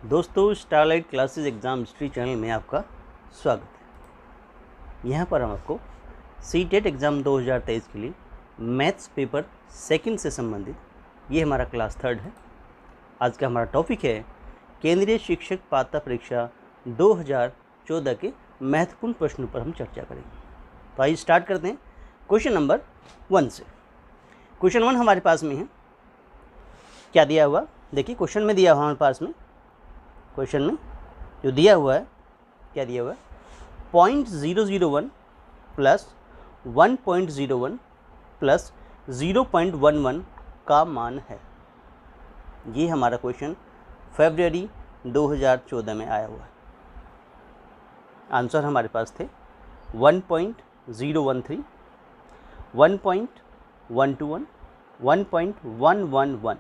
दोस्तों, starlight classes exam history channel में आपका स्वागत है। यहाँ पर हम आपको सीटेट एग्ज़ाम 2023 के लिए मैथ्स पेपर सेकंड से संबंधित ये हमारा क्लास थर्ड है। आज का हमारा टॉपिक है केंद्रीय शिक्षक पात्रता परीक्षा 2014 के महत्वपूर्ण प्रश्नों पर हम चर्चा करेंगे। तो आइए स्टार्ट करते हैं क्वेश्चन नंबर 1 से। क्वेश्चन 1 हमारे पास में है। क्या दिया हुआ, देखिए क्वेश्चन में दिया हुआ हमारे पास में, क्वेश्चन में जो दिया हुआ है, क्या दिया हुआ है, 0.001 प्लस 1.01 प्लस 0.11 का मान है। ये हमारा क्वेश्चन फरवरी 2014 में आया हुआ है। आंसर हमारे पास थे 1.013, 1.121, 1.111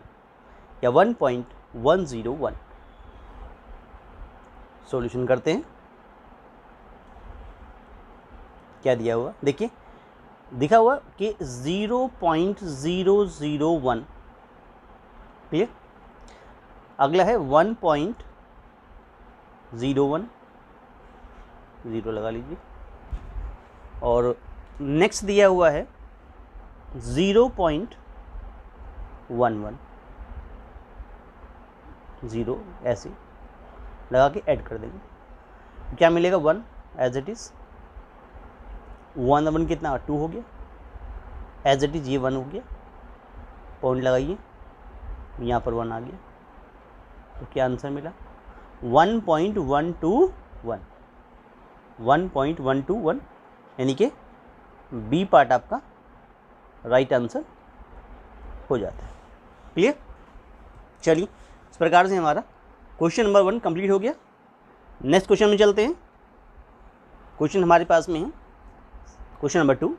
या 1.101। सॉल्यूशन करते हैं। क्या दिया हुआ, देखिए दिखा हुआ कि 0.001, क्लियर। अगला है 1.01, 0 लगा लीजिए। और नेक्स्ट दिया हुआ है 0.11, 0 ऐसे लगा के ऐड कर देंगे। क्या मिलेगा, 1 एज इट इज़। 1 1 कितना, 2 हो गया। एज इट इज़ ये 1 हो गया। पॉइंट लगाइए, यहाँ पर 1 आ गया। तो क्या आंसर मिला, 1.121, 1.121, यानी कि बी पार्ट आपका राइट आंसर हो जाता है। क्लियर। चलिए, इस प्रकार से हमारा क्वेश्चन नंबर 1 कंप्लीट हो गया। नेक्स्ट क्वेश्चन में चलते हैं। क्वेश्चन हमारे पास में है क्वेश्चन नंबर 2।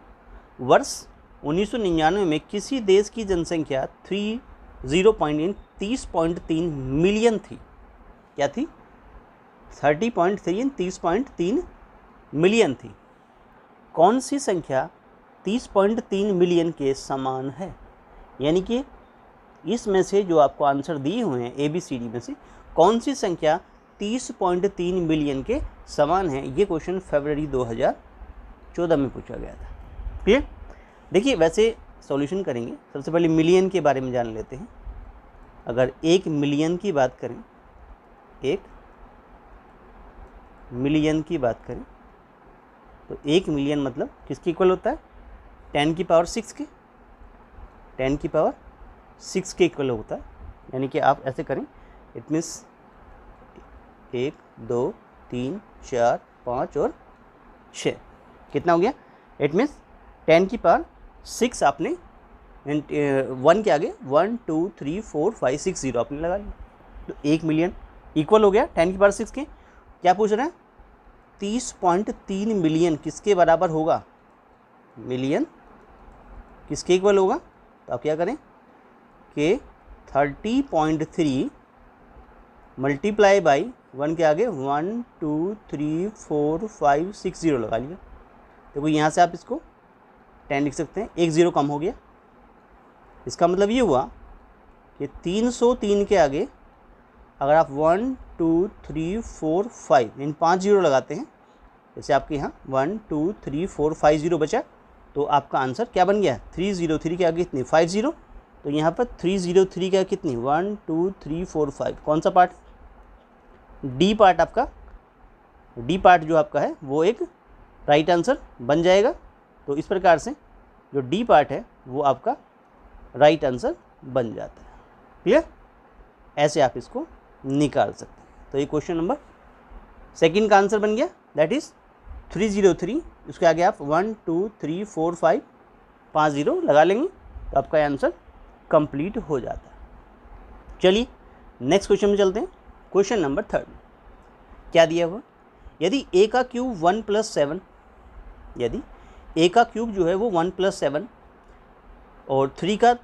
वर्ष 1999 में किसी देश की जनसंख्या 30.3 मिलियन थी। क्या थी, 30.3 30.3 मिलियन थी। कौन सी संख्या 30.3 मिलियन के समान है? यानी कि इसमें से जो आपको आंसर दिए हुए हैं ABCD में से कौन सी संख्या 30.3 मिलियन के समान है? ये क्वेश्चन फरवरी 2014 में पूछा गया था। क्लियर। देखिए, वैसे सॉल्यूशन करेंगे। सबसे पहले मिलियन के बारे में जान लेते हैं। अगर 1 मिलियन की बात करें, 1 मिलियन की बात करें तो 1 मिलियन मतलब किसके इक्वल होता है, 10 की पावर 6 के, 10 की पावर 6 के इक्वल होता है। यानी कि आप ऐसे करें, इट मीन्स 1 2 3 4 5 और 6 कितना हो गया। इट मीन्स 10 की पावर 6 आपने 1 के आगे 1 2 3 4 5 6 0 आपने लगा लिया। तो 1 मिलियन इक्वल हो गया 10 की पावर 6 के। क्या पूछ रहे हैं, 30.3 मिलियन किसके बराबर होगा, मिलियन किसके इक्वल होगा। तो आप क्या करें कि 30.3 मल्टीप्लाई बाई 1 के आगे 1 2 3 4 5 6 0 लगा लिया। देखो यहाँ से आप इसको 10 लिख सकते हैं, 1 0 कम हो गया। इसका मतलब ये हुआ कि 303 के आगे अगर आप 1 2 3 4 5 इन 5 0 लगाते हैं, जैसे आपके यहाँ 1 2 3 4 5 0 बचा, तो आपका आंसर क्या बन गया, 303 के आगे कितनी, 5 0। तो यहाँ पर 303 का कितनी, 1 2 3 4 5। कौन सा पार्ट, डी पार्ट आपका, डी पार्ट जो आपका है वो एक राइट आंसर बन जाएगा। तो इस प्रकार से जो डी पार्ट है वो आपका राइट आंसर बन जाता है। क्लियर। ऐसे आप इसको निकाल सकते हैं। तो ये क्वेश्चन नंबर सेकंड का आंसर बन गया, दैट इज़ 303। उसके आगे आप 1 2 3 4 5 5 0 लगा लेंगे तो आपका आंसर कंप्लीट हो जाता है। चलिए नेक्स्ट क्वेश्चन में चलते हैं। Question number 3। क्या दिया हुआ, यदि a का क्यूब 1 + 7, यदि a का क्यूब जो है वो 1 + 7 और 3 का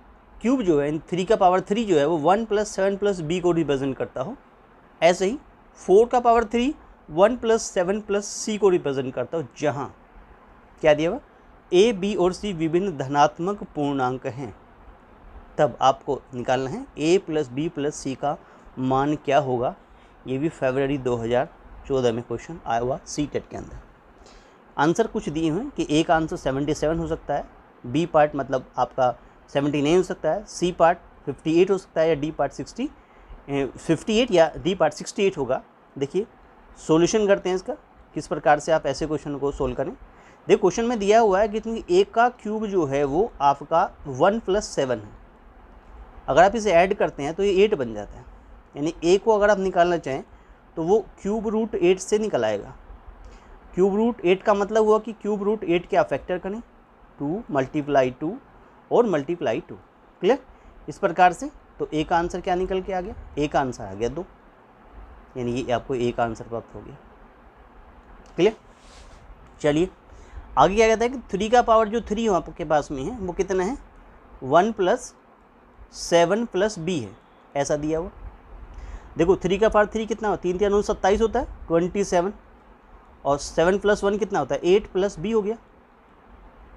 क्यूब जो है, 3 का पावर 3 जो है वो 1 + 7 + b को रिप्रेजेंट करता हो, ऐसे ही 4 का पावर 3 1 + 7 + c को रिप्रेजेंट करता हो, जहाँ क्या दिया हुआ, a b और c विभिन्न धनात्मक पूर्णांक हैं। तब आपको निकालना है a + b + c का मान क्या होगा। ये भी फरवरी 2014 में क्वेश्चन आया हुआ सी-टेट के अंदर। आंसर कुछ दिए हुए कि एक आंसर 77 हो सकता है, बी पार्ट मतलब आपका 79 हो सकता है, सी पार्ट 58 हो सकता है, या डी पार्ट 58 या डी पार्ट 68 होगा। देखिए सॉल्यूशन करते हैं इसका, किस प्रकार से आप ऐसे क्वेश्चन को सोल्व करें। देखो क्वेश्चन में दिया हुआ है कि ए का क्यूब जो है वो आपका 1 + 7 है। अगर आप इसे ऐड करते हैं तो ये 8 बन जाता है, यानी ए को अगर आप निकालना चाहें तो वो क्यूब रूट 8 से निकल आएगा। क्यूब रूट 8 का मतलब हुआ कि क्यूब रूट 8 के आप फैक्टर करें, 2 × 2 और × 2। क्लियर? इस प्रकार से तो ए का आंसर क्या निकल के आ गया? ए का आंसर आ गया 2, यानी ये आपको ए का आंसर प्राप्त हो गया। क्लियर? चलिए आगे क्या कहता है कि 3 का पावर जो 3 आपके पास में है वो कितना है? 1 + 7 + b है, ऐसा दिया हुआ। देखो 3 का पावर 3 कितना होता है? 3 × 9 = 27 होता है, 27, और 7 + 1 कितना होता है? 8 + b हो गया।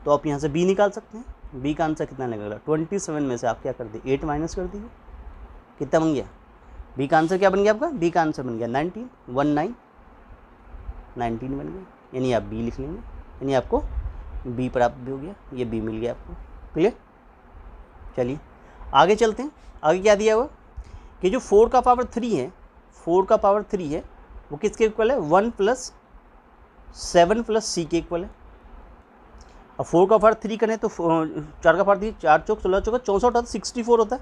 तो आप यहाँ से b निकाल सकते हैं। b का आंसर कितना लगेगा? 27 में से आप क्या कर दिए? 8 माइनस कर दीजिए। कितना बन गया? b का आंसर क्या बन गया आपका? b का आंसर बन गया 19 बन गया, यानी आप b लिख लेंगे, यानी आपको b प्राप्त भी हो गया, ये b मिल गया आपको। क्लियर? चलिए आगे चलते हैं। आगे क्या दिया हुआ कि जो 4 का पावर 3 है, 4 का पावर 3 है वो किसके इक्वल है? 1 + 7 + c के इक्वल है। अब 4 का पावर 3 करें तो 4 का पावर 3, 4 चौक 16 चौका 64 होता है, 64 होता है।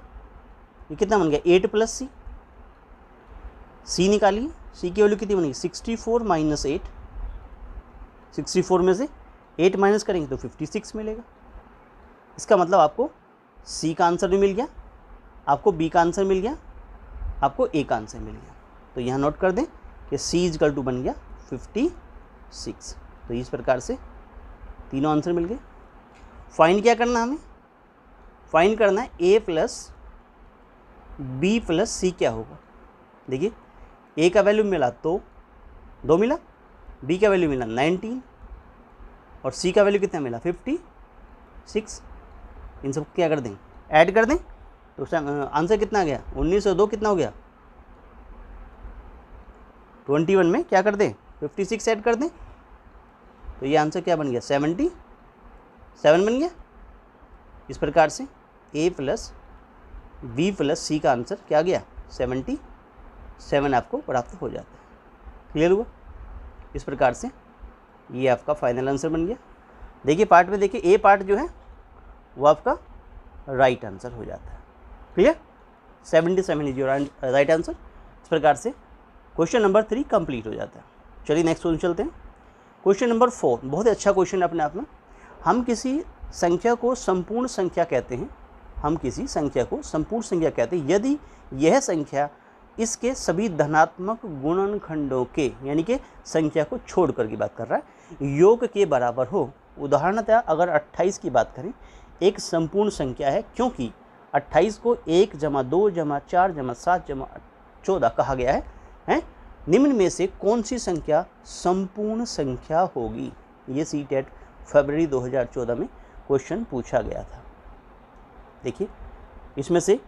ये कितना बन गया? 8 + c निकालिए, c की वैल्यू कितनी बनेगी? 64 - 8। 64 में से 8 माइनस करेंगे तो 56 मिलेगा। इसका मतलब आपको c का आंसर भी मिल गया, आपको b का आंसर मिल गया, आपको a का आंसर मिल गया। तो यहाँ नोट कर दें कि c = बन गया 56। तो इस प्रकार से तीनों आंसर मिल गए। फाइंड क्या करना हमें? फाइंड करना है a + b + c क्या होगा। देखिए a का वैल्यू मिला तो 2 मिला, b का वैल्यू मिला 19 और c का वैल्यू कितना मिला? 56। इन सब क्या कर दें? ऐड कर दें तो आंसर कितना आ गया? 19 और 2 कितना हो गया? 21 में क्या कर दें? 56 ऐड कर दें तो ये आंसर क्या बन गया? 77 बन गया। इस प्रकार से a + b + c का आंसर क्या गया? 77 आपको प्राप्त हो जाता है। क्लियर हुआ? इस प्रकार से ये आपका फाइनल आंसर बन गया। देखिए पार्ट में देखिए ए पार्ट जो है वो आपका राइट आंसर हो जाता है। Clear? 77 is your right answer. इस प्रकार से क्वेश्चन नंबर 3 कंप्लीट हो जाता है। चलिए नेक्स्ट क्वेश्चन चलते हैं। क्वेश्चन नंबर 4 बहुत ही अच्छा क्वेश्चन है अपने आप में। हम किसी संख्या को संपूर्ण संख्या कहते हैं, हम किसी संख्या को संपूर्ण संख्या कहते हैं यदि यह संख्या इसके सभी धनात्मक गुणनखंडों के, यानी कि संख्या को छोड़कर की बात कर रहा है, योग के बराबर हो। उदाहरणतः अगर 28 की बात करें, एक संपूर्ण संख्या है क्योंकि 28 को 1 + 2 + 4 + 7 + 14 कहा गया है। निम्न में से कौन सी संख्या संपूर्ण संख्या होगी? ये सी-टेट फरवरी 2014 में क्वेश्चन पूछा गया था। देखिए इसमें से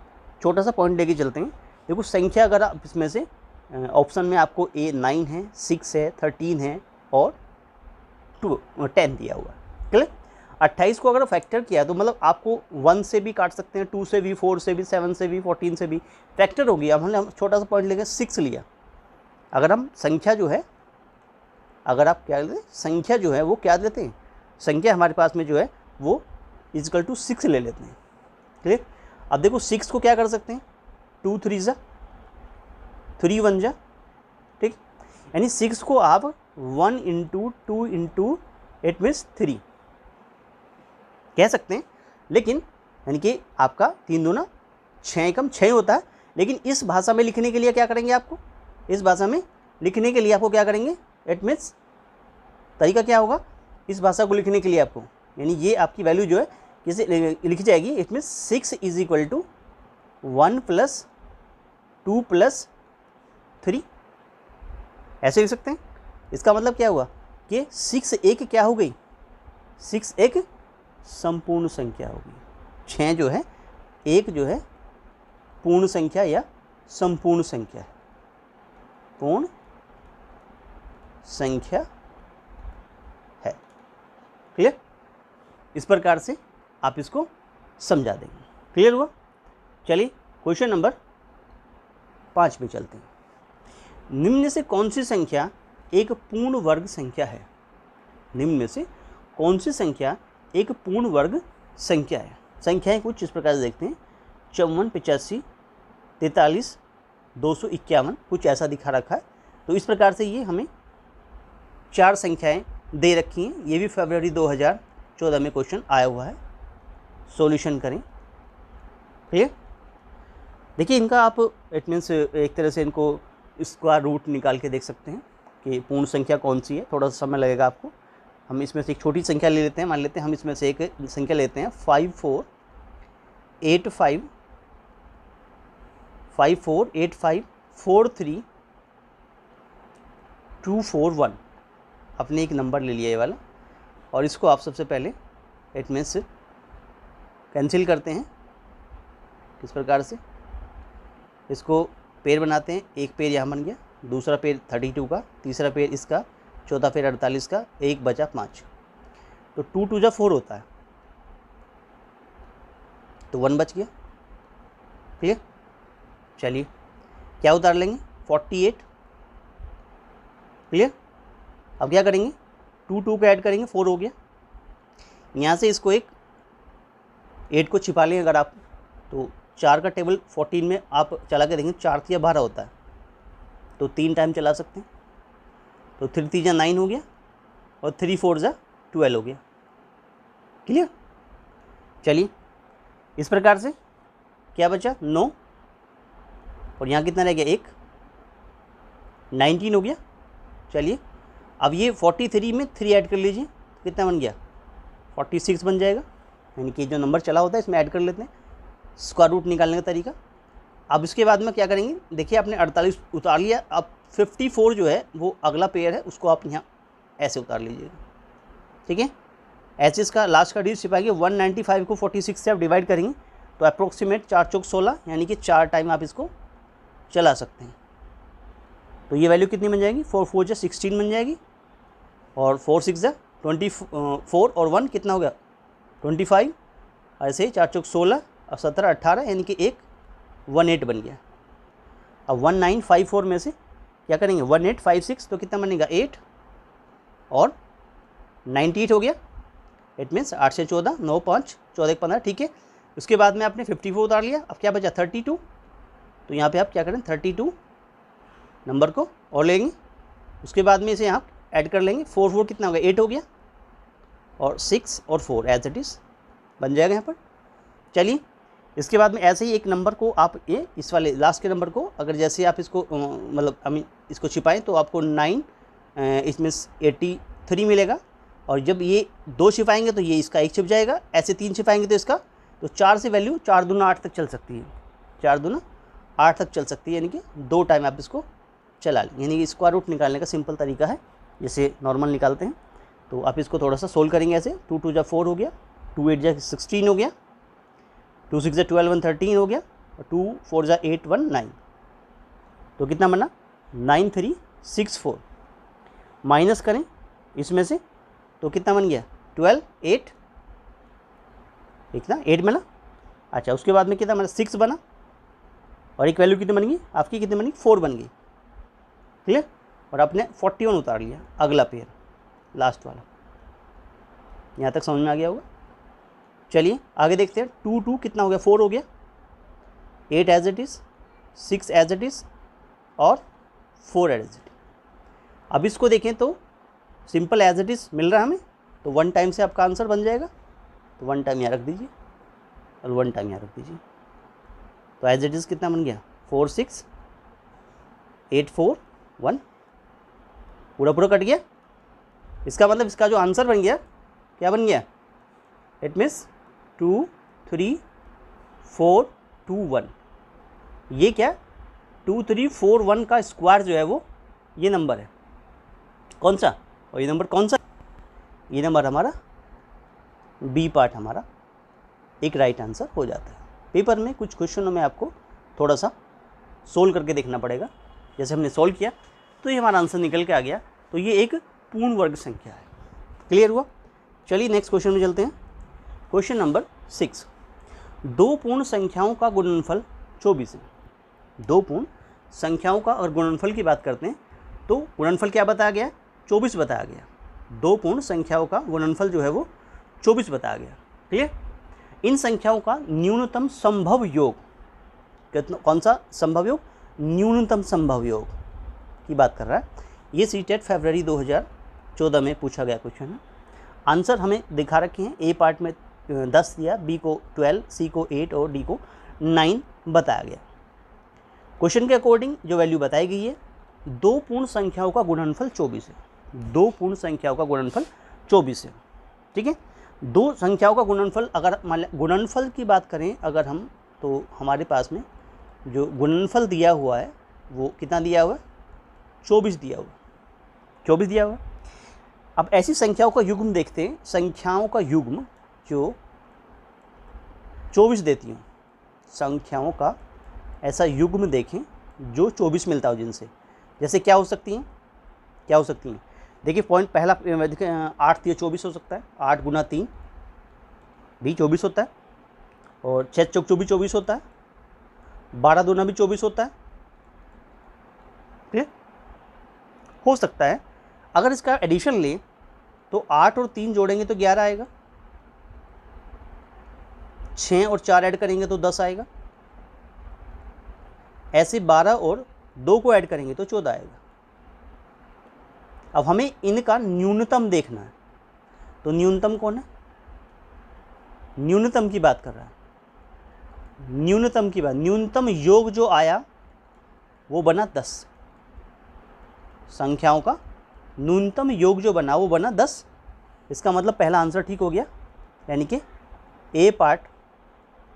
छोटा सा पॉइंट लेके चलते हैं। देखो संख्या अगर आप इसमें से ऑप्शन में आपको 9 है, 6 है, 13 है और 10 दिया हुआ है। क्लियर? 28 को अगर फैक्टर किया तो मतलब आपको 1 से भी काट सकते हैं, 2 से भी, 4 से भी, 7 से भी, 14 से भी फैक्टर होगी। अब हमने छोटा सा पॉइंट लेके 6 लिया। अगर हम संख्या जो है, अगर आप क्या लेते हैं, संख्या जो है वो क्या लेते हैं, संख्या हमारे पास में जो है वो = 6 ले लेते हैं। क्लियर? अब देखो 6 को क्या कर सकते हैं? 2 3 = 3 1 = ठीक, यानी 6 को आप 1 × 2 × 8 मीन्स 3 कह सकते हैं। लेकिन यानी कि आपका 3 दूना 6 × 6 होता है। लेकिन इस भाषा में लिखने के लिए क्या करेंगे? आपको इस भाषा में लिखने के लिए आपको क्या करेंगे? 8 मीन्स तरीका क्या होगा इस भाषा को लिखने के लिए आपको, यानी ये आपकी वैल्यू जो है किसे लिखी जाएगी? इट मीन्स 6 = 1 + 2 + 3 ऐसे लिख सकते हैं। इसका मतलब क्या हुआ कि 6 एक क्या हो गई? 6 एक संपूर्ण संख्या होगी। 6 जो है एक जो है पूर्ण संख्या या संपूर्ण संख्या है। पूर्ण संख्या है। क्लियर? इस प्रकार से आप इसको समझा देंगे। क्लियर हुआ? चलिए क्वेश्चन नंबर 5 पे चलते हैं। निम्न में से कौन सी संख्या एक पूर्ण वर्ग संख्या है? निम्न में से कौन सी संख्या एक पूर्ण वर्ग संख्या है? संख्याएं कुछ इस प्रकार से देखते हैं, 54, 85, 43, 251, कुछ ऐसा दिखा रखा है। तो इस प्रकार से ये हमें 4 संख्याएं दे रखी हैं। ये भी फरवरी 2014 में क्वेश्चन आया हुआ है। सॉल्यूशन करें। क्लियर? देखिए इनका आप इट मीन्स एक तरह से इनको स्क्वायर रूट निकाल के देख सकते हैं कि पूर्ण संख्या कौन सी है। थोड़ा सा समय लगेगा आपको। हम इसमें से एक छोटी संख्या ले लेते हैं। मान लेते हैं हम इसमें से एक संख्या लेते हैं 54854324 अपने एक नंबर ले लिया ये वाला, और इसको आप सबसे पहले इट मीन्स कैंसिल करते हैं। किस प्रकार से? इसको पेड़ बनाते हैं। एक पेड़ यहाँ बन गया, दूसरा पेड़ 32 का, तीसरा पेड़ इसका, चौथा पेड़ 48 का, 1 बचा 5। तो 2 2 जा 4 होता है, तो 1 बच गया। ठीक है? चलिए क्या उतार लेंगे? 48। क्लियर? अब क्या करेंगे? 2 2 को ऐड करेंगे, 4 हो गया। यहाँ से इसको एक 8 को छिपा लें अगर आप, तो 4 का टेबल 14 में आप चला के देखेंगे, 4 3 12 होता है, तो 3 टाइम चला सकते हैं। तो 3 3 जा 9 हो गया, और 3 4 जा 12 हो गया। क्लियर? चलिए इस प्रकार से क्या बचा? 9, और यहाँ कितना रह गया? 1, 19 हो गया। चलिए अब ये 43 में 3 ऐड कर लीजिए, कितना बन गया? 46 बन जाएगा। यानी कि जो नंबर चला होता है इसमें ऐड कर लेते हैं, स्क्वायर रूट निकालने का तरीका। अब इसके बाद में क्या करेंगे? देखिए आपने 48 उतार लिया। अब 54 जो है वो अगला पेयर है, उसको आप यहाँ ऐसे उतार लीजिएगा। ठीक है? ऐसे इसका लास्ट का डिजिट छिपाएंगे। 195 को 46 से आप डिवाइड करेंगे तो अप्रोक्सीमेट 4 चौक 16, यानी कि 4 टाइम आप इसको चला सकते हैं। तो ये वैल्यू कितनी बन जाएगी? 4 4 जा 16 बन जाएगी, और 4 6 जा 24, और 1 कितना हो गया? 25। ऐसे ही 4 चौक 16 और 17 18, यानी कि एक 18 बन गया। अब 1954 में से क्या करेंगे? 1856, तो कितना बनेगा? 8, और 98 हो गया। इट मीन्स 8 से 14, 9 5 14 15। ठीक है? उसके बाद में आपने 54 उतार लिया। अब क्या बचा? 32। तो यहाँ पे आप क्या करें? 32 नंबर को और लेंगे। उसके बाद में इसे यहाँ ऐड कर लेंगे। 4 4 कितना हो गया? 8 हो गया, और 6 और 4 एज इट इज़ बन जाएगा यहाँ पर। चलिए इसके बाद में ऐसे ही एक नंबर को आप ये इस वाले लास्ट के नंबर को अगर जैसे आप इसको मतलब इसको छिपाएं तो आपको 9 इसमें 83 मिलेगा, और जब ये 2 छिपाएंगे तो ये इसका 1 छिप जाएगा। ऐसे 3 छिपाएंगे तो इसका, तो 4 से वैल्यू 4 दूना 8 तक चल सकती है। 4 दूना 8 तक चल सकती है, यानी कि 2 टाइम आप इसको चला लें। यानी कि स्क्वायर रूट निकालने का सिंपल तरीका है, जैसे नॉर्मल निकालते हैं। तो आप इसको थोड़ा सा सोल्व करेंगे ऐसे। 2 2 जा 4 हो गया, 2 8 जा 16 हो गया, 2 6 जा 12 1 13 हो गया, और 2 4 जा 8 1 9। तो कितना बना? 9364। माइनस करें इसमें से तो कितना बन गया? 12 8, कितना 8 बना। अच्छा उसके बाद में कितना बना? 6 बना, और एक वैल्यू कितनी बन गई आपकी? कितनी बनी? 4 बन गई। क्लियर? और आपने 41 उतार लिया, अगला पेयर लास्ट वाला। यहाँ तक समझ में आ गया होगा। चलिए आगे देखते हैं। 2 2 कितना हो गया? 4 हो गया, 8 as it is, 6 as it is, और 4 एज इट इज़। अब इसको देखें तो सिंपल एज इट इज़ मिल रहा है हमें, तो 1 टाइम से आपका आंसर बन जाएगा। तो 1 टाइम यहाँ रख दीजिए, और 1 टाइम यहाँ रख दीजिए। तो एज इट इज़ कितना बन गया? 4 6 8 4 1, पूरा पूरा कट गया। इसका मतलब इसका जो आंसर बन गया, क्या बन गया? It means 2 3 4 2 1। ये क्या? 2 3 4 1 का स्क्वायर जो है वो ये नंबर है। कौन सा? और ये नंबर कौन सा? ये नंबर हमारा बी पार्ट हमारा एक राइट आंसर हो जाता है। पेपर में कुछ क्वेश्चनों में आपको थोड़ा सा सोल्व करके देखना पड़ेगा, जैसे हमने सॉल्व किया तो ये हमारा आंसर निकल के आ गया। तो ये एक पूर्ण वर्ग संख्या है। क्लियर हुआ? चलिए नेक्स्ट क्वेश्चन में चलते हैं। क्वेश्चन नंबर 6, दो पूर्ण संख्याओं का गुणनफल 24 है। दो पूर्ण संख्याओं का अगर गुणनफल की बात करते हैं तो गुणनफल क्या बताया गया? 24 बताया गया। दो पूर्ण संख्याओं का गुणनफल जो है वो 24 बताया गया। क्लियर? इन संख्याओं का न्यूनतम संभव योग कितना, कौन सा संभव योग? न्यूनतम संभव योग की बात कर रहा है। ये सीटेट फरवरी 2014 में पूछा गया क्वेश्चन है। आंसर हमें दिखा रखे हैं। ए पार्ट में 10 दिया, बी को 12, सी को 8 और डी को 9 बताया गया। क्वेश्चन के अकॉर्डिंग जो वैल्यू बताई गई है, दो पूर्ण संख्याओं का गुणनफल 24 है। दो पूर्ण संख्याओं का गुणनफल 24 है। ठीक है, दो संख्याओं का गुणनफल, अगर गुणनफल की बात करें अगर हम, तो हमारे पास में जो गुणनफल दिया हुआ है वो कितना दिया हुआ है? 24 दिया हुआ, 24 दिया हुआ। अब ऐसी संख्याओं का युग्म देखते हैं। संख्याओं का युग्म जो 24 देती हूँ, संख्याओं का ऐसा युग्म देखें जो 24 मिलता हो जिनसे। जैसे क्या हो सकती हैं? क्या हो सकती हैं? देखिए पॉइंट पहला देखिए 8 दिया 24 हो सकता है। 8 गुना 3 भी 24 होता है, और 6 चौक 24 24 होता है, 12 दूना भी 24 होता है। ठीक हो सकता है। अगर इसका एडिशन ले तो 8 और 3 जोड़ेंगे तो 11 आएगा, 6 और 4 ऐड करेंगे तो 10 आएगा, ऐसे 12 और 2 को ऐड करेंगे तो 14 आएगा। अब हमें इनका न्यूनतम देखना है। तो न्यूनतम कौन है? न्यूनतम की बात कर रहा है। न्यूनतम की बात, न्यूनतम योग जो आया वो बना 10। संख्याओं का न्यूनतम योग जो बना वो बना 10। इसका मतलब पहला आंसर ठीक हो गया, यानी कि ए पार्ट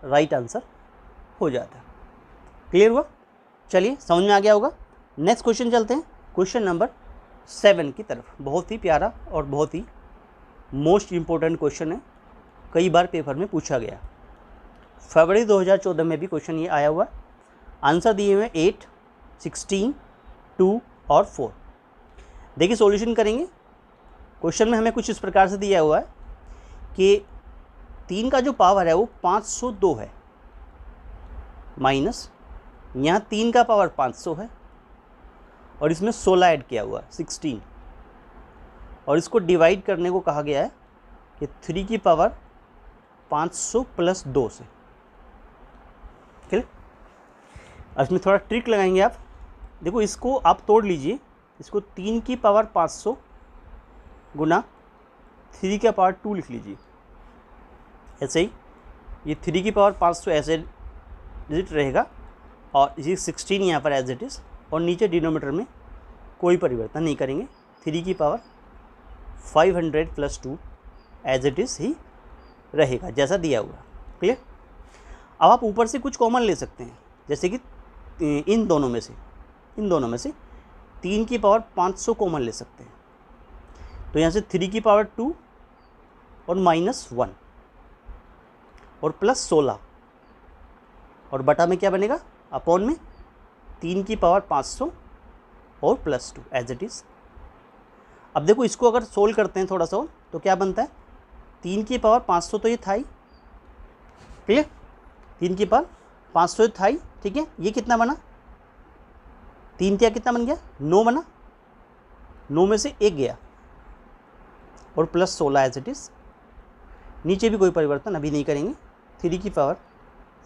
राइट आंसर हो जाता है। क्लियर हुआ? चलिए समझ में आ गया होगा। नेक्स्ट क्वेश्चन चलते हैं, क्वेश्चन नंबर 7 की तरफ। बहुत ही प्यारा और बहुत ही मोस्ट इम्पोर्टेंट क्वेश्चन है, कई बार पेपर में पूछा गया। फरवरी 2014 में भी क्वेश्चन ये आया हुआ। आंसर दिए हुए 8, 16, 2 और 4। देखिए सॉल्यूशन करेंगे। क्वेश्चन में हमें कुछ इस प्रकार से दिया हुआ है कि 3 का जो पावर है वो 502 है, माइनस यहाँ 3 का पावर 500 है, और इसमें 16 ऐड किया हुआ है 16, और इसको डिवाइड करने को कहा गया है कि 3 की पावर 500 प्लस 2 से। क्लियर? इसमें थोड़ा ट्रिक लगाएंगे आप। देखो इसको आप तोड़ लीजिए, इसको 3 की पावर 500 गुना 3 का पावर 2 लिख लीजिए। ऐसे ही ये 3 की पावर 500 ऐसे डिजिट रहेगा, और इसी 16 यहाँ पर एज इट इज़, और नीचे डिनोमीटर में कोई परिवर्तन नहीं करेंगे। 3 की power 500 plus 2 as it is ही रहेगा जैसा दिया हुआ। क्लियर? अब आप ऊपर से कुछ कॉमन ले सकते हैं, जैसे कि इन दोनों में से 3 की पावर 500 कॉमन ले सकते हैं। तो यहाँ से 3 की पावर 2 और -1 और प्लस 16, और बटा में क्या बनेगा? अपॉन में 3 की पावर 500 और प्लस 2 एज इट इज़। अब देखो इसको अगर सोल्व करते हैं थोड़ा सा तो क्या बनता है? 3 की पावर 500 तो ये था ही। क्लियर? 3 की पावर 500 था ही। ठीक है, ये कितना बना? 3 क्या कितना बन गया? 9 बना। 9 में से 1 गया, और प्लस 16 एज इट इज़। नीचे भी कोई परिवर्तन अभी नहीं करेंगे। 3 की पावर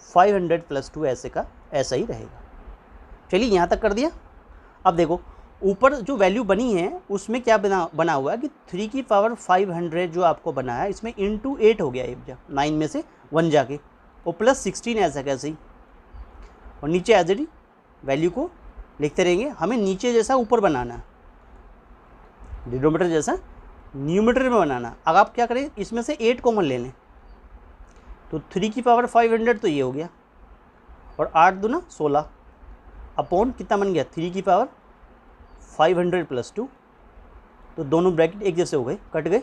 500 प्लस 2 ऐसे का ऐसा ही रहेगा। चलिए यहाँ तक कर दिया। अब देखो ऊपर जो वैल्यू बनी है उसमें क्या बना हुआ है कि 3 की पावर 500 जो आपको बना है इसमें इंटू 8 हो गया, 9 में से 1 जाके, और प्लस 16 ऐसा कैसे ही, और नीचे एज इट इज वैल्यू को लिखते रहेंगे। हमें नीचे जैसा ऊपर बनाना है, डिनोमीटर जैसा न्यूमरेटर में बनाना। अब आप क्या करें, इसमें से 8 कॉमन ले लें, तो 3 की पावर 500 तो ये हो गया, और 8 दूना 16 अपॉन कितना बन गया? 3 की पावर 500 प्लस 2। तो दोनों ब्रैकेट एक जैसे हो गए, कट गए।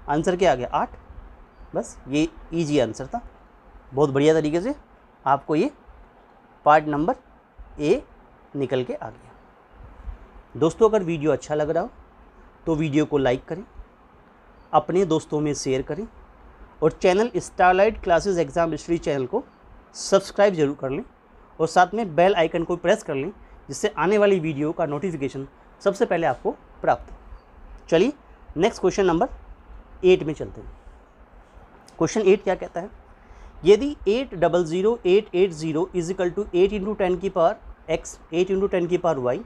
आंसर क्या आ गया? 8। बस ये इजी आंसर था। बहुत बढ़िया तरीके से आपको ये पार्ट नंबर ए निकल के आ गया। दोस्तों अगर वीडियो अच्छा लग रहा हो तो वीडियो को लाइक करें, अपने दोस्तों में शेयर करें और channel starlight classes exam history channel को सब्सक्राइब जरूर कर लें और साथ में बेल आइकन को प्रेस कर लें, जिससे आने वाली वीडियो का नोटिफिकेशन सबसे पहले आपको प्राप्त हो। चलिए नेक्स्ट क्वेश्चन नंबर 8 में चलते हैं। क्वेश्चन 8 क्या कहता है, यदि 8000880 इज इक्वल टू 8 इंटू 10 की पावर x, 8 इंटू 10 की पावर y,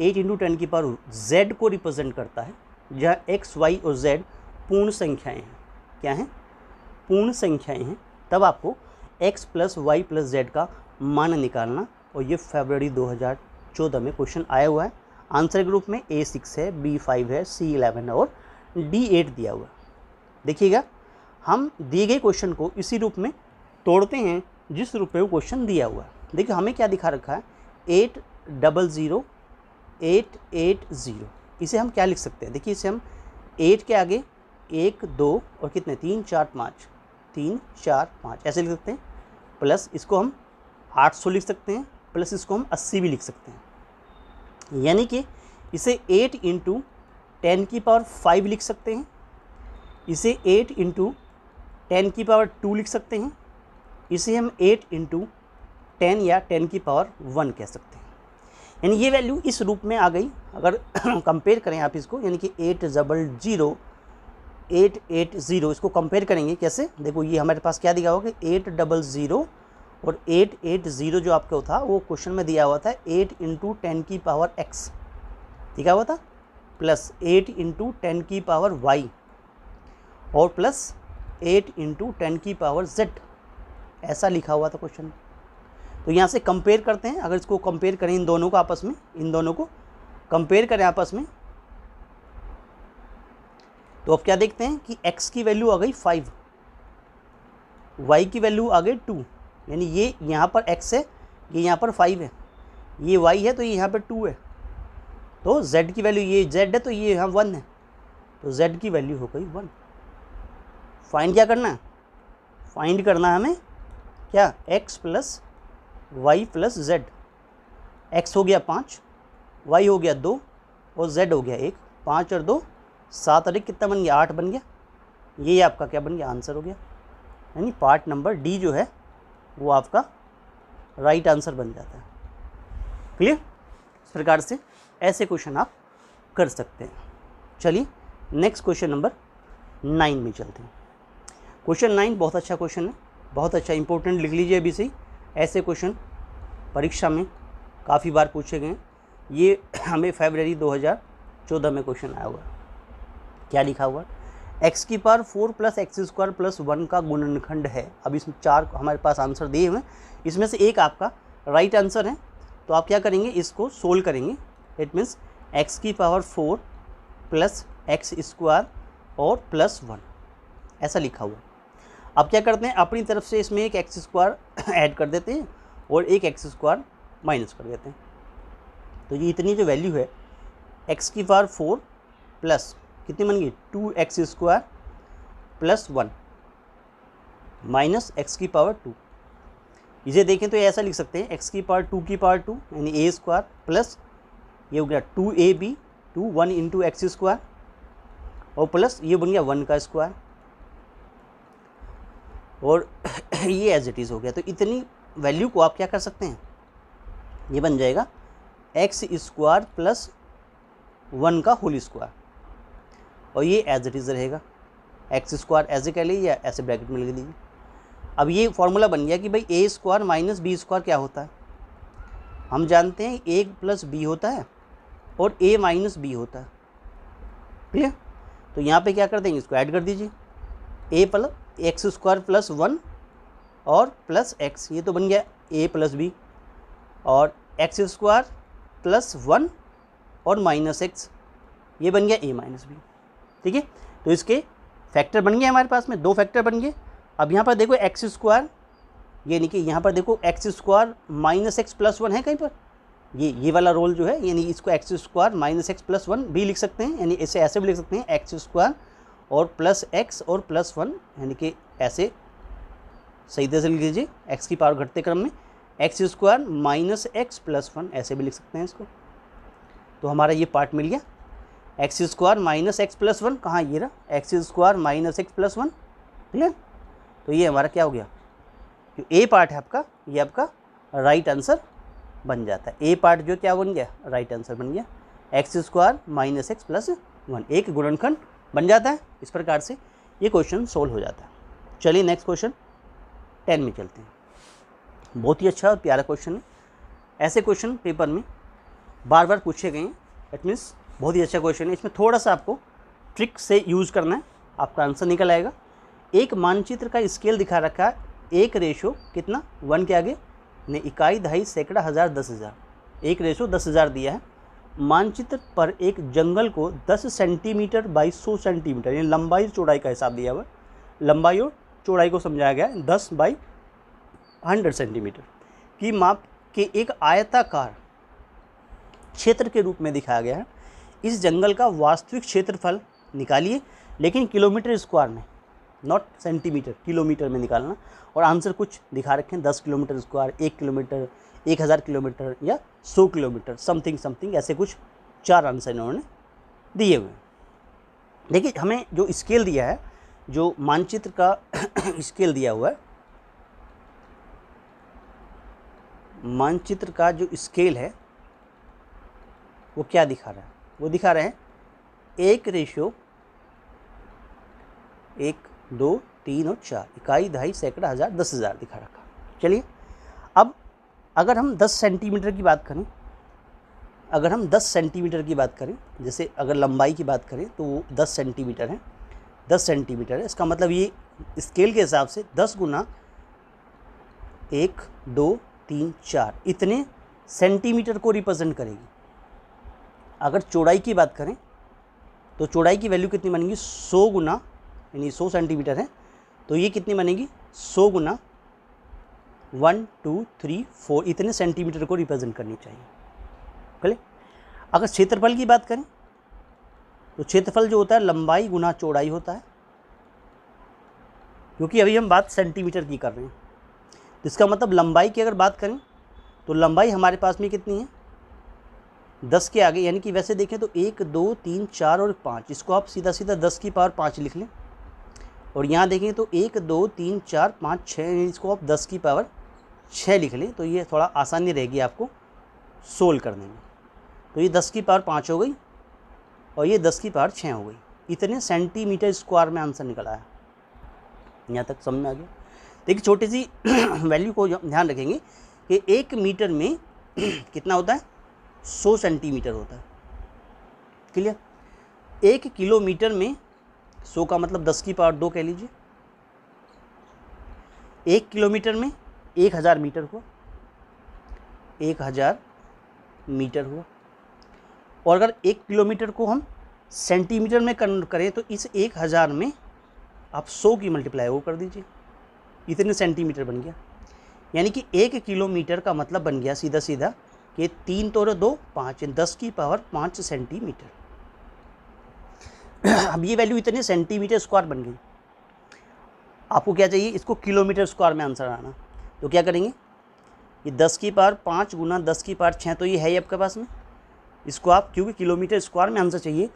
8 इंटू 10 की पावर z को रिप्रेजेंट करता है, जहाँ x, y और z पूर्ण संख्याएं हैं। क्या हैं? पूर्ण संख्याएं हैं। तब आपको x plus y plus z का मान निकालना, और ये फरवरी 2014 में क्वेश्चन आया हुआ है। आंसर ग्रुप में A6 है, B5 है, C11 है और D8 दिया हुआ है। देखिएगा, हम दिए गए क्वेश्चन को इसी रूप में तोड़ते हैं जिस रूप में वो क्वेश्चन दिया हुआ है। देखिए हमें क्या दिखा रखा है, 8000880। इसे हम क्या लिख सकते हैं? देखिए इसे हम 8 के आगे 1 2 और कितने 3 4 5 3 4 5 ऐसे लिख सकते हैं, प्लस इसको हम 800 लिख सकते हैं, प्लस इसको हम 80 भी लिख सकते हैं। यानी कि इसे 8 इंटू 10 की पावर 5 लिख सकते हैं, इसे 8 इंटू 10 की पावर 2 लिख सकते हैं, इसे हम 8 इंटू 10 या 10 की पावर 1 कह सकते हैं। यानी ये वैल्यू इस रूप में आ गई। अगर कंपेयर करें आप इसको, यानी कि 800 इसको कंपेयर करेंगे कैसे? देखो ये हमारे पास क्या दिया होगा कि 800 और 880 जो आपका था वो क्वेश्चन में दिया हुआ था 8 इंटू 10 की पावर x दिया हुआ था, प्लस 8 इंटू 10 की पावर y और प्लस 8 इंटू 10 की पावर z, ऐसा लिखा हुआ था क्वेश्चन में। तो यहाँ से कंपेयर करते हैं। अगर इसको कंपेयर करें इन दोनों को आपस में, इन दोनों को कंपेयर करें आपस में, तो अब क्या देखते हैं कि x की वैल्यू आ गई 5, y की वैल्यू आ गई 2, यानी ये यहाँ पर x है, ये यहाँ पर 5 है, ये y है तो ये यहाँ पर 2 है, तो z की वैल्यू, ये z है तो ये यहाँ 1 है, तो z की वैल्यू हो गई 1। फाइंड क्या करना है? फाइंड करना है हमें क्या? x plus y plus z। x हो गया 5, y हो गया 2 और z हो गया 1। 5 और 2 7 और 1 कितना बन गया? 8 बन गया। ये आपका क्या बन गया? आंसर हो गया। यानी पार्ट नंबर डी जो है वो आपका राइट आंसर बन जाता है। क्लियर? इस प्रकार से ऐसे क्वेश्चन आप कर सकते हैं। चलिए नेक्स्ट क्वेश्चन नंबर 9 में चलते हैं। क्वेश्चन 9 बहुत अच्छा क्वेश्चन है, बहुत अच्छा, इंपॉर्टेंट, लिख लीजिए अभी से ही। ऐसे क्वेश्चन परीक्षा में काफ़ी बार पूछे गए हैं। ये हमें फरवरी 2014 में क्वेश्चन आया हुआ है। क्या लिखा हुआ है? x की power 4 plus x square plus 1 का गुणनखंड है। अब इसमें 4 हमारे पास आंसर दिए हुए हैं, इसमें से एक आपका राइट आंसर है। तो आप क्या करेंगे? इसको सोल्व करेंगे। इट मीन्स x की पावर 4 प्लस एक्स स्क्वायर और प्लस 1, ऐसा लिखा हुआ। अब क्या करते हैं? अपनी तरफ से इसमें एक एक्स स्क्वायर ऐड कर देते हैं और एक एक्स स्क्वायर माइनस कर देते हैं। तो ये इतनी जो वैल्यू है x की पावर 4 प्लस कितनी बन गई? 2x square plus 1 minus x की पावर 2। इसे देखें तो ऐसा लिख सकते हैं x की पावर 2 की पावर 2 यानी a स्क्वायर प्लस ये हो गया 2ab 1 इंटू एक्स स्क्वायर और प्लस ये बन गया 1 का स्क्वायर और ये एज इट इज़ हो गया। तो इतनी वैल्यू को आप क्या कर सकते हैं? ये बन जाएगा एक्स स्क्वायर प्लस 1 का होल स्क्वायर और ये एज इट इज़ रहेगा। एक्स स्क्वायर ऐसे कह लीजिए या ऐसे ब्रैकेट में लिख दीजिए। अब ये फॉर्मूला बन गया कि भाई ए स्क्वायर माइनस बी स्क्वायर क्या होता है? हम जानते हैं ए प्लस बी होता है और ए माइनस बी होता है। क्लियर? तो यहाँ पे क्या कर देंगे? इसको ऐड कर दीजिए, ए प्लस एक्स स्क्वायर प्लस 1 और प्लस एक्स, ये तो बन गया ए प्लस बी, और एक्स स्क्वायर प्लस 1 और माइनस एक्स, ये बन गया ए माइनस बी। ठीक है, तो इसके फैक्टर बन गए हमारे पास में, 2 फैक्टर बन गए। अब यहाँ पर देखो एक्स स्क्वायर, यानी कि यहाँ पर देखो x square minus x plus 1 है कहीं पर, ये वाला रोल जो है, यानी इसको x square minus x plus 1 भी लिख सकते हैं, यानी इसे ऐसे भी लिख सकते हैं एक्स स्क्वायर और प्लस एक्स और प्लस 1, यानी कि ऐसे सही तरह से लिख लीजिए एक्स की पावर घटते क्रम में x square minus x plus 1, ऐसे भी लिख सकते हैं इसको। तो हमारा ये पार्ट मिल गया, x square minus x plus 1, कहाँ ये रहा, x square minus x plus 1, clear. तो ये हमारा क्या हो गया, जो ए पार्ट है आपका, ये आपका राइट आंसर बन जाता है। ए पार्ट जो क्या बन गया, राइट आंसर बन गया, x square minus x plus 1, एक गुणनखंड बन जाता है। इस प्रकार से ये क्वेश्चन सोल्व हो जाता है। चलिए नेक्स्ट क्वेश्चन 10 में चलते हैं। बहुत ही अच्छा और प्यारा क्वेश्चन है। ऐसे क्वेश्चन पेपर में बार बार पूछे गए हैं, दैट मीन्स बहुत ही अच्छा क्वेश्चन है। इसमें थोड़ा सा आपको ट्रिक से यूज़ करना है, आपका आंसर निकल आएगा। एक मानचित्र का स्केल दिखा रखा है, एक रेशो कितना 1 के आगे ने इकाई, दहाई, सैकड़ा, हज़ार, 10,000, एक रेशो 10,000 दिया है। मानचित्र पर एक जंगल को 10 सेंटीमीटर बाई 100 सेंटीमीटर, यानी लंबाई चौड़ाई का हिसाब दिया हुआ है, लंबाई और चौड़ाई को समझाया गया है 10 बाई 100 सेंटीमीटर की माप के एक आयताकार क्षेत्र के रूप में दिखाया गया है। इस जंगल का वास्तविक क्षेत्रफल निकालिए, लेकिन किलोमीटर स्क्वायर में, नॉट सेंटीमीटर, किलोमीटर में निकालना। और आंसर कुछ दिखा रखे हैं, 10 किलोमीटर स्क्वायर, 1 किलोमीटर, 1000 किलोमीटर या 100 किलोमीटर, समथिंग समथिंग, ऐसे कुछ 4 आंसर इन्होंने दिए हुए हैं। देखिए हमें जो स्केल दिया है, जो मानचित्र का स्केल दिया हुआ है, मानचित्र का जो स्केल है वो क्या दिखा रहा है, वो दिखा रहे हैं 1 रेशो 1, 2, 3 और 4, इकाई, दहाई, सैकड़ा, हज़ार, 10,000 दिखा रखा। चलिए अब अगर हम 10 सेंटीमीटर की बात करें, अगर हम 10 सेंटीमीटर की बात करें, जैसे अगर लंबाई की बात करें तो वो 10 सेंटीमीटर है, 10 सेंटीमीटर है। इसका मतलब ये स्केल के हिसाब से 10 गुना 1, 2, 3, 4 इतने सेंटीमीटर को रिप्रेजेंट करेगी। अगर चौड़ाई की बात करें तो चौड़ाई की वैल्यू कितनी बनेगी, 100 गुना, यानी 100 सेंटीमीटर है तो ये कितनी बनेगी, 100 गुना 1, 2, 3, 4 इतने सेंटीमीटर को रिप्रेजेंट करनी चाहिए। चलिए अगर क्षेत्रफल की बात करें तो क्षेत्रफल जो होता है लंबाई गुना चौड़ाई होता है, क्योंकि अभी हम बात सेंटीमीटर की कर रहे हैं। तो इसका मतलब लंबाई की अगर बात करें तो लंबाई हमारे पास में कितनी है, 10 के आगे, यानी कि वैसे देखें तो 1, 2, 3, 4 और 5, इसको आप सीधा सीधा 10 की पावर 5 लिख लें। और यहाँ देखें तो 1, 2, 3, 4, 5, 6, इसको आप 10 की पावर 6 लिख लें, तो ये थोड़ा आसानी रहेगी आपको सोल्व करने में। तो ये 10 की पावर 5 हो गई और ये 10 की पावर 6 हो गई, इतने सेंटीमीटर स्क्वायर में आंसर निकल आया। यहाँ तक समझ में आ गया। देखिए छोटी सी वैल्यू को ध्यान रखेंगे कि 1 मीटर में कितना होता है, 100 सेंटीमीटर होता है, क्लियर। 1 किलोमीटर में 100 का मतलब 10 की पावर 2 कह लीजिए। 1 किलोमीटर में 1000 मीटर हुआ, 1000 मीटर हुआ। और अगर 1 किलोमीटर को हम सेंटीमीटर में कन्वर्ट करें तो इस 1000 में आप 100 की मल्टीप्लाई वो कर दीजिए, इतने सेंटीमीटर बन गया। यानी कि 1 किलोमीटर का मतलब बन गया सीधा सीधा कि 3 तो 2, 5, 10 की पावर 5 सेंटीमीटर। अब ये वैल्यू इतने सेंटीमीटर स्क्वायर बन गई। आपको क्या चाहिए, इसको किलोमीटर स्क्वायर में आंसर आना। तो क्या करेंगे, ये 10 की पावर 5 गुना 10 की पावर 6, तो ये है ही आपके पास में। इसको आप, क्योंकि किलोमीटर स्क्वायर में आंसर चाहिए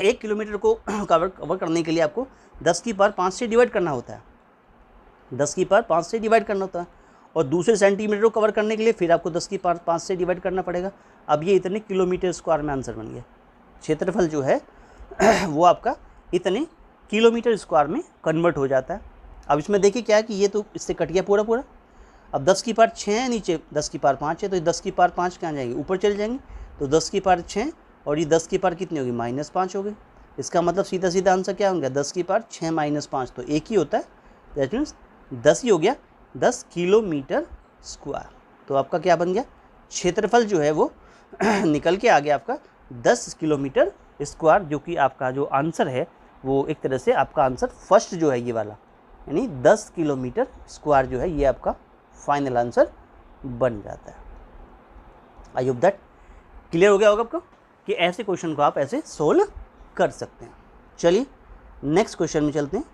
1 किलोमीटर को कवर करने के लिए आपको 10 की पावर 5 से डिवाइड करना होता है, 10 की पावर 5 से डिवाइड करना होता है। और दूसरे सेंटीमीटर को कवर करने के लिए फिर आपको 10 की पावर 5 से डिवाइड करना पड़ेगा। अब ये इतने किलोमीटर स्क्वायर में आंसर बन गया। क्षेत्रफल जो है वो आपका इतने किलोमीटर स्क्वायर में कन्वर्ट हो जाता है। अब इसमें देखिए क्या है कि ये तो इससे कट गया पूरा पूरा। अब 10 की पावर 6 है, नीचे 10 की पावर 5 है, तो 10 की पावर 5 कहाँ जाएंगे, ऊपर चले जाएंगे। तो 10 की पावर 6 और ये 10 की पावर कितनी होगी, -5 हो गई। इसका मतलब सीधा सीधा आंसर क्या होगा, 10 की पावर 6 - 5, तो एक ही होता है, दैट मीन्स 10 ही हो गया, 10 किलोमीटर स्क्वायर। तो आपका क्या बन गया, क्षेत्रफल जो है वो निकल के आ गया आपका 10 किलोमीटर स्क्वायर, जो कि आपका जो आंसर है वो एक तरह से आपका आंसर फर्स्ट जो है ये वाला, यानी 10 किलोमीटर स्क्वायर जो है ये आपका फाइनल आंसर बन जाता है। आई होप दैट क्लियर हो गया होगा आपको कि ऐसे क्वेश्चन को आप ऐसे सोल्व कर सकते हैं। चलिए नेक्स्ट क्वेश्चन में चलते हैं,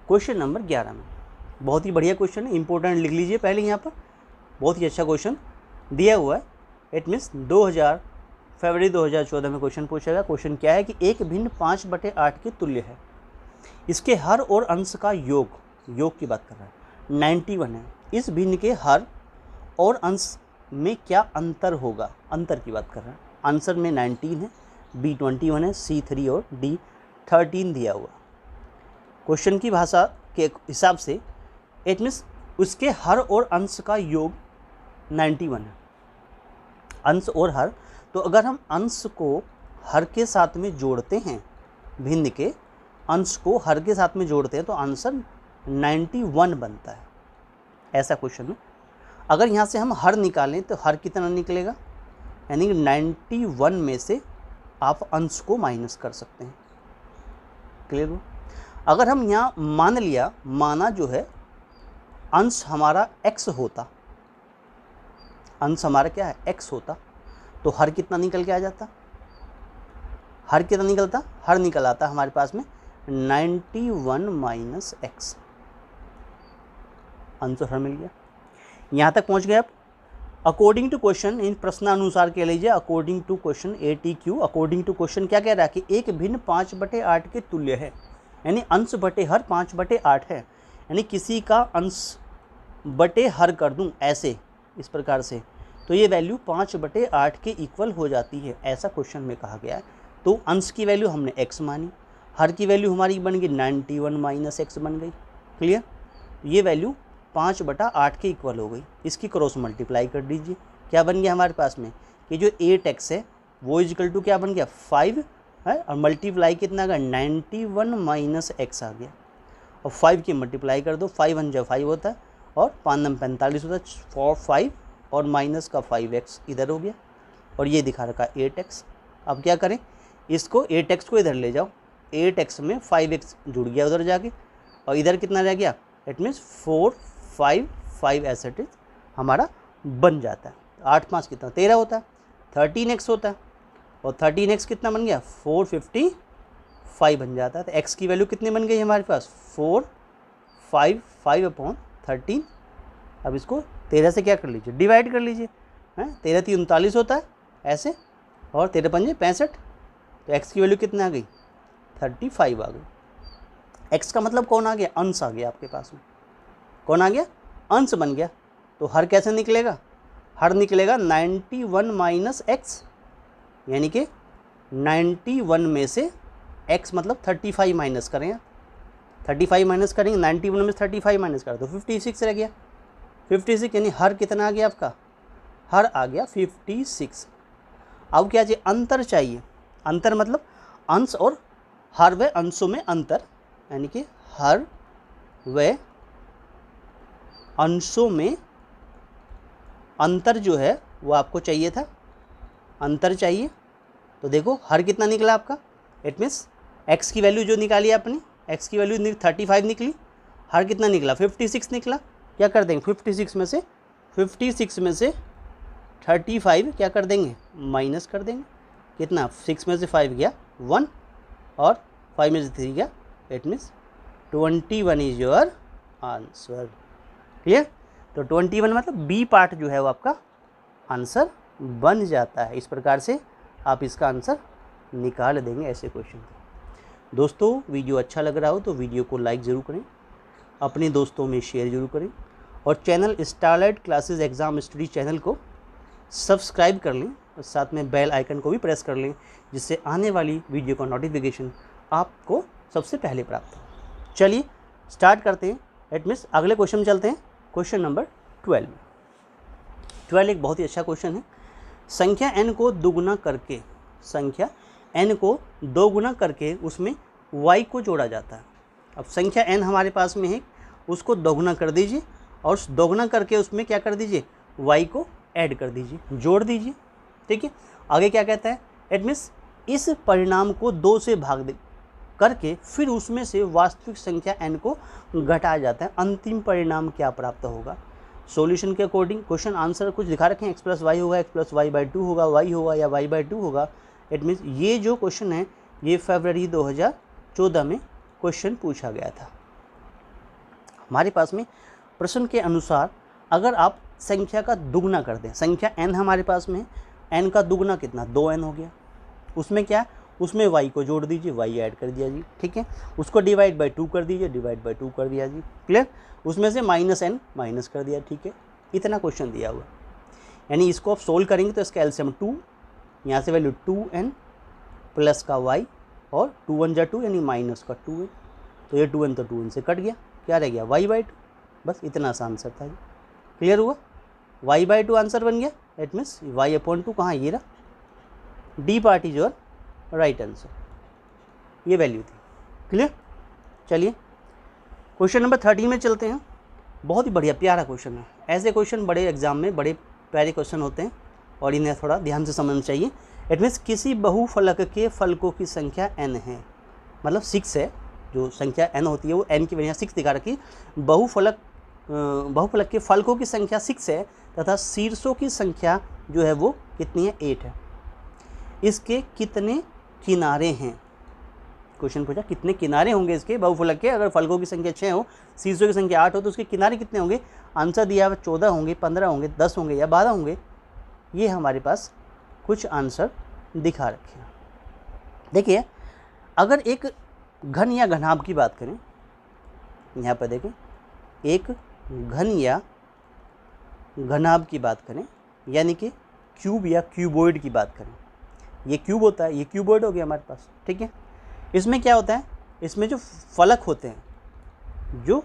क्वेश्चन नंबर 11 में। बहुत ही बढ़िया क्वेश्चन है, इंपॉर्टेंट लिख लीजिए पहले यहाँ पर। बहुत ही अच्छा क्वेश्चन दिया हुआ है। इट मीन्स फरवरी 2014 में क्वेश्चन पूछा गया। क्वेश्चन क्या है कि एक भिन्न 5/8 के तुल्य है, इसके हर और अंश का योग की बात कर रहा है 91 है, इस भिन्न के हर और अंश में क्या अंतर होगा, अंतर की बात कर रहा है। आंसर में 19 है, बी 21 है, सी 3 और डी 13 दिया हुआ। क्वेश्चन की भाषा के हिसाब से इट मीन्स उसके हर और अंश का योग 91 है, अंश और हर। तो अगर हम अंश को हर के साथ में जोड़ते हैं, भिन्न के अंश को हर के साथ में जोड़ते हैं तो आंसर 91 बनता है, ऐसा क्वेश्चन है। अगर यहाँ से हम हर निकालें तो हर कितना निकलेगा, यानी कि 91 में से आप अंश को माइनस कर सकते हैं। क्लियर हो? अगर हम यहाँ माना जो है अंश हमारा x होता, अंश हमारा क्या है x होता, तो हर कितना निकल के आ जाता, हर कितना निकलता, हर निकल आता हमारे पास में 91 माइनस x, आंसर हर मिल गया। यहाँ तक पहुँच गए आप। अकॉर्डिंग टू क्वेश्चन, इन प्रश्नानुसार कह लीजिए, according to question ATQ, according to question क्या कह रहा है कि एक भिन्न 5/8 के तुल्य है, यानी अंश बटे हर 5/8 है, यानी किसी का अंश बटे हर कर दूं ऐसे इस प्रकार से, तो ये वैल्यू 5/8 के इक्वल हो जाती है, ऐसा क्वेश्चन में कहा गया है। तो अंश की वैल्यू हमने x मानी, हर की वैल्यू हमारी बन गई 91 माइनस x बन गई। क्लियर? ये वैल्यू 5/8 के इक्वल हो गई। इसकी क्रॉस मल्टीप्लाई कर दीजिए, क्या बन गया हमारे पास में कि जो 8x है वो इक्वल टू क्या बन गया 5 है, और मल्टीप्लाई कितना आ गया 91 माइनस x आ गया, और 5 की मल्टीप्लाई कर दो, 5 1 जा 5 होता है और 5 9 45 होता है, 4 5 और माइनस का 5x इधर हो गया, और ये दिखा रखा 8x। अब क्या करें, इसको 8x को इधर ले जाओ, 8x में 5x जुड़ गया उधर जाके, और इधर कितना रह गया, इट मीन्स 4 5 5 ऐसे इट हमारा बन जाता है। 8 5 कितना 13 होता है, 13x होता है, और 13x कितना बन गया 455 बन जाता है। तो x की वैल्यू कितनी बन गई हमारे पास 455/13। अब इसको 13 से क्या कर लीजिए, डिवाइड कर लीजिए, हैं 13 3 39 होता है ऐसे, और 13 5 65, तो x की वैल्यू कितना आ गई 35 आ गई। x का मतलब कौन आ गया, अंश आ गया आपके पास में, कौन आ गया, अंश बन गया। तो हर कैसे निकलेगा, हर निकलेगा 91 माइनस x, यानी कि 91 में से x मतलब 35 माइनस करें, 35 माइनस करेंगे, 91 में 35 माइनस करें तो 56 रह गया, 56, यानी हर कितना आ गया आपका, हर आ गया 56। अब क्या चाहिए, अंतर चाहिए, अंतर मतलब अंश और हर व अंशों में अंतर, यानी कि हर व अंशों में अंतर जो है वो आपको चाहिए था, अंतर चाहिए। तो देखो हर कितना निकला आपका, इट मीन्स x की वैल्यू जो निकाली आपने, x की वैल्यू 35 निकली, हर कितना निकला 56 निकला। क्या कर देंगे 56 में से 35 क्या कर देंगे, माइनस कर देंगे, कितना 6 में से 5 गया 1 और 5 में से 3 गया, it means 21 is your answer. Clear? तो 21 मतलब बी पार्ट जो है वो आपका आंसर बन जाता है। इस प्रकार से आप इसका आंसर निकाल देंगे ऐसे क्वेश्चन को। दोस्तों वीडियो अच्छा लग रहा हो तो वीडियो को लाइक ज़रूर करें, अपने दोस्तों में शेयर जरूर करें, और channel starlight classes exam study channel को सब्सक्राइब कर लें, और साथ में बेल आइकन को भी प्रेस कर लें, जिससे आने वाली वीडियो का नोटिफिकेशन आपको सबसे पहले प्राप्त हो। चलिए स्टार्ट करते हैं, इट मीन्स अगले क्वेश्चन में चलते हैं। क्वेश्चन नंबर 12 एक बहुत ही अच्छा क्वेश्चन है। संख्या n को दोगुना करके, संख्या n को दोगुना करके उसमें y को जोड़ा जाता है। अब संख्या n हमारे पास में है, उसको दोगुना कर दीजिए, और दोगुना करके उसमें क्या कर दीजिए, y को ऐड कर दीजिए, जोड़ दीजिए। ठीक है, आगे क्या कहता है, इट मीन्स इस परिणाम को 2 से भाग दे करके फिर उसमें से वास्तविक संख्या n को घटाया जाता है, अंतिम परिणाम क्या प्राप्त होगा। सॉल्यूशन के अकॉर्डिंग क्वेश्चन आंसर कुछ दिखा रखे हैं, x + y होगा, x + y/2 होगा, y होगा या y/2 होगा। इट मीन्स ये जो क्वेश्चन है ये फरवरी 2014 में क्वेश्चन पूछा गया था। हमारे पास में प्रश्न के अनुसार अगर आप संख्या का दुगना कर दें। संख्या n हमारे पास में है, n का दुगना कितना 2n हो गया। उसमें क्या, उसमें y को जोड़ दीजिए, y ऐड कर दिया जी, ठीक है। उसको डिवाइड बाई 2 कर दीजिए, डिवाइड बाई 2 कर दिया जी, क्लियर। उसमें से -n माइनस कर दिया, ठीक है। इतना क्वेश्चन दिया हुआ, यानी इसको आप सोल्व करेंगे तो इसका एलसीएम 2, यहाँ से वैल्यू 2n प्लस का y और 2 1 जा 2 यानी माइनस का 2n, तो ये 2n तो 2n से कट गया, क्या रह गया y बाई 2। बस इतना सा आंसर था जी, क्लियर हुआ। y बाई 2 आंसर बन गया, इट मीन्स y अपॉन 2 कहाँ, ये रहा, D part is your right answer, ये वैल्यू थी, क्लियर। चलिए क्वेश्चन नंबर 13 में चलते हैं। बहुत ही बढ़िया प्यारा क्वेश्चन है। ऐसे क्वेश्चन बड़े एग्जाम में बड़े प्यारे क्वेश्चन होते हैं और इन्हें थोड़ा ध्यान से समझना चाहिए। इट मीन्स किसी बहुफलक के फलकों की संख्या n है, मतलब 6 है, जो संख्या n होती है वो n की वजह 6 दिखा रखी। बहुफलक के फलकों की संख्या 6 है तथा शीर्षों की संख्या जो है वो कितनी है, 8 है। इसके कितने किनारे हैं, क्वेश्चन पूछा कितने किनारे होंगे इसके बहुफलक के। अगर फलकों की संख्या 6 हो, शीर्षों की संख्या 8 हो, तो उसके किनारे कितने होंगे। आंसर दिया है 14 होंगे, 15 होंगे, 10 होंगे या 12 होंगे। ये हमारे पास कुछ आंसर दिखा रखे हैं। देखिए अगर एक घन या घनाभ की बात करें, यहाँ पर देखें, एक घन या घनाभ की बात करें, यानी कि क्यूब या क्यूबॉइड की बात करें, ये क्यूब होता है, ये क्यूबॉइड हो गया हमारे पास, ठीक है। इसमें क्या होता है, इसमें जो फलक होते हैं, जो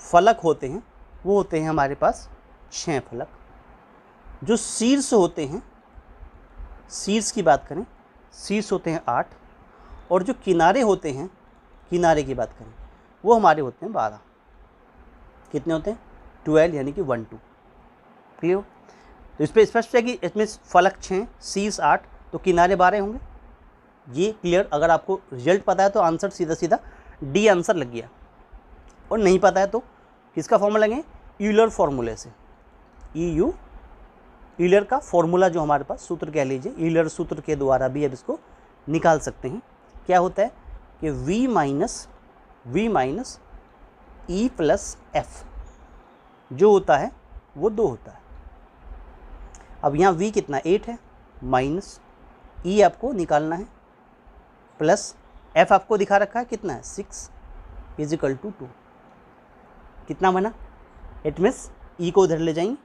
फलक होते हैं वो होते हैं हमारे पास 6 फलक। जो शीर्ष होते हैं, शीर्ष की बात करें, शीर्ष होते हैं 8, और जो किनारे होते हैं, किनारे की बात करें, वो हमारे होते हैं 12। कितने होते हैं, 12, यानी कि 1 2, क्लियर। तो इस पर स्पष्ट है कि इसमें फलक 6, शीर्ष 8, तो किनारे 12 होंगे, ये क्लियर। अगर आपको रिजल्ट पता है तो आंसर सीधा सीधा डी आंसर लग गया, और नहीं पता है तो किसका फॉर्मूला लगें, यूलर फॉर्मूले से। यूलर का फॉर्मूला जो हमारे पास सूत्र कह लीजिए, यूलर सूत्र के द्वारा भी अब इसको निकाल सकते हैं। क्या होता है कि v minus E plus F जो होता है वो 2 होता है। अब यहाँ v कितना 8 है, माइनस ई आपको निकालना है, प्लस f आपको दिखा रखा है कितना है 6 इजिकल टू 2। कितना बना, इट मीन्स ई को उधर ले जाएंगे,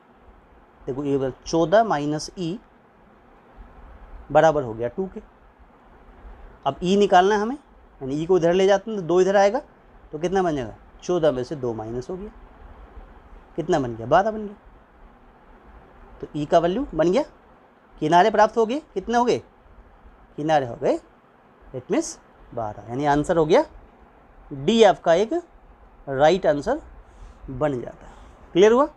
देखो ये 14 माइनस ई बराबर हो गया 2 के। अब ई निकालना है हमें, यानी ई को उधर ले जाते हैं तो 2 इधर आएगा, तो कितना बन जाएगा, 14 में से 2 माइनस हो गया, कितना बन गया, 12 बन गया। तो ई का वैल्यू बन गया, किनारे प्राप्त हो गए, कितने हो गए, किनारे हो गए, इट मीन्स 12, यानी आंसर हो गया डी आपका एक राइट आंसर बन जाता है। क्लियर हुआ।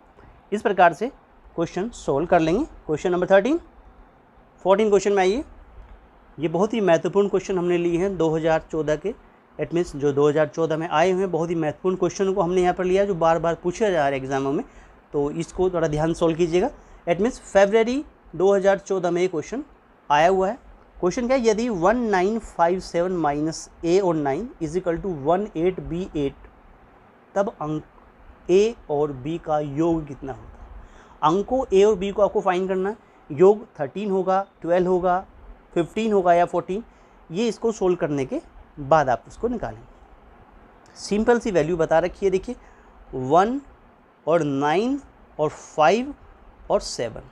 इस प्रकार से क्वेश्चन सोल्व कर लेंगे। क्वेश्चन नंबर 14 क्वेश्चन में आइए। ये बहुत ही महत्वपूर्ण क्वेश्चन हमने लिए हैं 2014 के, इट मीन्स जो 2014 में आए हुए हैं, बहुत ही महत्वपूर्ण क्वेश्चन को हमने यहाँ पर लिया जो बार बार पूछा जा रहा है एग्जामों में, तो इसको थोड़ा ध्यान सोल्व कीजिएगा। इट मीन्स फरवरी 2014 में ये क्वेश्चन आया हुआ है। क्वेश्चन क्या है, यदि 1957 माइनस ए और 9 इजिकल टू 18b8, तब अंक ए और बी का योग कितना होगा। अंकों ए और बी को आपको फाइंड करना है, योग 13 होगा, 12 होगा, 15 होगा या 14, ये इसको सोल्व करने के बाद आप इसको निकालेंगे। सिंपल सी वैल्यू बता रखी है, देखिए 1 और 9 और 5 और 7,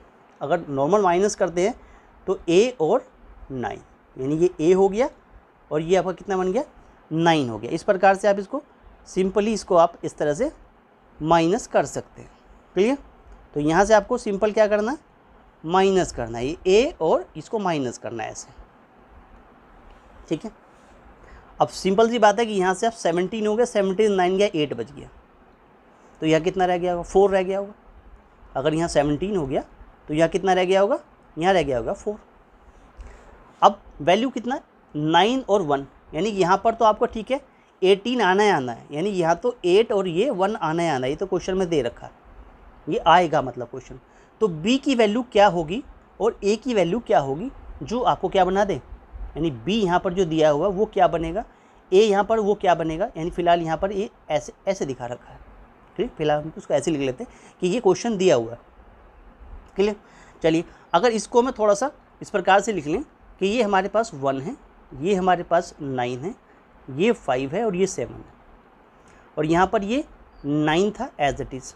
अगर नॉर्मल माइनस करते हैं तो a और 9, यानी ये a हो गया और ये आपका कितना बन गया 9 हो गया। इस प्रकार से आप इसको सिंपली इसको आप इस तरह से माइनस कर सकते हैं। क्लियर। तो यहाँ से आपको सिंपल क्या करना है, माइनस करना है, ये a और इसको माइनस करना है ऐसे, ठीक है। अब सिंपल सी बात है कि यहाँ से आप 17 हो गया, 17 9 गया, 8 बच गया, तो यहाँ कितना रह गया होगा, 4 रह गया होगा। अगर यहाँ 17 हो गया तो यहाँ कितना रह गया होगा, यहाँ रह गया होगा 4। अब वैल्यू कितना 9 और 1, यानी यहाँ पर तो आपको ठीक है 18 आना है, यानी यहाँ तो 8 और ये 1 आना है, ये तो क्वेश्चन में दे रखा है, ये आएगा मतलब क्वेश्चन। तो b की वैल्यू क्या होगी और a की वैल्यू क्या होगी, जो आपको क्या बना दे, यानी b यहाँ पर जो दिया हुआ वो क्या बनेगा, a यहाँ पर वो क्या बनेगा, यानी फिलहाल यहाँ पर ये ऐसे ऐसे दिखा रखा है, ठीक, फिलहाल हम उसको ऐसे लिख लेते हैं कि ये क्वेश्चन दिया हुआ है। क्लियर। चलिए अगर इसको मैं थोड़ा सा इस प्रकार से लिख लें कि ये हमारे पास 1 है, ये हमारे पास 9 है, ये 5 है और ये 7 है, और यहाँ पर ये 9 था एज इट इज़,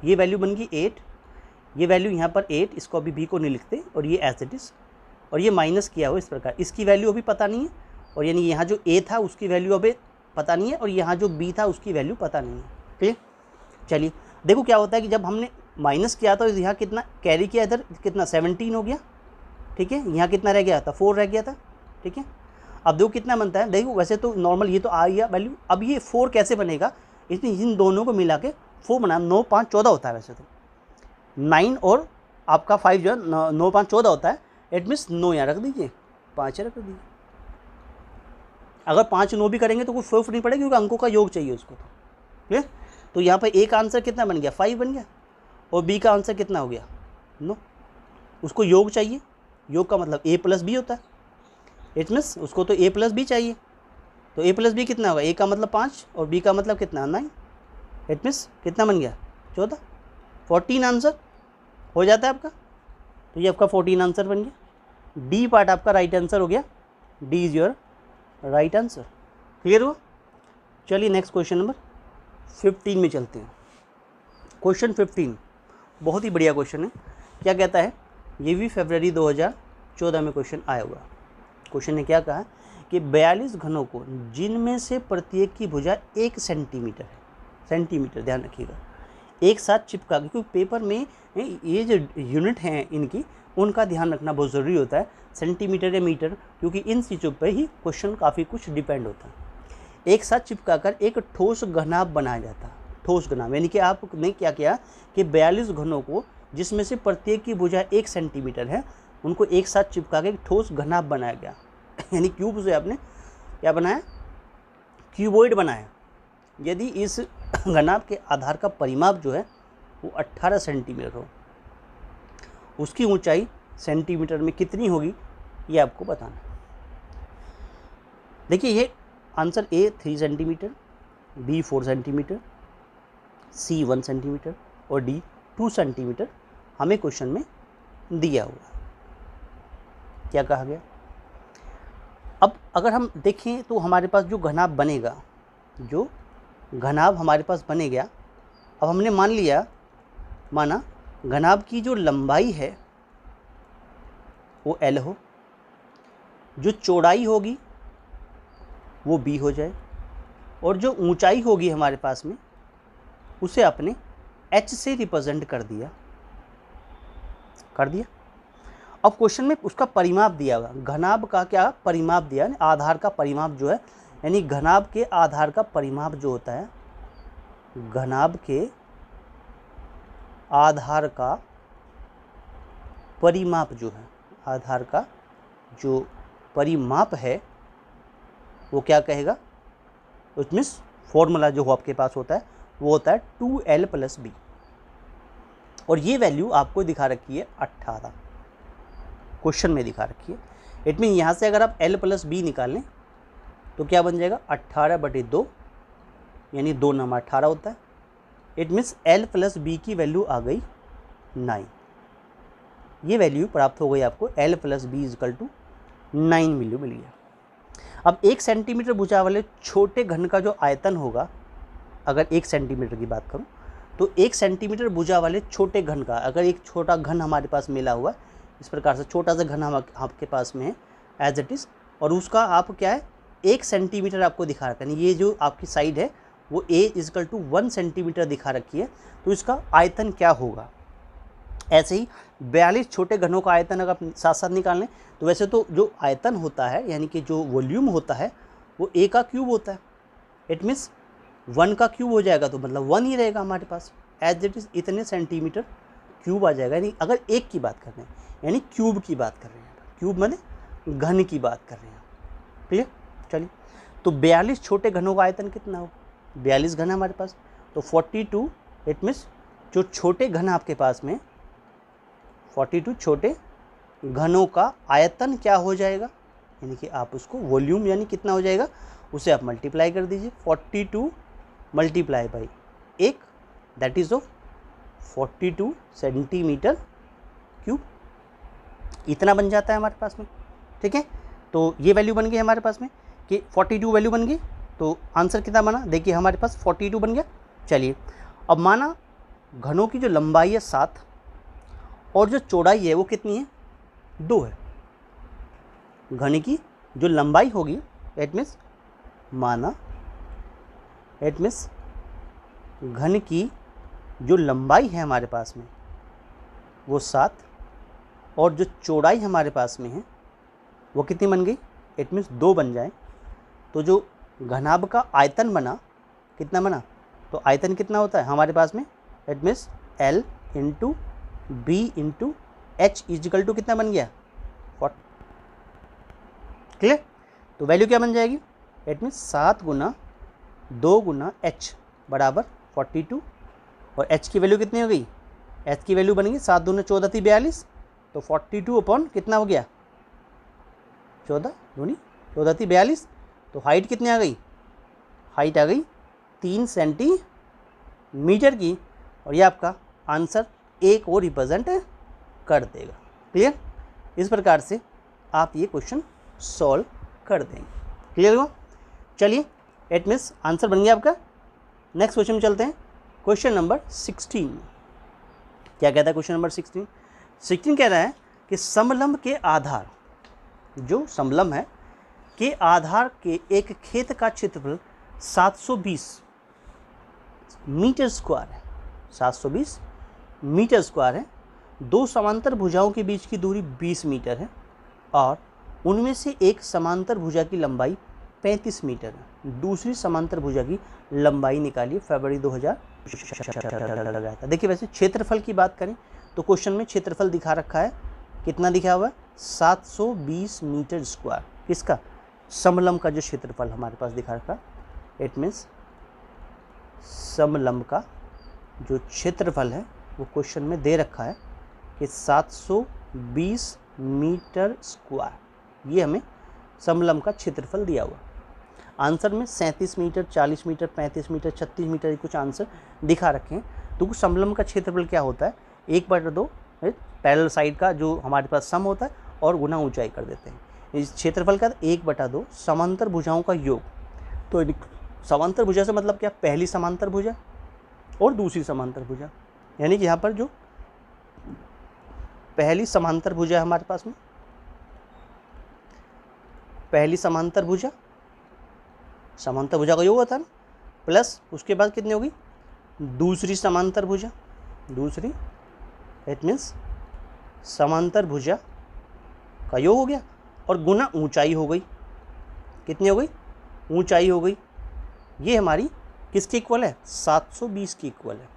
ये वैल्यू बन गई 8, ये वैल्यू यहाँ पर 8, इसको अभी बी को नहीं लिखते, और ये एज इट इज़, और ये माइनस किया हो इस प्रकार, इसकी वैल्यू अभी पता नहीं है, और यानी यहाँ जो ए था उसकी वैल्यू अभी पता नहीं है, और यहाँ जो बी था उसकी वैल्यू पता नहीं है। ठीक। चलिए देखो क्या होता है कि जब हमने माइनस किया तो यहाँ कितना कैरी किया, इधर कितना 17 हो गया। ठीक है, यहाँ कितना रह गया था, 4 रह गया था। ठीक है, अब देखो कितना बनता है, देखो वैसे तो नॉर्मल ये तो आ गया वैल्यू, अब ये 4 कैसे बनेगा, इसमें इन दोनों को मिला के 4 बना, 9 5 14 होता है वैसे तो, 9 और आपका 5 जो है 9 5 14 होता है। इट मीन्स 9 यहाँ रख दीजिए, 5 रख दीजिए। अगर 5 9 भी करेंगे तो कोई फर्क नहीं पड़ेगा क्योंकि अंकों का योग चाहिए उसको। तो ठीक है, तो यहाँ पर ए का आंसर कितना बन गया, 5 बन गया, और बी का आंसर कितना हो गया, 9। उसको योग चाहिए, योग का मतलब ए प्लस बी होता है, इट मीन्स उसको तो ए प्लस बी चाहिए, तो ए प्लस बी कितना होगा, ए का मतलब 5 और बी का मतलब कितना 9, इट मीन्स कितना बन गया 14, 14 आंसर हो जाता है आपका। तो ये आपका 14 आंसर बन गया, डी पार्ट आपका राइट आंसर हो गया, D is your right answer. Clear हुआ। चलिए नेक्स्ट क्वेश्चन नंबर 15 में चलते हैं। क्वेश्चन 15 बहुत ही बढ़िया क्वेश्चन है। क्या कहता है, ये भी फरवरी 2014 में क्वेश्चन आया हुआ। क्वेश्चन ने क्या कहा कि 42 घनों को जिनमें से प्रत्येक की भुजा 1 सेंटीमीटर है, सेंटीमीटर ध्यान रखिएगा, एक साथ चिपका, क्योंकि पेपर में ये जो यूनिट हैं इनकी उनका ध्यान रखना बहुत ज़रूरी होता है, सेंटीमीटर या मीटर, क्योंकि इन चीज़ों पे ही क्वेश्चन काफ़ी कुछ डिपेंड होता है। एक साथ चिपकाकर एक ठोस घनाभ बनाया जाता है, ठोस घनाभ, यानी कि आपने क्या किया कि 42 घनों को जिसमें से प्रत्येक की भुजा 1 सेंटीमीटर है उनको एक साथ चिपका के एक ठोस घनाभ बनाया गया। यानी क्यूब से आपने क्या बनाया, क्यूबॉइड बनाया। यदि इस घनाभ के आधार का परिमाप जो है वो 18 सेंटीमीटर हो, उसकी ऊंचाई सेंटीमीटर में कितनी होगी ये आपको बताना है। देखिए ये answer A 3 centimetre, B 4 centimetre, C 1 centimetre और डी 2 सेंटीमीटर हमें क्वेश्चन में दिया हुआ। क्या कहा गया, अब अगर हम देखें तो हमारे पास जो घनाभ बनेगा, जो घनाभ हमारे पास बनेगा, अब हमने माना घनाभ की जो लंबाई है वो L हो, जो चौड़ाई होगी वो B हो जाए, और जो ऊंचाई होगी हमारे पास में उसे आपने H से रिप्रेजेंट कर दिया। अब क्वेश्चन में उसका परिमाप दिया हुआ, घनाभ का क्या परिमाप दिया, आधार का परिमाप जो है, यानी घनाभ के आधार का परिमाप जो होता है, घनाभ के आधार का परिमाप जो है, आधार का जो परिमाप है वो क्या कहेगा, इट मीन्स फॉर्मूला जो आपके पास होता है वो होता है 2L + B, और ये वैल्यू आपको दिखा रखी है 18, क्वेश्चन में दिखा रखी है। इट मीन यहाँ से अगर आप L + B निकालें तो क्या बन जाएगा 18/2, यानी 2 9 18 होता है। इट मीन्स L + B की वैल्यू आ गई 9, ये वैल्यू प्राप्त हो गई आपको, L + B = 9 वैल्यू मिल गया। अब 1 सेंटीमीटर भुजा वाले छोटे घन का जो आयतन होगा, अगर 1 सेंटीमीटर की बात करूं तो 1 सेंटीमीटर भुजा वाले छोटे घन का, अगर एक छोटा घन हमारे पास मिला हुआ इस प्रकार से, छोटा सा घन आपके पास में है एज इट इज़, और उसका आप क्या है 1 सेंटीमीटर आपको दिखा रखा है, ये जो आपकी साइड है वो A = 1 सेंटीमीटर दिखा रखी है, तो इसका आयतन क्या होगा। ऐसे ही 42 छोटे घनों का आयतन अगर आप साथ साथ निकाल लें तो वैसे तो जो आयतन होता है, यानी कि जो वॉल्यूम होता है वो A का क्यूब होता है, इट मीन्स 1 का क्यूब हो जाएगा, तो मतलब 1 ही रहेगा हमारे पास, एज इट इज़ इतने सेंटीमीटर क्यूब आ जाएगा। यानी अगर एक की बात कर रहे हैं, यानी क्यूब की बात कर रहे हैं, क्यूब माने घन की बात कर रहे हैं। क्लियर। चलिए तो 42 छोटे घनों का आयतन कितना हो, 42 घन हमारे पास, तो 42, इट मीन्स जो छोटे घन आपके पास में 42 छोटे घनों का आयतन क्या हो जाएगा, यानी कि आप उसको वॉल्यूम यानी कितना हो जाएगा उसे आप मल्टीप्लाई कर दीजिए, 42 × 1 that is of 42 centimetre cube, इतना बन जाता है हमारे पास में। ठीक है, तो ये वैल्यू बन गई हमारे पास में कि 42 वैल्यू बन गई। तो आंसर कितना बना, देखिए हमारे पास 42 बन गया। चलिए अब माना घनों की जो लंबाई है 7 और जो चौड़ाई है वो कितनी है, 2 है। घन की जो लंबाई होगी एट मीन्स माना घन की जो लंबाई है हमारे पास में वो 7 और जो चौड़ाई हमारे पास में है वो कितनी बन गई, इट मीन्स 2 बन जाए। तो जो घनाभ का आयतन बना कितना बना, तो आयतन कितना होता है हमारे पास में, it means L into B into H equal to कितना बन गया 40। क्लियर, तो वैल्यू क्या बन जाएगी, it means 7 Guna 2 Guna H बराबर 42 और एच की वैल्यू कितनी हो गई, एच की वैल्यू बन गई 7 दूनी 14 थी 42, तो 42 अपॉन कितना हो गया 14 दूनी 14 थी 42, तो हाइट कितनी आ गई, हाइट आ गई 3 सेंटीमीटर की। और ये आपका आंसर ए को रिप्रेजेंट कर देगा। क्लियर, इस प्रकार से आप ये क्वेश्चन सॉल्व कर देंगे। क्लियर हो, चलिए इट मीन्स आंसर बन गया आपका। नेक्स्ट क्वेश्चन में चलते हैं, क्वेश्चन नंबर 16। क्या कहता है क्वेश्चन नंबर 16 कह रहा है कि समलंब के आधार, जो समलंब है के आधार के एक खेत का क्षेत्रफल 720 मीटर स्क्वायर है, 720 मीटर स्क्वायर है। 2 समांतर भुजाओं के बीच की दूरी 20 मीटर है और उनमें से एक समांतर भुजा की लंबाई 35 मीटर है। दूसरी समांतर भुजा की लंबाई निकालिए। फरवरी 2000 लगाया था। देखिए वैसे क्षेत्रफल की बात करें तो क्वेश्चन में क्षेत्रफल दिखा रखा है, कितना दिखा हुआ है 720 मीटर स्क्वायर। किसका, समलंब का जो क्षेत्रफल हमारे पास दिखा रखा, इट मीन्स समलंब का जो क्षेत्रफल है वो क्वेश्चन में दे रखा है कि 720 मीटर स्क्वायर, ये हमें समलंब का क्षेत्रफल दिया हुआ। आंसर में 37 मीटर, 40 मीटर, 35 मीटर, 36 मीटर कुछ आंसर दिखा रखे हैं। तो समलंब का क्षेत्रफल क्या होता है, 1/2 पैरेलल साइड का जो हमारे पास सम होता है और गुना ऊंचाई कर देते हैं। इस क्षेत्रफल का 1/2 समांतर भुजाओं का योग। तो समांतर भुजा से मतलब क्या, पहली समांतर भुजा और दूसरी समांतर भुजा, यानी कि यहाँ पर जो पहली समांतर भुजा है हमारे पास में, पहली समांतर भुजा का योग होता है ना, प्लस उसके बाद कितनी होगी दूसरी समांतर भुजा, दूसरी इट मीन्स समांतर भुजा का योग हो गया और गुना ऊंचाई हो गई। कितनी हो गई, ऊंचाई हो गई। ये हमारी किसके इक्वल है, 720 की इक्वल है।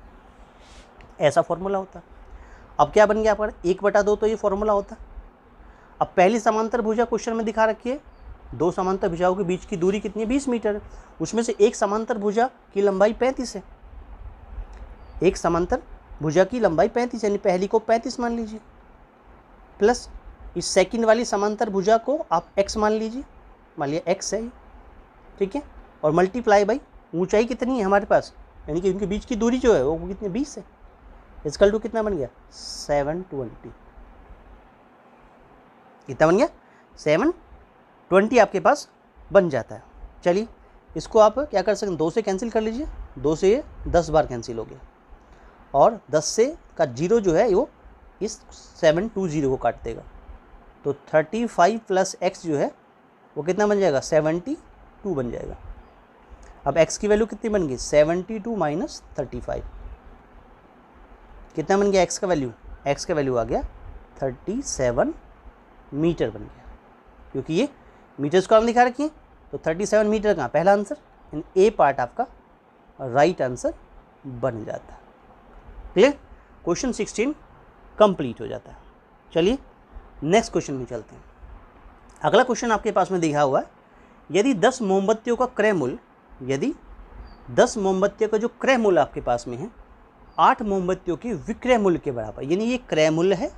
ऐसा फॉर्मूला होता है। अब क्या बन गया आपका 1/2, तो ये फॉर्मूला होता है। अब पहली समांतर भुजा क्वेश्चन में दिखा रखी है, 2 समांतर भुजाओं के बीच की दूरी कितनी है 20 मीटर है। उसमें से एक समांतर भुजा की लंबाई 35 है, एक समांतर भुजा की लंबाई 35 यानी पहली को 35 मान लीजिए, प्लस इस सेकंड वाली समांतर भुजा को आप x मान लीजिए, मान लिया x है, ठीक है, और मल्टीप्लाई बाई ऊंचाई कितनी है हमारे पास, यानी कि उनके बीच की दूरी जो है वो कितनी 20 है, इसका टू कितना बन गया 720। कितना बन गया 720 आपके पास बन जाता है। चलिए इसको आप क्या कर सकते हैं, 2 से कैंसिल कर लीजिए, 2 से ये 10 बार कैंसिल हो गया और 10 से का 0 जो है वो इस 720 को काट देगा। तो 35 प्लस x जो है वो कितना बन जाएगा 72 बन जाएगा। अब x की वैल्यू कितनी बन गई 72 माइनस 35, कितना बन गया x का वैल्यू, x का वैल्यू आ गया 37 मीटर बन गया, क्योंकि ये मीटर स्क्वायर दिखा रखी है। तो 37 मीटर का पहला आंसर, ए पार्ट आपका राइट आंसर बन जाता है। क्लियर, क्वेश्चन 16 कंप्लीट हो जाता है। चलिए नेक्स्ट क्वेश्चन में चलते हैं। अगला क्वेश्चन आपके पास में दिखा हुआ है, यदि 10 मोमबत्तियों का क्रय मूल्य, यदि 10 मोमबत्तियों का जो क्रय मूल्य आपके पास में है 8 मोमबत्तियों के विक्रय मूल्य के बराबर, यानी ये क्रय मूल्य है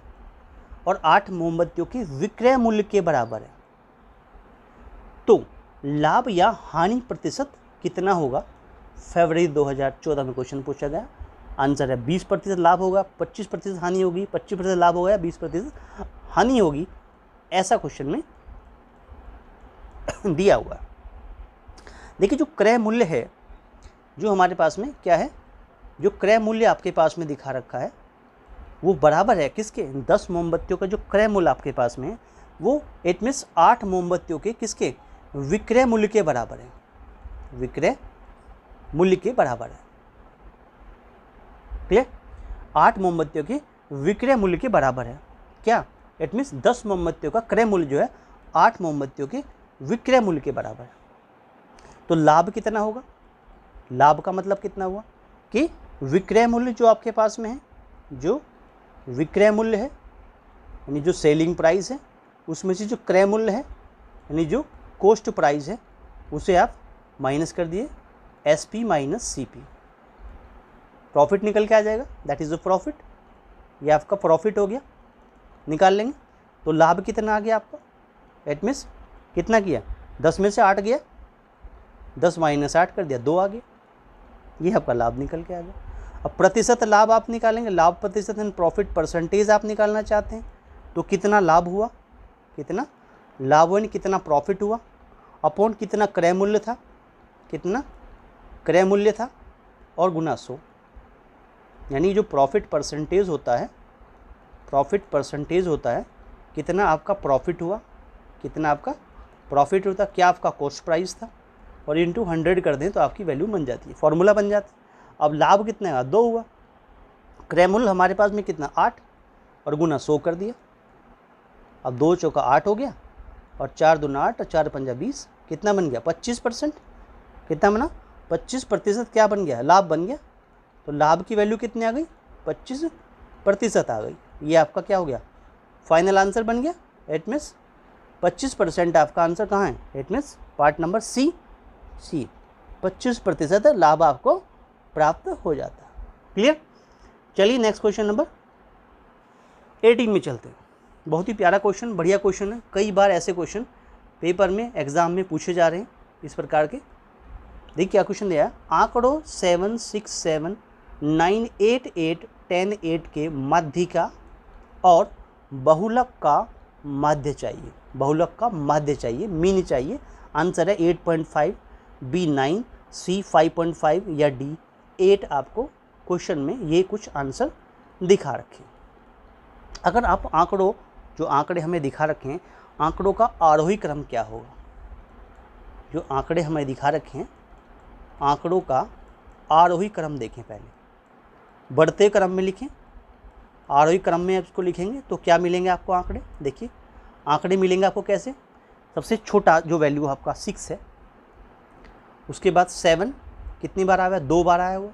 और 8 मोमबत्तियों के विक्रय मूल्य के बराबर है, तो लाभ या हानि प्रतिशत कितना होगा फरवरी 2014 में क्वेश्चन पूछा गया। आंसर है 20% लाभ होगा, 25% हानि होगी, 25% लाभ होगा या 20% हानि होगी, ऐसा क्वेश्चन में दिया हुआ। देखिए जो क्रय मूल्य है जो हमारे पास में क्या है, जो क्रय मूल्य आपके पास में दिखा रखा है वो बराबर है किसके, 10 मोमबत्तियों का जो क्रय मूल्य आपके पास में है वो इट मीन्स 8 मोमबत्तियों के किसके, विक्रय मूल्य के बराबर है, विक्रय मूल्य के बराबर है। क्लियर, 8 मोमबत्तियों के विक्रय मूल्य के बराबर है क्या, इट मीन्स 10 मोमबत्तियों का क्रय मूल्य जो है 8 मोमबत्तियों के विक्रय मूल्य के बराबर है। तो लाभ कितना होगा, लाभ का मतलब कितना हुआ कि विक्रय मूल्य जो आपके पास में है, जो विक्रय मूल्य है यानी जो सेलिंग प्राइस है, उसमें से जो क्रय मूल्य है यानी जो कॉस्ट प्राइस है उसे आप माइनस कर दिए, एसपी माइनस सीपी, प्रॉफिट निकल के आ जाएगा, दैट इज़ द प्रॉफिट। ये आपका प्रॉफिट हो गया, निकाल लेंगे। तो लाभ कितना आ गया आपका, इट मीन्स कितना किया, 10 में से 8 गया, 10 माइनस 8 कर दिया, 2 आ गया, ये आपका लाभ निकल के आ गया। अब प्रतिशत लाभ आप निकालेंगे, लाभ प्रतिशत एंड प्रॉफिट परसेंटेज आप निकालना चाहते हैं तो कितना लाभ हुआ, कितना लाभ हुआ, कितना प्रॉफिट हुआ, अपॉन कितना क्रय मूल्य था, कितना क्रय मूल्य था, और गुना 100, यानी जो प्रॉफिट परसेंटेज होता है, प्रॉफिट परसेंटेज होता है कितना आपका प्रॉफिट हुआ, कितना आपका प्रॉफिट होता, क्या आपका कॉस्ट प्राइस था, और इंटू 100 कर दें तो आपकी वैल्यू बन जाती है, फॉर्मूला बन जाता है। अब लाभ कितना है, 2 हुआ, क्रय मूल्य हमारे पास में कितना 8 और गुना 100 कर दिया, अब 2 चौका 8 हो गया और 4 दूना 8 और 4 पंजा 20, कितना बन गया 25%, कितना बना 25% क्या बन गया, लाभ बन गया। तो लाभ की वैल्यू कितनी आ गई, 25% आ गई। ये आपका क्या हो गया, फाइनल आंसर बन गया। इट मीन्स 25% आपका आंसर कहाँ है, it means part number C, 25% लाभ आपको प्राप्त हो जाता है। क्लियर, चलिए नेक्स्ट क्वेश्चन नंबर 18 में चलते हैं। बहुत ही प्यारा क्वेश्चन, बढ़िया क्वेश्चन है, कई बार ऐसे क्वेश्चन पेपर में एग्जाम में पूछे जा रहे हैं इस प्रकार के। देखिए क्या क्वेश्चन दिया है, आंकड़ों 7, 6, 7, 9, 8, 8, 10, 8 के माध्यिका और बहुलक का माध्य चाहिए, बहुलक का माध्य चाहिए, मीन चाहिए। आंसर है 8.5, बी 9, सी 5.5 या डी 8। आपको क्वेश्चन में ये कुछ आंसर दिखा रखे। अगर आप आंकड़ों, जो आंकड़े हमें दिखा रखे हैं, आंकड़ों का आरोही क्रम क्या होगा, जो आंकड़े हमें दिखा रखे हैं आंकड़ों का आरोही क्रम देखें, पहले बढ़ते क्रम में लिखें, आरोही क्रम में इसको लिखेंगे तो क्या मिलेंगे आपको आंकड़े। देखिए आंकड़े मिलेंगे आपको कैसे, सबसे छोटा जो वैल्यू आपका 6 है, उसके बाद 7 कितनी बार आया हुआ है, 2 बार आया हुआ।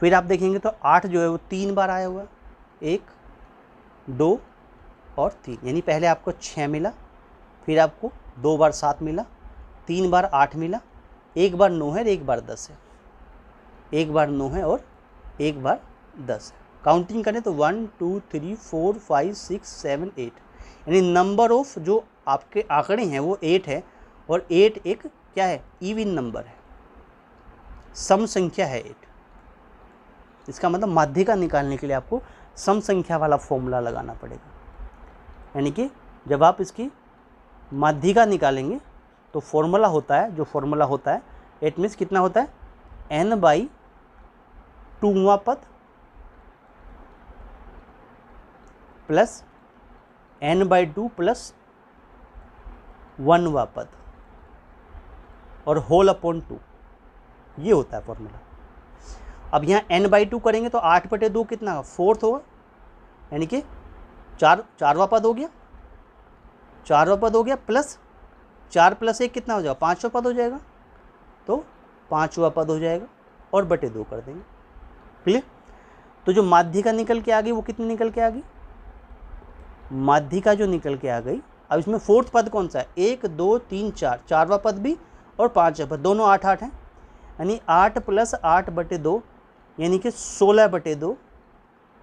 फिर आप देखेंगे तो 8 जो है वो 3 बार आया हुआ है, 1, 2 और 3, यानी पहले आपको 6 मिला, फिर आपको 2 बार 7 मिला, 3 बार 8 मिला, 1 बार 9 है और 1 बार 10 है, 1 बार 9 है और 1 बार 10 है। काउंटिंग करें तो 1, 2, 3, 4, 5, 6, 7, 8, यानी नंबर ऑफ जो आपके आंकड़े हैं वो 8 है, और 8 एक क्या है, इवन नंबर है, सम संख्या है 8। इसका मतलब माध्यिका निकालने के लिए आपको सम संख्या वाला फॉर्मूला लगाना पड़ेगा, यानी कि जब आप इसकी माध्यिका निकालेंगे तो फॉर्मूला होता है, जो फॉर्मूला होता है इट मीन्स कितना होता है, n/2वां पद प्लस n/2 प्लस 1वां पद और होल अपॉन 2, ये होता है फॉर्मूला। अब यहाँ n/2 करेंगे तो 8/2 कितना, 4th होगा, यानी कि 4वां पद हो गया, 4वां पद हो गया, प्लस 4 + 1 कितना हो जाएगा, 5वां पद हो जाएगा, तो 5वां पद हो जाएगा और बटे 2 कर देंगे। क्लियर, तो जो माध्यिका निकल के आ गई वो कितनी निकल के आ गई, माध्यिका जो निकल के आ गई। अब इसमें 4th पद कौन सा है, 1, 2, 3, 4, 4वां पद भी और 5वां पद, दोनों 8, 8 हैं, यानी 8 + 8/2 यानी कि 16/2,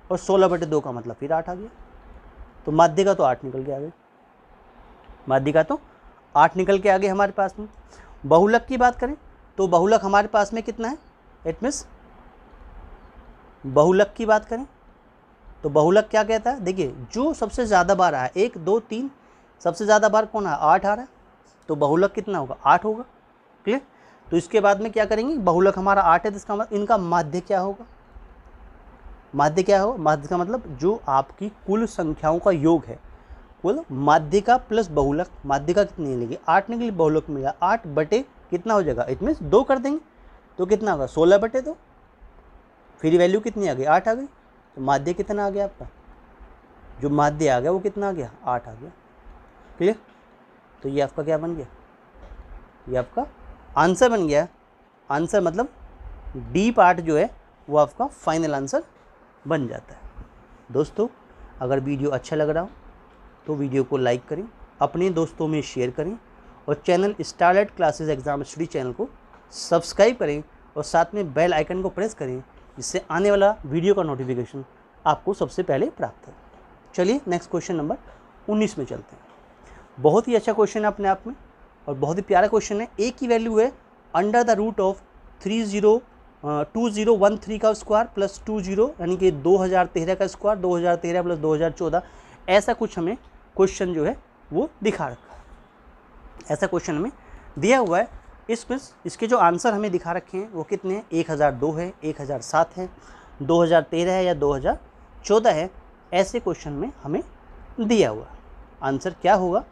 और 16/2 का मतलब फिर 8 आ गया, तो माध्यिका तो 8 निकल के आ गई, माध्यिका तो 8 निकल के आ गई हमारे पास में। बहुलक की बात करें तो बहुलक हमारे पास में कितना है, इट मीन्स बहुलक की बात करें तो बहुलक क्या कहता है, देखिए जो सबसे ज़्यादा बार आया 1 2 3, सबसे ज़्यादा बार कौन है 8 आ रहा है, तो बहुलक कितना होगा 8 होगा। क्लियर। तो इसके बाद में क्या करेंगे, बहुलक हमारा 8 है तो इसका मतलब इनका माध्य क्या होगा, माध्य क्या होगा, माध्य का मतलब जो आपकी कुल संख्याओं का योग है, कुल माध्य का प्लस बहुलक, माध्य का कितनी लेंगे 8 निकली, बहुलक मिला 8 बटे कितना हो जाएगा, इट मीन्स 2 कर देंगे तो कितना होगा 16 बटे 2, फिर वैल्यू कितनी आ गई 8 आ गई। तो माध्य कितना आ गया आपका, जो माध्य आ गया वो कितना आ गया 8 आ गया। क्लियर। तो ये आपका क्या बन गया, ये आपका आंसर बन गया। आंसर मतलब डी पार्ट जो है वो आपका फाइनल आंसर बन जाता है। दोस्तों अगर वीडियो अच्छा लग रहा हो तो वीडियो को लाइक करें, अपने दोस्तों में शेयर करें और channel starlight classes exam study channel को सब्सक्राइब करें और साथ में बेल आइकन को प्रेस करें, जिससे आने वाला वीडियो का नोटिफिकेशन आपको सबसे पहले प्राप्त हो। चलिए नेक्स्ट क्वेश्चन नंबर 19 में चलते हैं। बहुत ही अच्छा क्वेश्चन है अपने आप में और बहुत ही प्यारा क्वेश्चन है। ए की वैल्यू है अंडर द रूट ऑफ 2013 का स्क्वायर प्लस 20 यानी कि 2013 का स्क्वायर, 2013 प्लस 2014, ऐसा कुछ हमें क्वेश्चन जो है वो दिखा रखा है, ऐसा क्वेश्चन हमें दिया हुआ है। इसमें इसके जो आंसर हमें दिखा रखे हैं वो कितने हैं, 1002 है, 1007 है, 2013 है या 2014 है, ऐसे क्वेश्चन में हमें दिया हुआ। आंसर क्या होगा,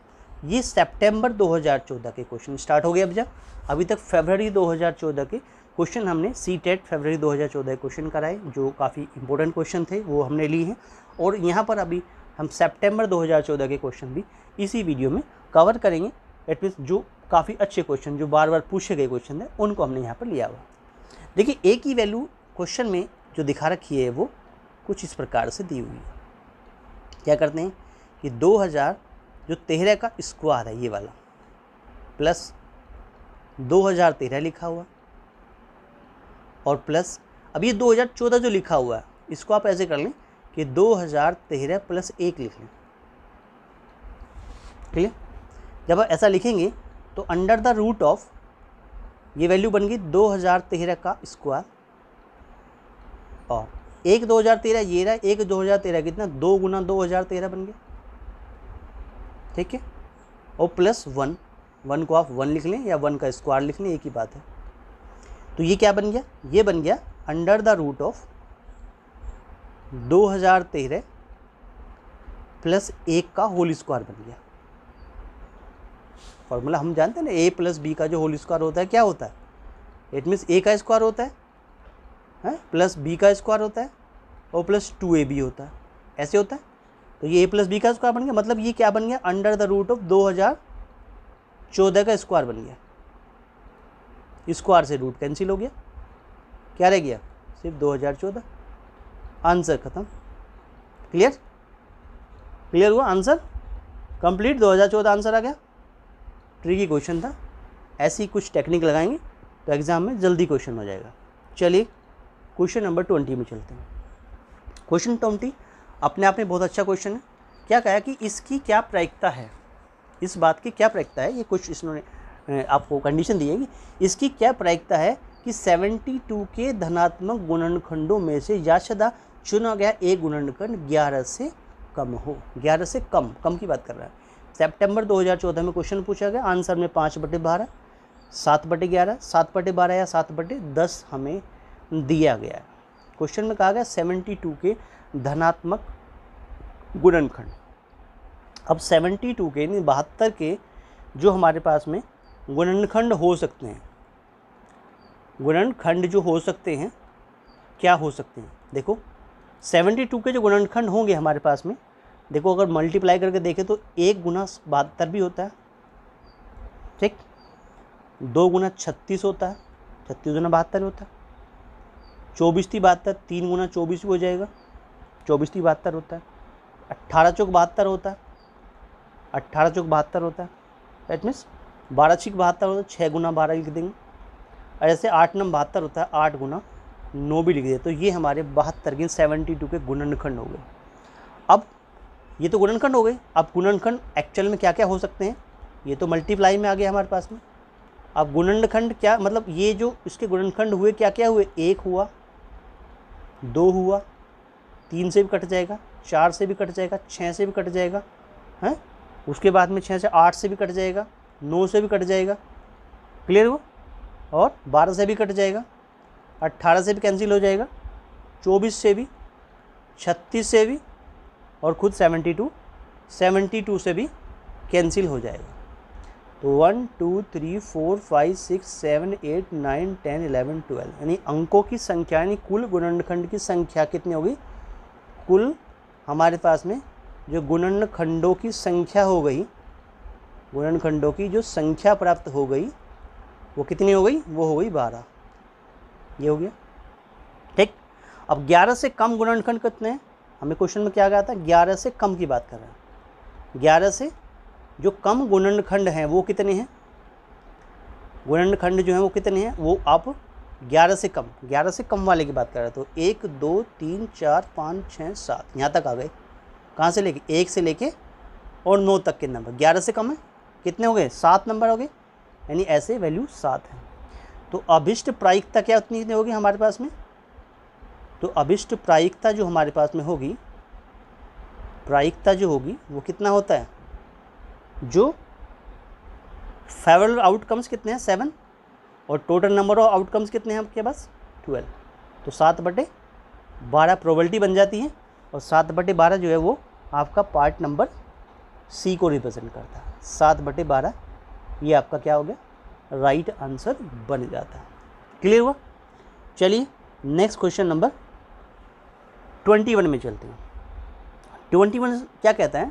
ये सितंबर 2014 के क्वेश्चन स्टार्ट हो गए। अभी तक फरवरी 2014 के क्वेश्चन हमने सीटेट फरवरी 2014 क्वेश्चन कराए, जो काफ़ी इंपॉर्टेंट क्वेश्चन थे वो हमने लिए हैं, और यहाँ पर अभी हम सितंबर 2014 के क्वेश्चन भी इसी वीडियो में कवर करेंगे। एटलीस्ट जो काफ़ी अच्छे क्वेश्चन जो बार बार पूछे गए क्वेश्चन है उनको हमने यहाँ पर लिया हुआ। देखिए ए की वैल्यू क्वेश्चन में जो दिखा रखी है वो कुछ इस प्रकार से दी हुई है। क्या करते हैं कि 2013 का स्क्वायर है ये वाला, प्लस 2013 लिखा हुआ और प्लस अब ये 2014 जो लिखा हुआ है इसको आप ऐसे कर लें कि 2013 प्लस 1 लिख लें। क्लियर। जब आप ऐसा लिखेंगे तो अंडर द रूट ऑफ ये वैल्यू बन गई 2013 का स्क्वायर और 1 2013 ये रहा, 1 2013 कितना 2 गुना 2013 बन गया। ठीक है। और प्लस 1 को आप 1 लिख लें या 1 का स्क्वायर लिख लें, एक ही बात है। तो ये क्या बन गया, ये बन गया under the root of 2013 plus 1 का होल स्क्वायर बन गया। फॉर्मूला हम जानते हैं ना, a प्लस बी का जो होल स्क्वायर होता है क्या होता है, इट मीन्स a का स्क्वायर होता है प्लस b का स्क्वायर होता है और प्लस 2ab होता है, ऐसे होता है। तो ये a प्लस बी का स्क्वायर बन गया, मतलब ये क्या बन गया अंडर द रूट ऑफ 2014 का स्क्वायर बन गया। स्क्वायर से रूट कैंसिल हो गया, क्या रह गया सिर्फ 2014। आंसर खत्म। क्लियर, क्लियर हुआ, आंसर कंप्लीट, 2014 आंसर आ गया। ट्रिकी क्वेश्चन था, ऐसी कुछ टेक्निक लगाएंगे तो एग्जाम में जल्दी क्वेश्चन हो जाएगा। चलिए क्वेश्चन नंबर 20 में चलते हैं। क्वेश्चन 20 अपने आप में बहुत अच्छा क्वेश्चन है। क्या कहा कि इसकी क्या प्रायिकता है, इस बात की क्या प्रायिकता है, ये कुछ इसने आपको कंडीशन दी है कि इसकी क्या प्रायिकता है कि 72 के धनात्मक गुणनखंडों में से याशदा चुना गया एक गुणनखंड 11 से कम हो। 11 से कम की बात कर रहा है। सितंबर 2014 में क्वेश्चन पूछा गया, आंसर में 5/12, 7/11, 7/12 या 7/10 हमें दिया गया है। क्वेश्चन में कहा गया 72 के धनात्मक गुणनखंड। अब 72 के यानी 72 के जो हमारे पास में गुणनखंड हो सकते हैं, गुणनखंड जो हो सकते हैं क्या हो सकते हैं, देखो 72 के जो गुणनखंड होंगे हमारे पास में, देखो अगर मल्टीप्लाई करके देखें तो 1 गुना 72 भी होता है, ठीक, 2 गुना 36 होता है, 36 गुना 72 होता है, 24 थी 72, 3 गुना 24 भी हो जाएगा, 24 थी 72 होता है, 18 चौक 72 होता है, 18 चौक 72 होता है, दैट मीन्स 12 छिक 72 होता है, 6 गुना 12 लिख देंगे, और ऐसे 8 नम 72 होता है, 8 गुना 9 भी लिख दिए। तो ये हमारे 72 के 72 के गुणनखंड हो गए। अब ये तो गुणनखंड हो गए, अब गुणनखंड एक्चुअल में क्या क्या हो सकते हैं, ये तो मल्टीप्लाई में आ गया हमारे पास में। अब गुणनखंड क्या मतलब, ये जो इसके गुणनखंड हुए क्या क्या हुए, 1 हुआ, 2 हुआ, 3 से भी कट जाएगा, 4 से भी कट जाएगा, 6 से भी कट जाएगा, हैं, उसके बाद में 6 से 8 से भी कट जाएगा, 9 से भी कट जाएगा, क्लियर हुआ, और 12 से भी कट जाएगा, 18 से भी कैंसिल हो जाएगा, 24 से भी, 36 से भी, और खुद 72 से भी कैंसिल हो जाएगा। तो 1 2 3 4 5 6 7 8 9 10 11 12 यानी अंकों की संख्या यानी कुल गुणनखंड की संख्या कितनी होगी, कुल हमारे पास में जो गुणनखंडों की संख्या हो गई, गुणनखंडों की जो संख्या प्राप्त हो गई वो कितनी हो गई, वो हो गई 12। ये हो गया ठीक। अब 11 से कम गुणनखंड कितने हैं, हमें क्वेश्चन में क्या कहा था, 11 से कम की बात कर रहे हैं। 11 से जो कम गुणनखंड हैं वो कितने हैं, गुणनखंड जो हैं वो कितने हैं, वो आप 11 से कम वाले की बात कर रहे हैं। तो 1 2 3 4 5 6 7 यहाँ तक आ गए, कहाँ से लेके, 1 से लेके और 9 तक के नंबर 11 से कम है, कितने हो गए, 7 नंबर हो गए, यानी ऐसे वैल्यू 7 है। तो अभिष्ट प्रायिकता क्या उतनी होगी हमारे पास में, तो अभिष्ट प्रायिकता जो हमारे पास में होगी, प्रायिकता जो होगी वो कितना होता है, जो फेवरेबल आउटकम्स कितने हैं 7 और टोटल नंबर ऑफ आउटकम्स कितने हैं आपके पास 12, तो 7/12 प्रोबेबिलिटी बन जाती है, और 7/12 जो है वो आपका पार्ट नंबर सी को रिप्रेजेंट करता है। 7/12 ये आपका क्या हो गया, राइट आंसर बन जाता है। क्लियर हुआ। चलिए नेक्स्ट क्वेश्चन नंबर 21 में चलते हैं। 21 क्या कहता है,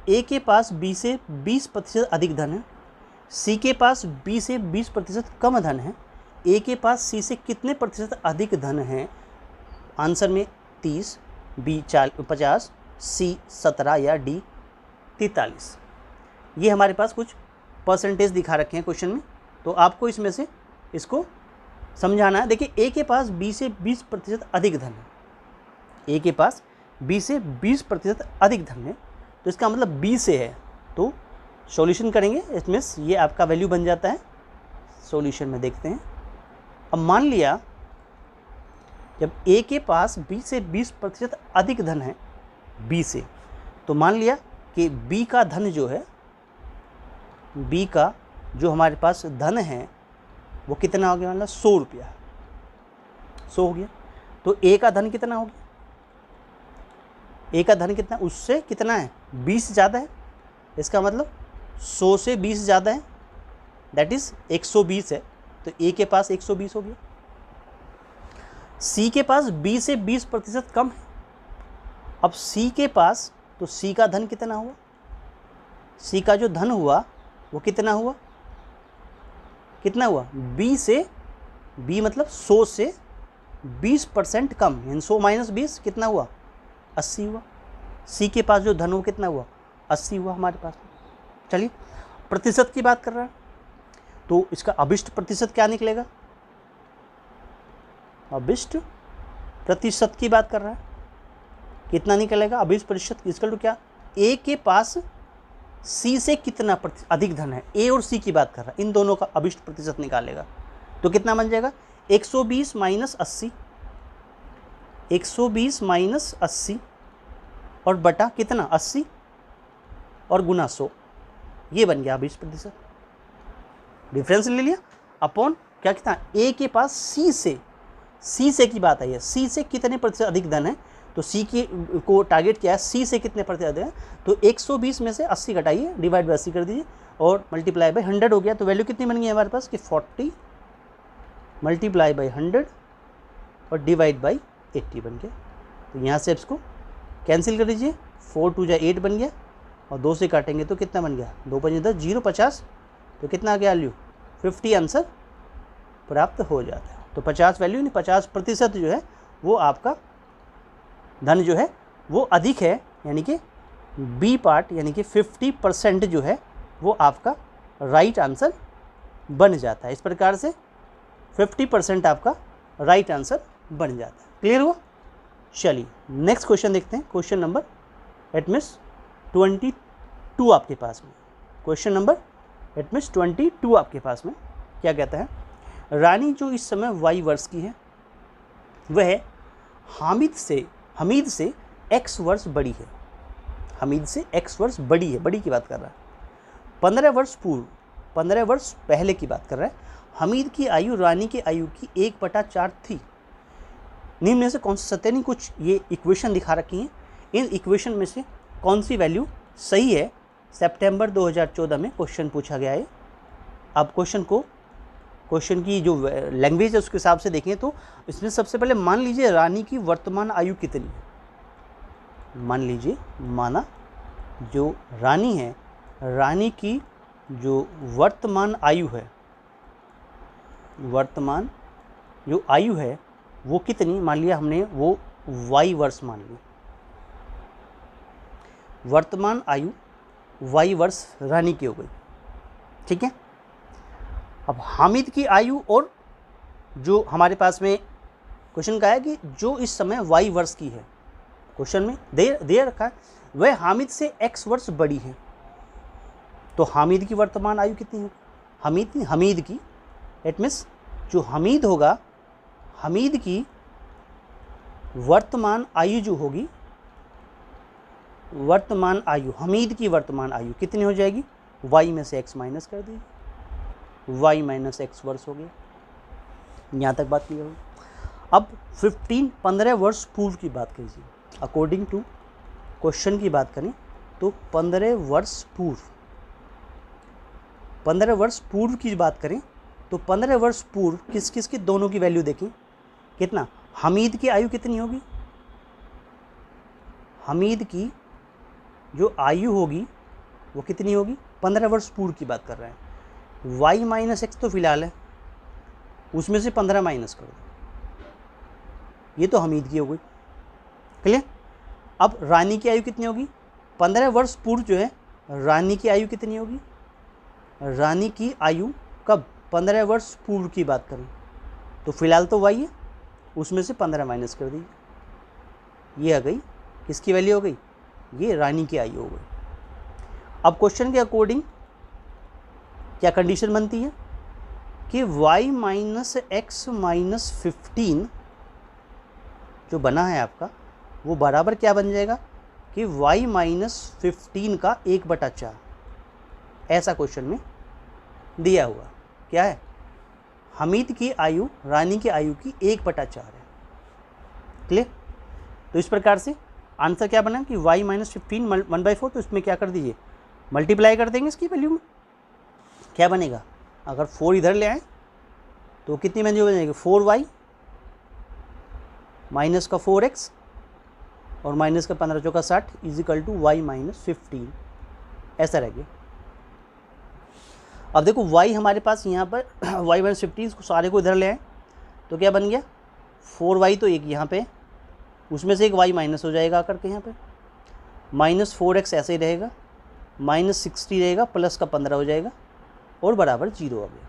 ए के पास बी से 20% अधिक धन है, सी के पास बी से 20% कम धन है, ए के पास सी से कितने प्रतिशत अधिक धन है। आंसर में 30, बी 50, सी 17 या डी 43। ये हमारे पास कुछ परसेंटेज दिखा रखे हैं क्वेश्चन में, तो आपको इसमें से इसको समझाना है। देखिए ए के पास बी से 20% अधिक धन है, ए के पास बी से 20% अधिक धन है, तो इसका मतलब बी से है, तो सॉल्यूशन करेंगे, इसमें ये आपका वैल्यू बन जाता है। सॉल्यूशन में देखते हैं। अब मान लिया जब ए के पास बी से 20% अधिक धन है बी से, तो मान लिया कि बी का धन जो है, बी का जो हमारे पास धन है वो कितना हो गया, मतलब 100 रुपया, 100 हो गया। तो ए का धन कितना हो गया, ए का धन कितना, उससे कितना है 20 ज़्यादा है, इसका मतलब 100 से 20 ज़्यादा है, दैट इज़ 120 है, तो ए के पास 120 हो गया। सी के पास बी से 20% कम है, अब सी के पास, तो सी का धन कितना हुआ, सी का जो धन हुआ वो कितना हुआ, कितना हुआ, बी से, बी मतलब 100 से 20% कम, यानी 100 - 20 कितना हुआ, 80 हुआ। सी के पास जो धन हो कितना हुआ, 80 हुआ हमारे पास। चलिए प्रतिशत की बात कर रहा है, तो इसका अभिष्ट प्रतिशत क्या निकलेगा, अभिष्ट प्रतिशत की बात कर रहा है, कितना निकलेगा अभिष्ट प्रतिशत, इसका तो क्या, ए के पास सी से कितना अधिक धन है, ए और सी की बात कर रहा है, इन दोनों का अभिष्ट प्रतिशत निकालेगा, तो कितना बन जाएगा 120 - 80, 120 - 80 और बटा कितना 80 और गुना 100, ये बन गया 20%। डिफरेंस ले लिया अपॉन क्या कितना, ए के पास सी से की बात आई है, सी से कितने प्रतिशत अधिक धन है, तो सी की को टारगेट किया है, सी से कितने प्रतिशत अधिक है, तो 120 में से 80 घटाइए, डिवाइड बाई 80 कर दीजिए और मल्टीप्लाई बाई 100 हो गया। तो वैल्यू कितनी बन गई हमारे पास कि 40 मल्टीप्लाई बाई 100 और डिवाइड बाई 80 बन गया। तो यहाँ से इसको कैंसिल कर दीजिए, 4 2 8 बन गया, और 2 से काटेंगे तो कितना बन गया, 2 5 10 0 50, तो कितना आ गया वैल्यू 50 आंसर प्राप्त हो जाता है। तो 50 वैल्यू नहीं, 50% जो है वो आपका धन जो है वो अधिक है, यानी कि बी पार्ट यानी कि 50% जो है वो आपका राइट आंसर बन जाता है। इस प्रकार से 50% आपका राइट आंसर बन जाता है। क्लियर हुआ। चलिए नेक्स्ट क्वेश्चन देखते हैं, क्वेश्चन नंबर एट मीन्स 22 आपके पास में, क्वेश्चन नंबर एट मीन्स 22 आपके पास में। क्या कहता है, रानी जो इस समय 22 वर्ष की है वह हमीद से x वर्ष बड़ी है। हमीद से x वर्ष बड़ी है, बड़ी की बात कर रहा है। 15 वर्ष पहले की बात कर रहा है। हमीद की आयु रानी की आयु की 1/4 थी। निम्न में से कौन सा सत्य, नहीं कुछ ये इक्वेशन दिखा रखी हैं, इन इक्वेशन में से कौन सी वैल्यू सही है। सितंबर 2014 में क्वेश्चन पूछा गया है। आप क्वेश्चन की जो लैंग्वेज है उसके हिसाब से देखें तो इसमें सबसे पहले मान लीजिए रानी की वर्तमान आयु कितनी है। मान लीजिए माना जो रानी है, रानी की जो वर्तमान आयु है, वर्तमान जो आयु है वो कितनी, मान लिया हमने वो y वर्ष मान ली। वर्तमान आयु y वर्ष रानी की हो गई, ठीक है। अब हामिद की आयु, और जो हमारे पास में क्वेश्चन का है कि जो इस समय y वर्ष की है, क्वेश्चन में दे रखा है वह हामिद से x वर्ष बड़ी है। तो हामिद की वर्तमान आयु कितनी होगी, हमीद की इट मीन्स जो हमीद होगा, हमीद की वर्तमान आयु जो होगी, वर्तमान आयु, हमीद की वर्तमान आयु कितनी हो जाएगी, y में से x माइनस कर दीजिए, y माइनस x वर्ष हो गया। यहाँ तक बात क्लियर होगी। अब 15 वर्ष पूर्व की बात कीजिए। अकॉर्डिंग टू क्वेश्चन की बात करें तो 15 वर्ष पूर्व की बात करें तो 15 वर्ष पूर्व किस किस की दोनों की वैल्यू देखें कितना, हमीद की आयु कितनी होगी, हमीद की जो आयु होगी वो कितनी होगी, 15 वर्ष पूर्व की बात कर रहे हैं। y माइनस एक्स तो फिलहाल है, उसमें से 15 माइनस कर दो, ये तो हमीद की हो गई, क्लियर। अब रानी की आयु कितनी होगी, 15 वर्ष पूर्व जो है रानी की आयु कितनी होगी, रानी की आयु कब, 15 वर्ष पूर्व की बात करें तो फिलहाल तो y है, उसमें से 15 माइनस कर दीजिए, ये आ गई किसकी वैल्यू हो गई, ये रानी की आयु हो गई। अब क्वेश्चन के अकॉर्डिंग क्या कंडीशन बनती है कि y माइनस एक्स माइनस 15 जो बना है आपका वो बराबर क्या बन जाएगा कि y माइनस 15 का 1/4, ऐसा क्वेश्चन में दिया हुआ क्या है, हमीद की आयु रानी की आयु की 1/4 है, क्लियर। तो इस प्रकार से आंसर क्या बना कि y माइनस 15 1/4, तो इसमें क्या कर दीजिए मल्टीप्लाई कर देंगे इसकी वैल्यू में, क्या बनेगा, अगर 4 इधर ले आए तो कितनी वैल्यू बनेगी, 4y माइनस का 4x और माइनस का 15 चौका 60 इजिकल टू y माइनस 15, ऐसा रह गया। अब देखो y हमारे पास यहाँ पर y माइनस 15 को सारे को इधर ले आए तो क्या बन गया, 4y तो एक यहाँ पे, उसमें से एक y माइनस हो जाएगा आकर के यहाँ पे, माइनस 4x ऐसे ही रहेगा, माइनस 60 रहेगा, प्लस का 15 हो जाएगा और बराबर 0 आ गया।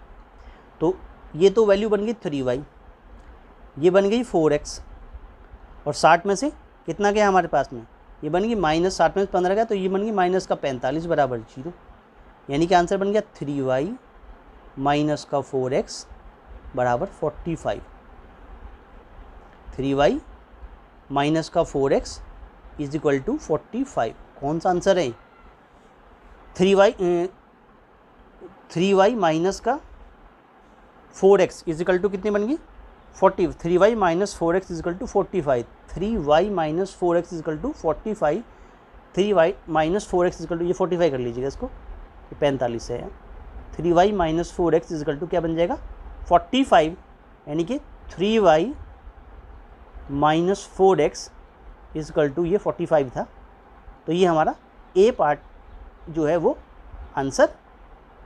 तो ये तो वैल्यू बन गई 3y, ये बन गई 4x, और 60 में से कितना गया हमारे पास में, ये बन गई माइनस 60 में 15 गया तो ये बन गई माइनस का 45 बराबर 0, यानी कि आंसर बन गया 3y माइनस का 4x बराबर 45। 3y माइनस का 4x इज इक्वल टू 45। कौन सा आंसर है, 3y माइनस का 4x इज इक्वल टू कितनी बन गई 40, 3y minus 4x is equal to 45, 3y minus 4x is equal to 45, 3y minus 4x is equal to, ये 45 कर लीजिएगा इसको, 45 है, 3y minus 4x is equal to क्या बन जाएगा 45, यानी कि 3y minus 4x is equal to ये 45 था। तो ये हमारा ए पार्ट जो है वो आंसर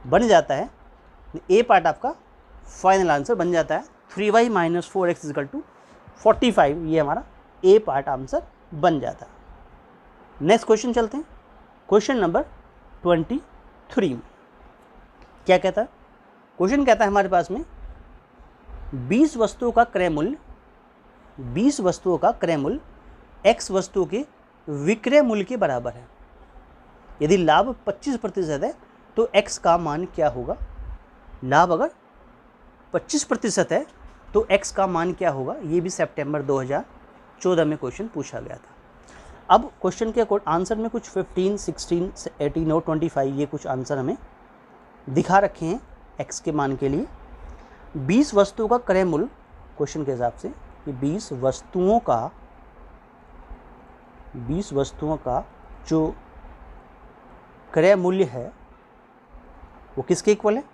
बन जाता है, ए पार्ट आपका फाइनल आंसर बन जाता है 3y minus 4x is equal to 45, ये हमारा ए पार्ट आंसर बन जाता है। नेक्स्ट क्वेश्चन चलते हैं, क्वेश्चन नंबर 23 में क्या कहता है, क्वेश्चन कहता है हमारे पास में 20 वस्तुओं का क्रय मूल्य, 20 वस्तुओं का क्रय मूल्य x वस्तुओं के विक्रय मूल्य के बराबर है। यदि लाभ 25% है तो x का मान क्या होगा, लाभ अगर 25% है तो x का मान क्या होगा, ये भी सितंबर 2014 में क्वेश्चन पूछा गया था। अब क्वेश्चन के आंसर में कुछ 15, 16, 18 और 25 ये कुछ आंसर हमें दिखा रखे हैं x के मान के लिए। 20 वस्तुओं का क्रय मूल्य क्वेश्चन के हिसाब से, कि 20 वस्तुओं का जो क्रय मूल्य है वो किसके इक्वल है,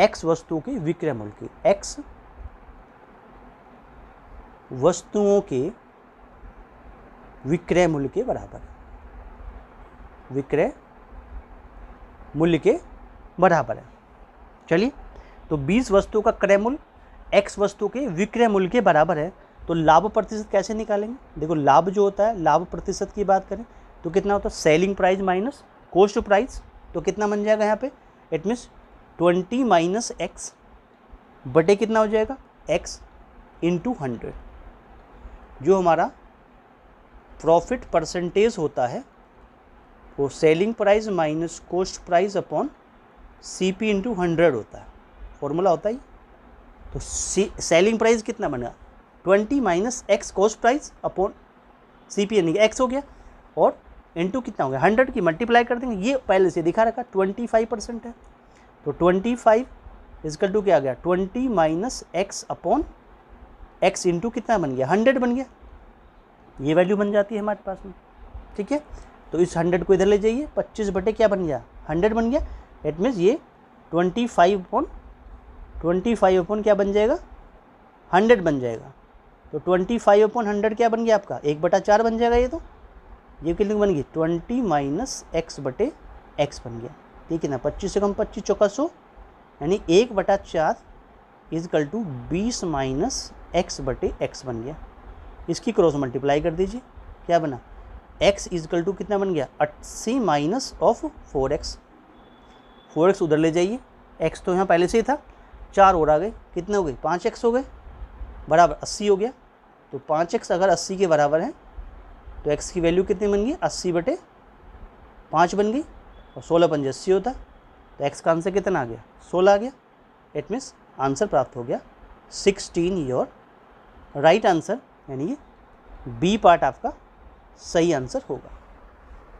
x वस्तुओं के विक्रय मूल्य के, x वस्तुओं के विक्रय मूल्य के बराबर, विक्रय मूल्य के बराबर है। चलिए, तो 20 वस्तुओं का क्रय मूल्य x वस्तु के विक्रय मूल्य के बराबर है, तो लाभ प्रतिशत कैसे निकालेंगे। देखो, लाभ जो होता है, लाभ प्रतिशत की बात करें तो कितना होता है, selling price minus cost price, तो कितना बन जाएगा यहाँ पे, इट मीन्स 20 माइनस एक्स बटे कितना हो जाएगा, x इंटू 100। जो हमारा प्रॉफिट परसेंटेज होता है वो selling price minus cost price upon CP into 100 होता है, फॉर्मूला होता है। तो सेलिंग प्राइस कितना बनेगा, 20 minus x cost price upon CP यानी कि x हो गया, और इंटू कितना हो गया, 100 की मल्टीप्लाई कर देंगे। ये पहले से दिखा रखा 25% है, तो 25 इजकल टू क्या आ गया, 20 minus x upon x into कितना बन गया, 100 बन गया। ये वैल्यू बन जाती है हमारे पास में, ठीक है। तो इस 100 को इधर ले जाइए, 25 बटे क्या बन गया, 100 बन गया। इट मीन्स ये 25 अपॉन क्या बन जाएगा, 100 बन जाएगा। तो 25 अपॉन 100 क्या बन गया आपका, 1/4 बन जाएगा। ये कितनी बन गई, 20 माइनस एक्स बटे एक्स बन गया, ठीक है ना। 25 से कम 25 चौका 100, यानी 1/4 इजकल टू 20 माइनस एक्स बटे एक्स बन गया। इसकी क्रॉस मल्टीप्लाई कर दीजिए, क्या बना, x इजकल टू कितना बन गया, 80 माइनस ऑफ 4x। 4x उधर ले जाइए, x तो यहाँ पहले से ही था, 4 और आ गए, कितने हो गए, 5x हो गए, बराबर 80 हो गया। तो 5x अगर 80 के बराबर है तो x की वैल्यू कितनी बन गई, 80 बटे 5 बन गई, और 16 पंजे 80 होता है। तो x का आंसर कितना आ गया, 16 आ गया। इट मीन्स आंसर प्राप्त हो गया 16 योर राइट आंसर, यानी ये बी पार्ट आपका सही आंसर होगा।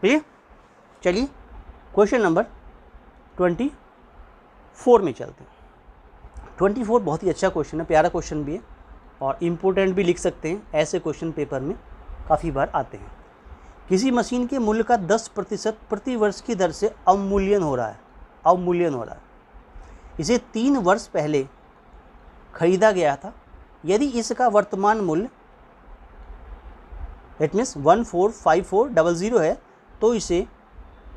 क्लियर। चलिए क्वेश्चन नंबर 24 में चलते हैं। 24 बहुत ही अच्छा क्वेश्चन है, प्यारा क्वेश्चन भी है और इम्पोर्टेंट भी लिख सकते हैं, ऐसे क्वेश्चन पेपर में काफ़ी बार आते हैं। किसी मशीन के मूल्य का 10% प्रति वर्ष की दर से अवमूल्यन हो रहा है, इसे 3 वर्ष पहले खरीदा गया था। यदि इसका वर्तमान मूल्य इट मीन्स 145400 है तो इसे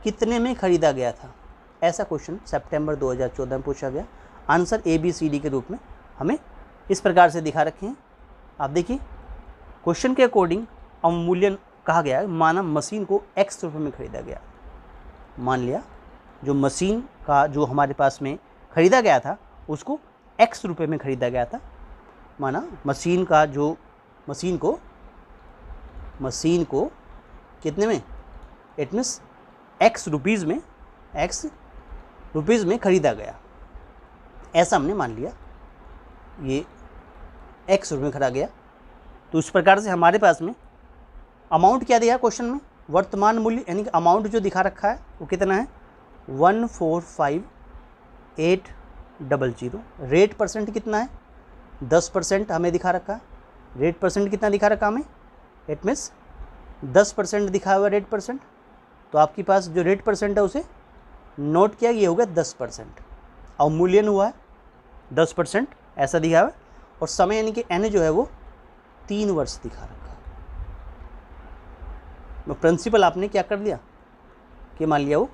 कितने में खरीदा गया था। ऐसा क्वेश्चन सितंबर 2014 में पूछा गया। आंसर ABCD के रूप में हमें इस प्रकार से दिखा रखे हैं। आप देखिए, क्वेश्चन के अकॉर्डिंग अवमूल्यन कहा गया है, माना मशीन को x रुपये में खरीदा गया। मान लिया जो मशीन का जो हमारे पास में खरीदा गया था उसको x रुपये में खरीदा गया था। माना मशीन को कितने में, इट मीन्स x रुपीज़ में खरीदा गया, ऐसा हमने मान लिया। ये x रुपये में खरीदा गया, तो इस प्रकार से हमारे पास में अमाउंट क्या दिया क्वेश्चन में, वर्तमान मूल्य, यानी कि अमाउंट जो दिखा रखा है वो कितना है 145800। रेट परसेंट कितना है 10% हमें दिखा रखा है। रेट परसेंट कितना दिखा रखा हमें, इट मीन्स 10% दिखा हुआ रेट परसेंट। तो आपके पास जो रेट परसेंट है उसे नोट किया, ये हो गया 10%। अवमूल्यन हुआ है 10%, ऐसा दिखा हुआ है। और समय यानी कि n जो है वो 3 वर्ष दिखा रखा है। तो प्रिंसिपल आपने क्या कर दिया कि मान लिया वो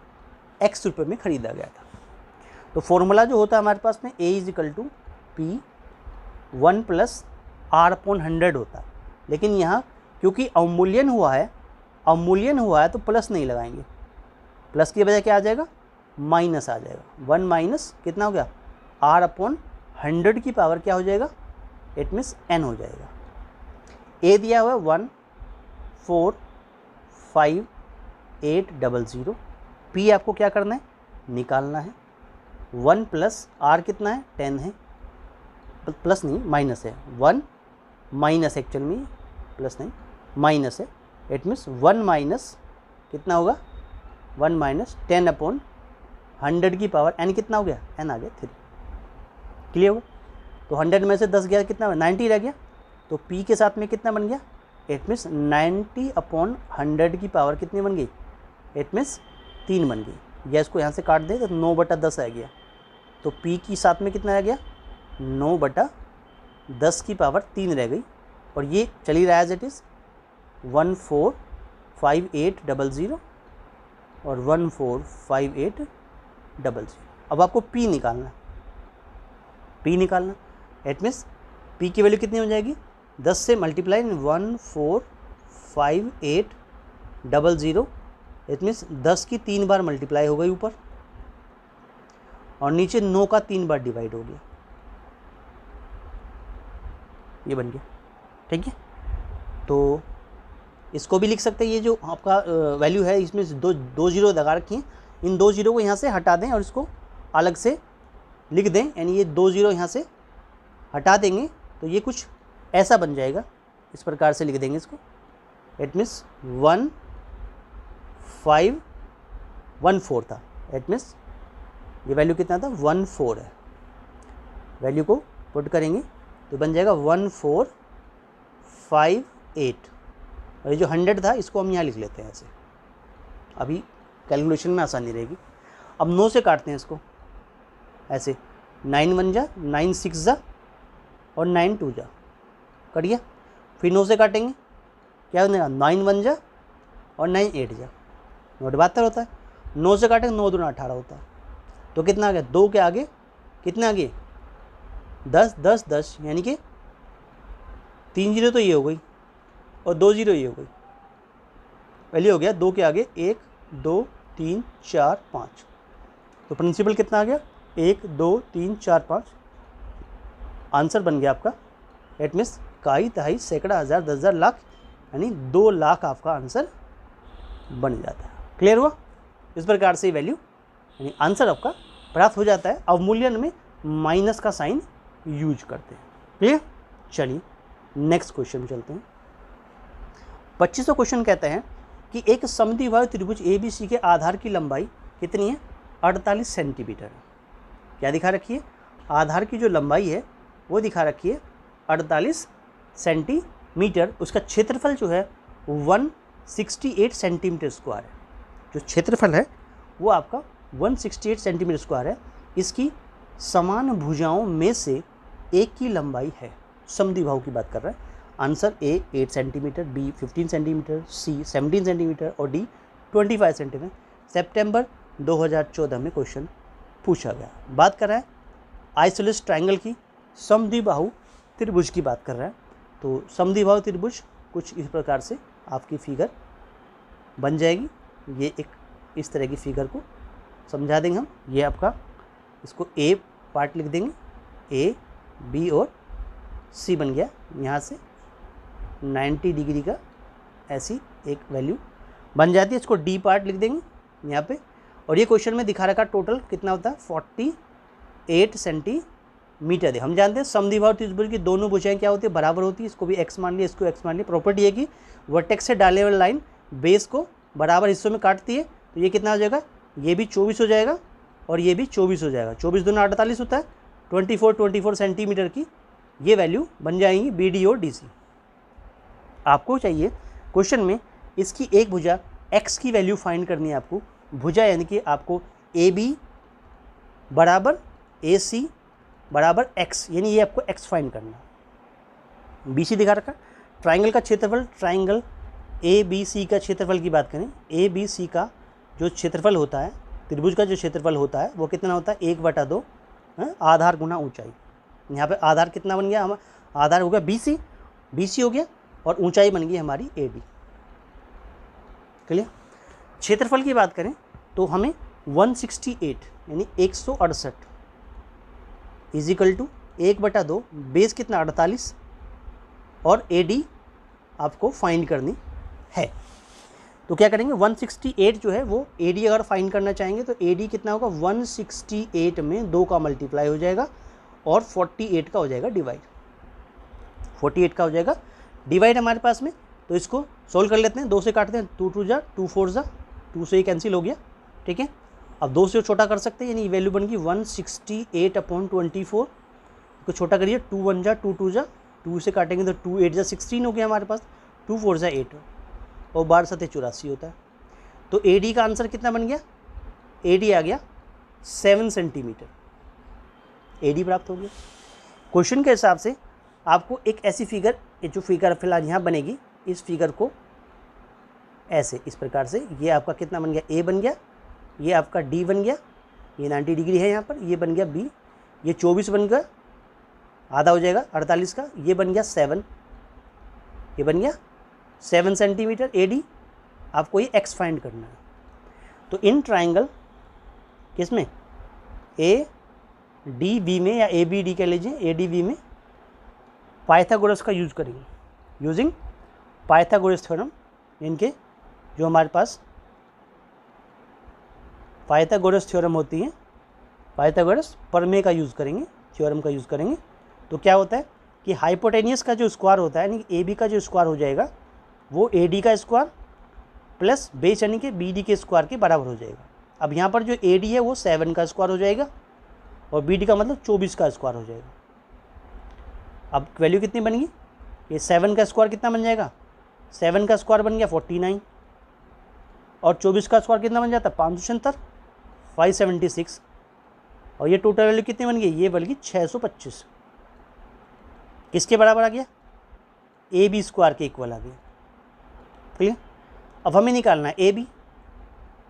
x रुपये में खरीदा गया था। तो फॉर्मूला जो होता है हमारे पास में A is equal to P 1 + R/100 होता है। लेकिन यहाँ क्योंकि अवमूल्यन हुआ है तो प्लस नहीं लगाएंगे, प्लस की बजाय क्या आ जाएगा, माइनस आ जाएगा। 1 माइनस कितना हो गया, R/100 की पावर क्या हो जाएगा, इट मीन्स n हो जाएगा। A दिया हुआ है 145800। P आपको क्या करना है, निकालना है। 1 + R कितना है, 10 है। प्लस नहीं माइनस है, 1 माइनस एक्चुअल में प्लस नहीं माइनस है, इट मीन्स 1 माइनस कितना होगा 1 माइनस 10/100 की पावर n कितना हो गया, n आ गया 3। क्लियर होगा। तो 100 में से 10 गया कितना 90 रह गया, तो p के साथ में कितना बन गया, इट मीन्स 90/100 की पावर कितनी बन गई, इट मीन्स 3 बन गई। या इसको यहाँ से काट दे तो 9/10 आ गया, तो p की साथ में कितना रह गया 9/10 की पावर 3 रह गई। और ये चली रहा है एज इट इज़ 145800 और 145800। अब आपको p निकालना, इट मीन्स p की वैल्यू कितनी हो जाएगी, 10 से मल्टीप्लाई 145800, इट मीन्स 10 की 3 बार मल्टीप्लाई हो गई ऊपर और नीचे 9 का 3 बार डिवाइड हो गया, ये बन गया। ठीक है, तो इसको भी लिख सकते हैं, ये जो आपका वैल्यू है इसमें दो जीरो लगा रखी हैं, इन 2 जीरो को यहाँ से हटा दें और इसको अलग से लिख दें, यानी ये 2 जीरो यहाँ से हटा देंगे तो ये कुछ ऐसा बन जाएगा, इस प्रकार से लिख देंगे इसको, इट मीन्स 1514 था, इट मीन्स ये वैल्यू कितना था 14 है, वैल्यू को पुट करेंगे तो बन जाएगा 1458। और ये जो 100 था इसको हम यहाँ लिख लेते हैं ऐसे, अभी कैलकुलेशन में आसानी रहेगी। अब 9 से काटते हैं इसको ऐसे, 9 1 जा 9 6 जा और 9 2 जा, कट गया। फिर 9 से काटेंगे, क्या बनेगा 9 1 जा और 9 8 जा, 9 होता है। 9 से काटेंगे 9 2 18 होता है, तो कितना आ गया 2 के आगे कितना आ गए 10 10 10, यानी कि 3 जीरो तो ये हो गई और 2 जीरो ये हो गई, वैल्यू हो गया 2 के आगे 1 2 3 4 5, तो प्रिंसिपल कितना आ गया 1 2 3 4 5, आंसर बन गया आपका, इट मीन्स काई दहाई सैकड़ा हज़ार 10,000 लाख, यानी 2 लाख आपका आंसर बन जाता है। क्लियर हुआ। इस प्रकार से वैल्यू यानी आंसर आपका प्राप्त हो जाता है। अवमूल्यन में माइनस का साइन यूज करते हैं। क्लियर। चलिए नेक्स्ट क्वेश्चन चलते हैं। 25वां क्वेश्चन कहते हैं कि एक समद्विबाहु त्रिभुज ABC के आधार की लंबाई कितनी है 48 सेंटीमीटर है। क्या दिखा रखी है, आधार की जो लंबाई है वो दिखा रखी है 48 सेंटीमीटर, उसका क्षेत्रफल जो है 168 सेंटीमीटर स्क्वायर है। जो क्षेत्रफल है वो आपका 168 सेंटीमीटर स्क्वायर है। इसकी समान भुजाओं में से एक की लंबाई है, समद्विबाहु की बात कर रहा है। Answer A 8 centimetre, B 15 centimetre, C 17 centimetre और D 25 सेंटीमीटर। सितंबर 2014 में क्वेश्चन पूछा गया। बात कर रहा है आइसोसेलेस ट्रायंगल की, समद्विबाहु त्रिभुज की बात कर रहा है। तो समद्विबाहु त्रिभुज कुछ इस प्रकार से आपकी फिगर बन जाएगी। ये एक इस तरह की फिगर को समझा देंगे हम। ये आपका इसको A पार्ट लिख देंगे, A B और C बन गया। यहाँ से 90 डिग्री का ऐसी एक वैल्यू बन जाती है। इसको D पार्ट लिख देंगे यहाँ पे। और ये क्वेश्चन में दिखा रखा टोटल कितना होता है 48 सेंटीमीटर है। हम जानते हैं समद्विबाहु त्रिभुज की दोनों भुजाएं क्या होती है, बराबर होती है। इसको भी x मान लिया, इसको x मान लिया। प्रॉपर्टी है कि वर्टेक्स से डालने वाली लाइन बेस को बराबर हिस्सों में काटती है। तो ये कितना हो जाएगा, ये भी 24 हो जाएगा और ये भी 24 हो जाएगा। 24 दूना 48 होता है। 24 सेंटीमीटर की ये वैल्यू बन जाएंगी BD और DC। आपको चाहिए क्वेश्चन में इसकी एक भुजा x की वैल्यू फाइंड करनी है आपको। भुजा यानी कि आपको AB बराबर AC बराबर x, यानी ये आपको x फाइंड करना है। BC दिखा रखा। ट्राइंगल का क्षेत्रफल, ट्राइंगल ABC का क्षेत्रफल की बात करें, ABC का जो क्षेत्रफल होता है, त्रिभुज का जो क्षेत्रफल होता है वो कितना होता है 1/2 आधार गुना ऊंचाई। यहाँ पे आधार कितना बन गया, हम आधार हो गया BC हो गया और ऊंचाई बन गई हमारी AD। क्लियर। क्षेत्रफल की बात करें तो हमें 168 यानी 168 इजिकल टू 1/2 बेस कितना 48 और AD आपको फाइंड करनी है। तो क्या करेंगे 168 जो है वो AD अगर फाइंड करना चाहेंगे तो AD कितना होगा 168 में 2 का मल्टीप्लाई हो जाएगा और 48 का हो जाएगा डिवाइड, 48 का हो जाएगा डिवाइड हमारे पास में। तो इसको सोल्व कर लेते हैं, 2 से काटते हैं, 2 2 जा 2 4 जा 2 से ही कैंसिल हो गया, ठीक है। अब 2 से छोटा कर सकते हैं, यानी वैल्यू बन गई 168/24 को छोटा करिए, 2 1 जा 2 2 जा 2 से काटेंगे तो 2 8 जा 16 हो गया हमारे पास, 2 4 जा 8 और 12 7 84 होता है। तो AD का आंसर कितना बन गया, AD आ गया 7 सेंटीमीटर, AD प्राप्त हो गया। क्वेश्चन के हिसाब से आपको एक ऐसी फिगर, ये जो फिगर फिलहाल यहाँ बनेगी, इस फिगर को ऐसे इस प्रकार से, ये आपका कितना बन गया, A बन गया, ये आपका D बन गया, ये 90 डिग्री है यहाँ पर, ये बन गया B, ये 24 बन गया, आधा हो जाएगा 48 का, ये बन गया 7, ये बन गया 7 सेंटीमीटर AD। आपको ये x फाइंड करना है। तो इन ट्राइंगल किसमें, ADB में या ABD कह लीजिए, ADB में पाइथागोरस का यूज करेंगे, यूजिंग पाइथागोरस थ्योरम। इनके जो हमारे पास पाइथागोरस थ्योरम होती है, पाइथागोरस प्रमेय का यूज़ करेंगे, थ्योरम का यूज़ करेंगे। तो क्या होता है कि हाइपोटेनियस का जो स्क्वायर होता है, यानी कि AB का जो स्क्वायर हो जाएगा वो AD का स्क्वायर प्लस बेस यानी कि BD के स्क्वायर के बराबर हो जाएगा। अब यहाँ पर जो AD है वो 7 का स्क्वायर हो जाएगा और BD का मतलब 24 का स्क्वायर हो जाएगा। अब वैल्यू कितनी बन गई, ये 7 का स्क्वायर कितना बन जाएगा, 7 का स्क्वायर बन गया 49 और 24 का स्क्वायर कितना बन जाता है 577, 576 और ये टोटल वैल्यू कितनी बन गई, ये बन गई 625। किसके बराबर आ गया, AB स्क्वायर के इक्वल आ गया, क्लियर। अब हमें निकालना है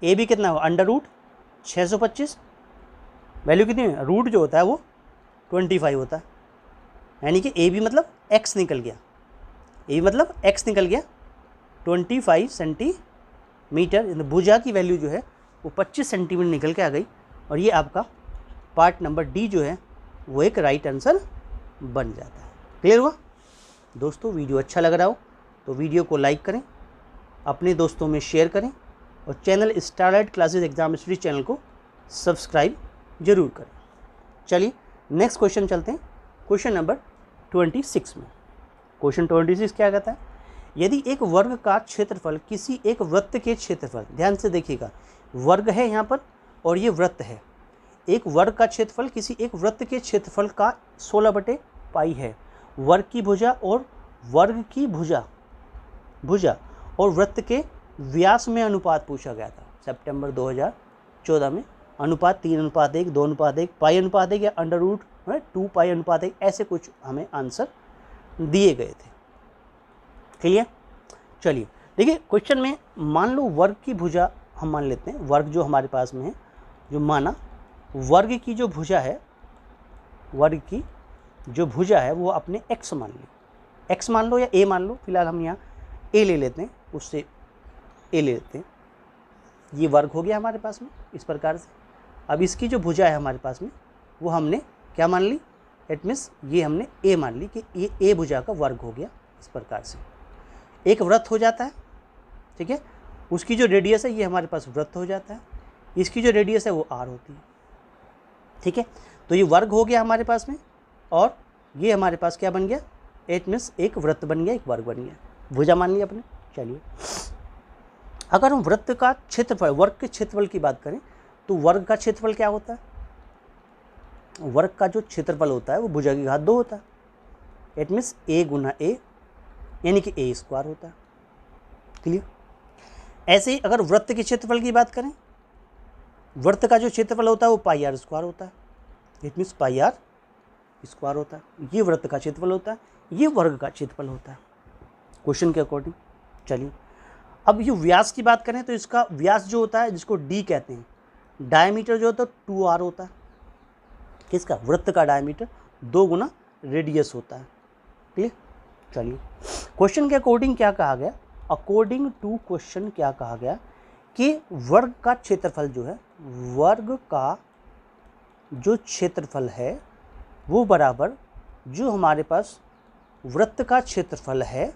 AB कितना हो, √625, वैल्यू कितनी है, रूट जो होता है वो 25 होता है, यानी कि AB मतलब x निकल गया, AB मतलब x निकल गया 25 सेंटीमीटर। भुजा की वैल्यू जो है वो 25 सेंटीमीटर निकल के आ गई और ये आपका पार्ट नंबर D जो है वो एक राइट आंसर बन जाता है। क्लियर हुआ दोस्तों। वीडियो अच्छा लग रहा हो तो वीडियो को लाइक करें, अपने दोस्तों में शेयर करें और channel starlight classes exam study channel को सब्सक्राइब जरूर करें। चलिए नेक्स्ट क्वेश्चन चलते हैं, क्वेश्चन नंबर 26 में। क्वेश्चन 26 क्या कहता है, यदि एक वर्ग का क्षेत्रफल किसी एक वृत्त के क्षेत्रफल, ध्यान से देखिएगा, वर्ग है यहाँ पर और ये वृत्त है, एक वर्ग का क्षेत्रफल किसी एक वृत्त के क्षेत्रफल का 16/पाई है। वर्ग की भुजा और वर्ग की भुजा और वृत्त के व्यास में अनुपात पूछा गया था सितंबर 2014 में। अनुपात 3:1, 2:1, पाई/1 या √2 पाई/1, ऐसे कुछ हमें आंसर दिए गए थे। क्लियर। चलिए देखिए क्वेश्चन में मान लो वर्ग की भुजा हम मान लेते हैं, वर्ग जो हमारे पास में है, जो माना वर्ग की जो भुजा है, वर्ग की जो भुजा है वो आपने x मान ली, x मान लो या a मान लो, फिलहाल हम यहाँ a ले लेते हैं, उससे a ले लेते हैं। ये वर्ग हो गया हमारे पास में इस प्रकार से। अब इसकी जो भुजा है हमारे पास में वो हमने क्या मान ली, इट मीन्स ये हमने a मान ली कि ये a भुजा का वर्ग हो गया। इस प्रकार से एक वृत्त हो जाता है, ठीक है, उसकी जो रेडियस है ये हमारे पास वृत्त हो जाता है, इसकी जो रेडियस है वो r होती है, ठीक है। तो ये वर्ग हो गया हमारे पास में और ये हमारे पास क्या बन गया, इट मीन्स एक वृत्त बन गया, एक वर्ग बन गया, भुजा मान लिया अपने। चलिए अगर हम वृत्त का क्षेत्रफल, वर्ग के क्षेत्रफल की बात करें तो वर्ग का क्षेत्रफल क्या होता है, वर्ग का जो क्षेत्रफल होता है वो भुजा की घात 2 होता है, it means a Guna a यानी कि a स्क्वायर होता है। क्लियर। ऐसे ही अगर वृत्त के क्षेत्रफल की बात करें, वृत्त का जो क्षेत्रफल होता है वो पाई r स्क्वायर होता है, it means pi r square होता है। ये वृत्त का क्षेत्रफल होता है, ये वर्ग का क्षेत्रफल होता है क्वेश्चन के अकॉर्डिंग। चलिए अब ये व्यास की बात करें तो इसका व्यास जो होता है जिसको d कहते हैं, डायमीटर जो होता है 2r होता है, किसका, वृत्त का डायमीटर 2 गुना रेडियस होता है। क्लियर। चलिए क्वेश्चन के अकॉर्डिंग क्या कहा गया, अकॉर्डिंग टू क्वेश्चन क्या कहा गया कि वर्ग का क्षेत्रफल जो है, वर्ग का जो क्षेत्रफल है वो बराबर जो हमारे पास वृत्त का क्षेत्रफल है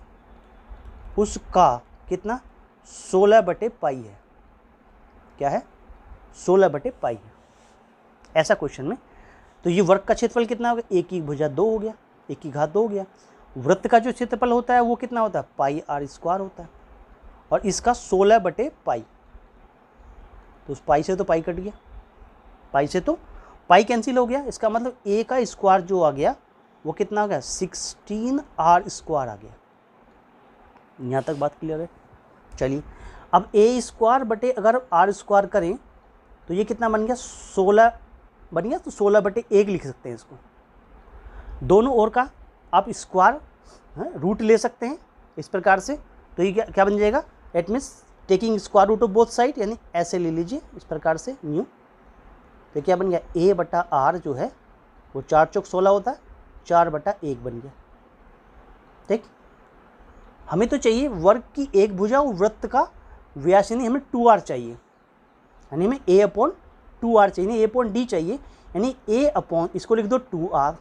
उसका कितना, 16/पाई है। क्या है, 16/पाई है, ऐसा क्वेश्चन में तो ये वर्ग का क्षेत्रफल कितना हो गया, 1 की भुजा 2 हो गया, 1 की घात 2 हो गया। वृत्त का जो क्षेत्रफल होता है वो कितना होता है, पाई आर स्क्वायर होता है, और इसका 16/पाई। तो उस पाई से तो पाई कट गया, पाई से तो पाई कैंसिल हो गया। इसका मतलब ए का स्क्वायर जो आ गया वो कितना आ गया, 16r स्क्वायर आ गया। यहाँ तक बात क्लियर है। चलिए अब ए स्क्वायर बटे अगर आर स्क्वायर करें तो ये कितना बन गया, 16 बन गया। तो 16/1 लिख सकते हैं इसको। दोनों ओर का आप स्क्वायर रूट ले सकते हैं इस प्रकार से। तो ये क्या बन जाएगा, it means taking square root of both side, यानी ऐसे ले लीजिए इस प्रकार से न्यू। तो क्या बन गया, a/r जो है वो 4 चौक 16 होता है, 4/1 बन गया। ठीक, हमें तो चाहिए वर्ग की एक भुजा और वृत्त का व्यास, यानी हमें 2r चाहिए, यानी हमें a/2r चाहिए, a/d चाहिए, यानी इसको लिख दो 2r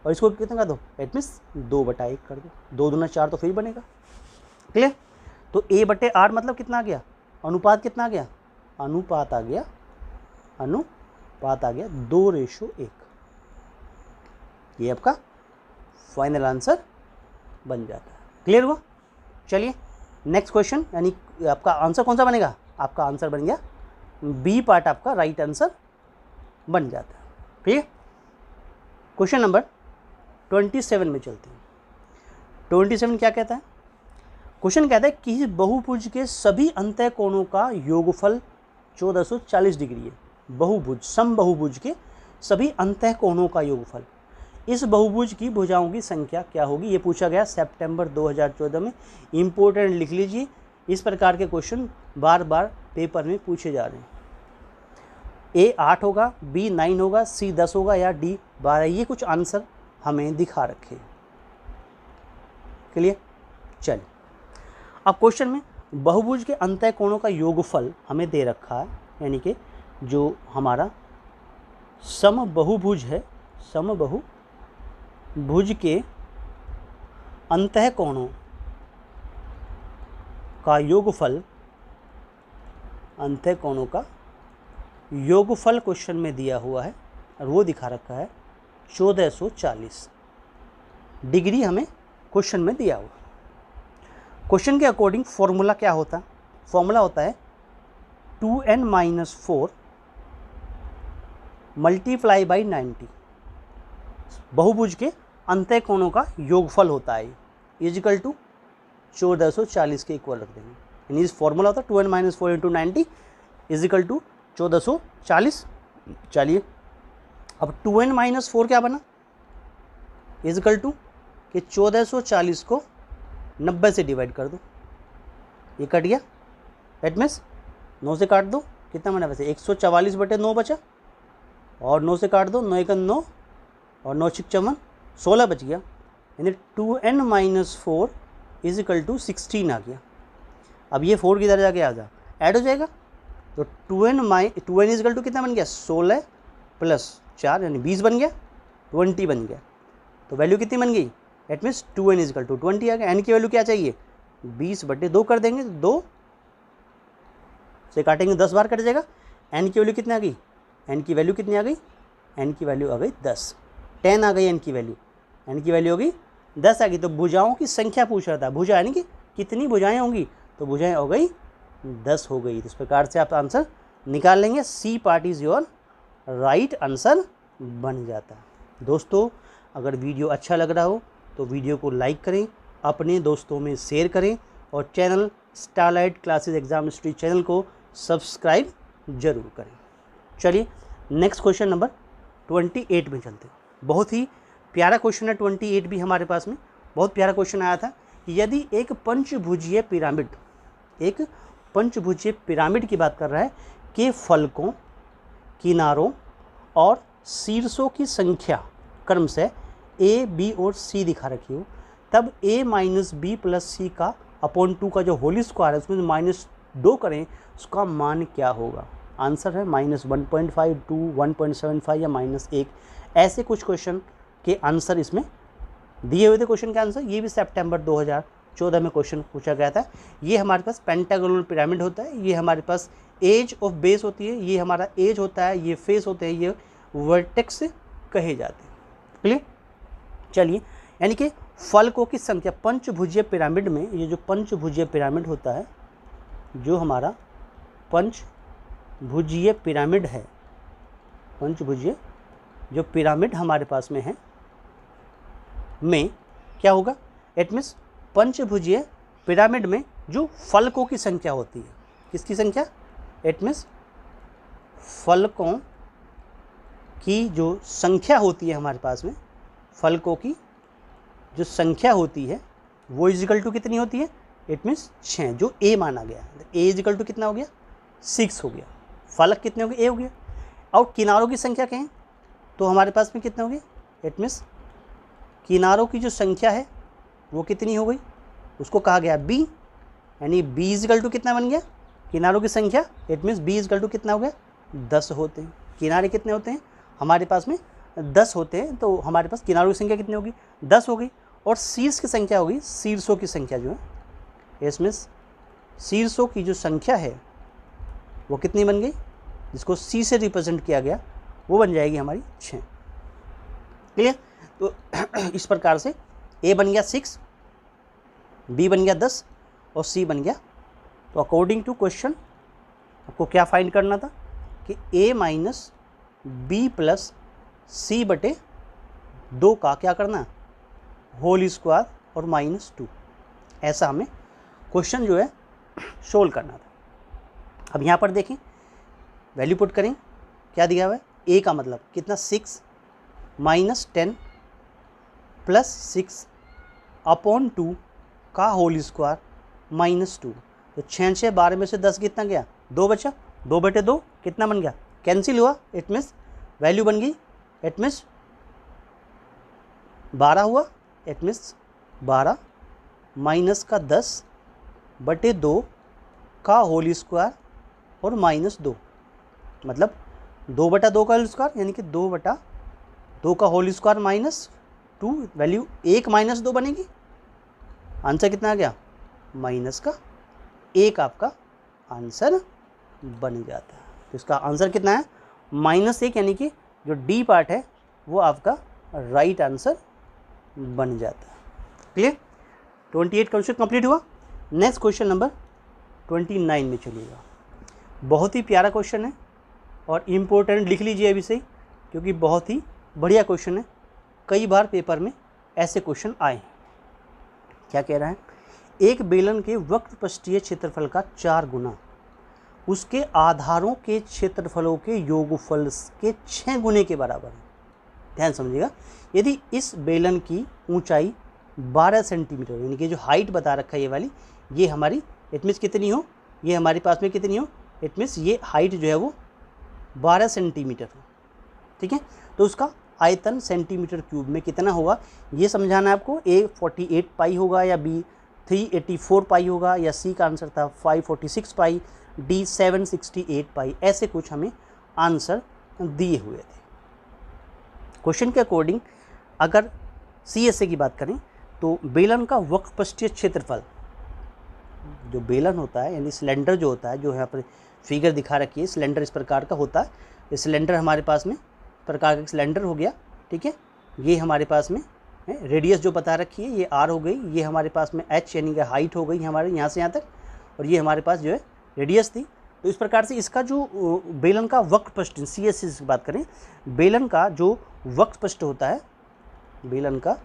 और इसको कितना कर दो, इट मीन्स 2/1 कर दो। 2 दूना 4 तो फिर बनेगा। क्लियर। तो a/r मतलब कितना आ गया, अनुपात कितना आ गया, अनुपात आ गया 2:1। ये आपका फाइनल आंसर बन जाता है। क्लियर हुआ। चलिए नेक्स्ट क्वेश्चन, यानी आपका आंसर कौन सा बनेगा, आपका आंसर बन गया बी पार्ट, आपका राइट आंसर बन जाता है। ठीक है। क्वेश्चन नंबर 27 में चलते हैं। 27 क्या कहता है, क्वेश्चन कहता है कि बहुभुज के सभी अंतः कोणों का योगफल 1440 डिग्री है। बहुभुज, समबहुभुज के सभी अंतः कोणों का योगफल, इस बहुभुज की भुजाओं की संख्या क्या होगी। ये पूछा गया सितंबर 2014 में। इम्पोर्टेंट लिख लीजिए, इस प्रकार के क्वेश्चन बार बार पेपर में पूछे जा रहे हैं। ए 8 होगा, बी 9 होगा, सी 10 होगा या डी 12। ये कुछ आंसर हमें दिखा रखे। क्लियर। चलिए अब क्वेश्चन में बहुभुज के अंतः कोणों का योगफल हमें दे रखा है, यानी कि जो हमारा समबहुभुज है, समबहुभुज के अंतः कोणों का योगफल, अंतः कोणों का योगफल क्वेश्चन में दिया हुआ है और वो दिखा रखा है 1440 डिग्री, हमें क्वेश्चन में दिया हुआ। क्वेश्चन के अकॉर्डिंग फॉर्मूला क्या होता है, फॉर्मूला होता है 2n-4 मल्टीप्लाई बाई 90। बहुभुज के अंतः कोणों का योगफल होता है, इजिकल टू 1440 के इक्वल रख देंगे। यानी इस फॉर्मूला होता है 2n-4 इंटू 90 इजिकल टू 1440। चलिए अब 2n-4 क्या बना, इजिकल टू कि 1440 को 90 से डिवाइड कर दो, ये कट गया। दैट मीन्स 9 से काट दो, कितना बना वैसे 144/9 बचा, और 9 से काट दो, 9 × 9 और 9 × 6 = 16 बच गया। यानी 2n-4 इजिकल टू 16 आ गया। अब ये 4 किधर जाके आ जा, ऐड हो जाएगा। तो 2n इजिकल टू कितना बन गया, 16 + 4 यानी 20 बन गया, 20 बन गया। तो वैल्यू कितनी बन गई, that means 2n equal to 20 आ गया। n की वैल्यू क्या चाहिए, 20/2 कर देंगे, तो 2 से काटेंगे 10 बार कट जाएगा। n की वैल्यू कितनी आ गई, n की वैल्यू कितनी आ गई, n की वैल्यू आ गई 10, 10 आ गई n की वैल्यू, n की वैल्यू होगी 10 आ गई। तो भुजाओं की संख्या पूछ रहा था, भुजा यानी कि कितनी भुजाएं होंगी, तो भुजाएं हो गई 10 हो गई। तो इस प्रकार से आप आंसर निकाल लेंगे, C part is your right answer बन जाता है। दोस्तों अगर वीडियो अच्छा लग रहा हो तो वीडियो को लाइक करें, अपने दोस्तों में शेयर करें और channel starlight classes exam history channel को सब्सक्राइब जरूर करें। चलिए नेक्स्ट क्वेश्चन नंबर 28 में चलते हैं। बहुत ही प्यारा क्वेश्चन है 28 भी हमारे पास में। बहुत प्यारा क्वेश्चन आया था कि यदि एक पंचभुजीय पिरामिड, एक पंचभुजीय पिरामिड की बात कर रहा है, के फलकों, किनारों और शीर्षों की संख्या क्रमशः a, b और c दिखा रखी हो, तब a - b + c का अपॉन 2 का जो होल स्क्वायर है उसमें -2 करें, उसका मान क्या होगा। आंसर है -1.5, 2, 1.75 या -1। ऐसे कुछ क्वेश्चन के आंसर इसमें दिए हुए थे। क्वेश्चन का आंसर ये भी सितंबर 2014 में क्वेश्चन पूछा गया था। ये हमारे पास पेंटागोनल पिरामिड होता है, ये हमारे पास एज ऑफ बेस होती है, ये हमारा एज होता है, ये फेस होते हैं, ये वर्टेक्स कहे जाते हैं। क्लियर? चलिए, यानी कि फलकों की संख्या पंचभुजीय पिरामिड में, ये जो पंचभुजीय पिरामिड होता है, जो हमारा पंचभुजीय पिरामिड है, पंचभुजीय जो पिरामिड हमारे पास में है, में क्या होगा? इट मीन्स पंचभुजीय पिरामिड में जो फलकों की संख्या होती है, किसकी संख्या? इट मीन्स फलकों की जो संख्या होती है हमारे पास में, फलकों की जो संख्या होती है वो इजिकल टू कितनी होती है? इट मीन्स 6, जो ए माना गया। ए इजिकल टू कितना हो गया? 6 हो गया। फलक कितने हो गए? ए हो गया। और किनारों की संख्या कहें तो हमारे पास में कितने हो गए? इट मीन्स किनारों की जो संख्या है वो कितनी हो गई? उसको कहा गया बी, यानी बी इजिकल टू कितना बन गया? किनारों की संख्या। It means B equal to कितना हो गया? 10 होते हैं। किनारे कितने होते हैं हमारे पास में? 10 होते हैं। तो हमारे पास किनारों की संख्या कितनी होगी? 10 हो गई। और शीर्ष की संख्या होगी, शीर्षों की संख्या जो है, इसमें शीर्षों की जो संख्या है वो कितनी बन गई? जिसको सी से रिप्रेजेंट किया गया वो बन जाएगी हमारी 6। क्लियर? तो इस प्रकार से ए बन गया 6, बी बन गया 10 और सी बन गया। तो अकॉर्डिंग टू क्वेश्चन आपको क्या फाइंड करना था कि ए माइनस बी प्लस सी बटे 2 का क्या करना? होल स्क्वायर और -2, ऐसा हमें क्वेश्चन जो है सोल्व करना था। अब यहाँ पर देखें, वैल्यू पुट करें, क्या दिया हुआ है? ए का मतलब कितना? 6 माइनस 10 प्लस 6 अपॉन 2 का होल स्क्वायर -2। तो 6 6 12 में से 10 कितना गया? 2 बचा। 2 बटे 2 कितना बन गया? कैंसिल हुआ। इट मीन्स वैल्यू बन गई, इट मीन्स 12 हुआ। इट मीन्स 12 माइनस का 10 बटे 2 का होल स्क्वायर और -2, मतलब 2 बटा 2 का होल स्क्वायर, यानी कि 2 बटा 2 का होल स्क्वायर -2। वैल्यू 1 - 2 बनेगी। आंसर कितना आ गया? माइनस का 1 आपका आंसर बन जाता है। तो इसका आंसर कितना है? -1, यानी कि जो डी पार्ट है वो आपका राइट आंसर बन जाता है। क्लियर? 28 क्वेश्चन कंप्लीट हुआ। नेक्स्ट क्वेश्चन नंबर 29 में चलिएगा। बहुत ही प्यारा क्वेश्चन है और इम्पोर्टेंट, लिख लीजिए अभी से ही, क्योंकि बहुत ही बढ़िया क्वेश्चन है। कई बार पेपर में ऐसे क्वेश्चन आए हैं। क्या कह रहा है? एक बेलन के वक्रपृष्ठीय क्षेत्रफल का 4 गुना उसके आधारों के क्षेत्रफलों के योगफल के 6 गुने के बराबर है। ध्यान समझिएगा, यदि इस बेलन की ऊंचाई 12 सेंटीमीटर, यानी कि जो हाइट बता रखा है ये वाली, ये हमारी इट मीन्स कितनी हो? ये हमारे पास में कितनी हो? इट मीन्स ये हाइट जो है वो 12 सेंटीमीटर हो। ठीक है? तो उसका आयतन सेंटीमीटर क्यूब में कितना होगा ये समझाना है आपको। ए 48 पाई होगा, या बी 384 पाई होगा, या सी का आंसर था 546 पाई, डी 768 पाई। ऐसे कुछ हमें आंसर दिए हुए थे। क्वेश्चन के अकॉर्डिंग अगर CSA की बात करें तो बेलन का वक्रपृष्ठीय क्षेत्रफल, जो बेलन होता है यानी सिलेंडर जो होता है, जो यहाँ पर फिगर दिखा रखी है, सिलेंडर इस प्रकार का होता है। ये सिलेंडर हमारे पास में प्रकार का सिलेंडर हो गया। ठीक है? ये हमारे पास में रेडियस जो बता रखी है ये R हो गई, ये हमारे पास में H यानी कि हाइट हो गई हमारे यहाँ से यहाँ तक, और ये हमारे पास जो है रेडियस थी। तो इस प्रकार से इसका जो बेलन का वक्रपृष्ठ, CSA की बात करें, बेलन का जो वक्रपृष्ठ होता है, बेलन का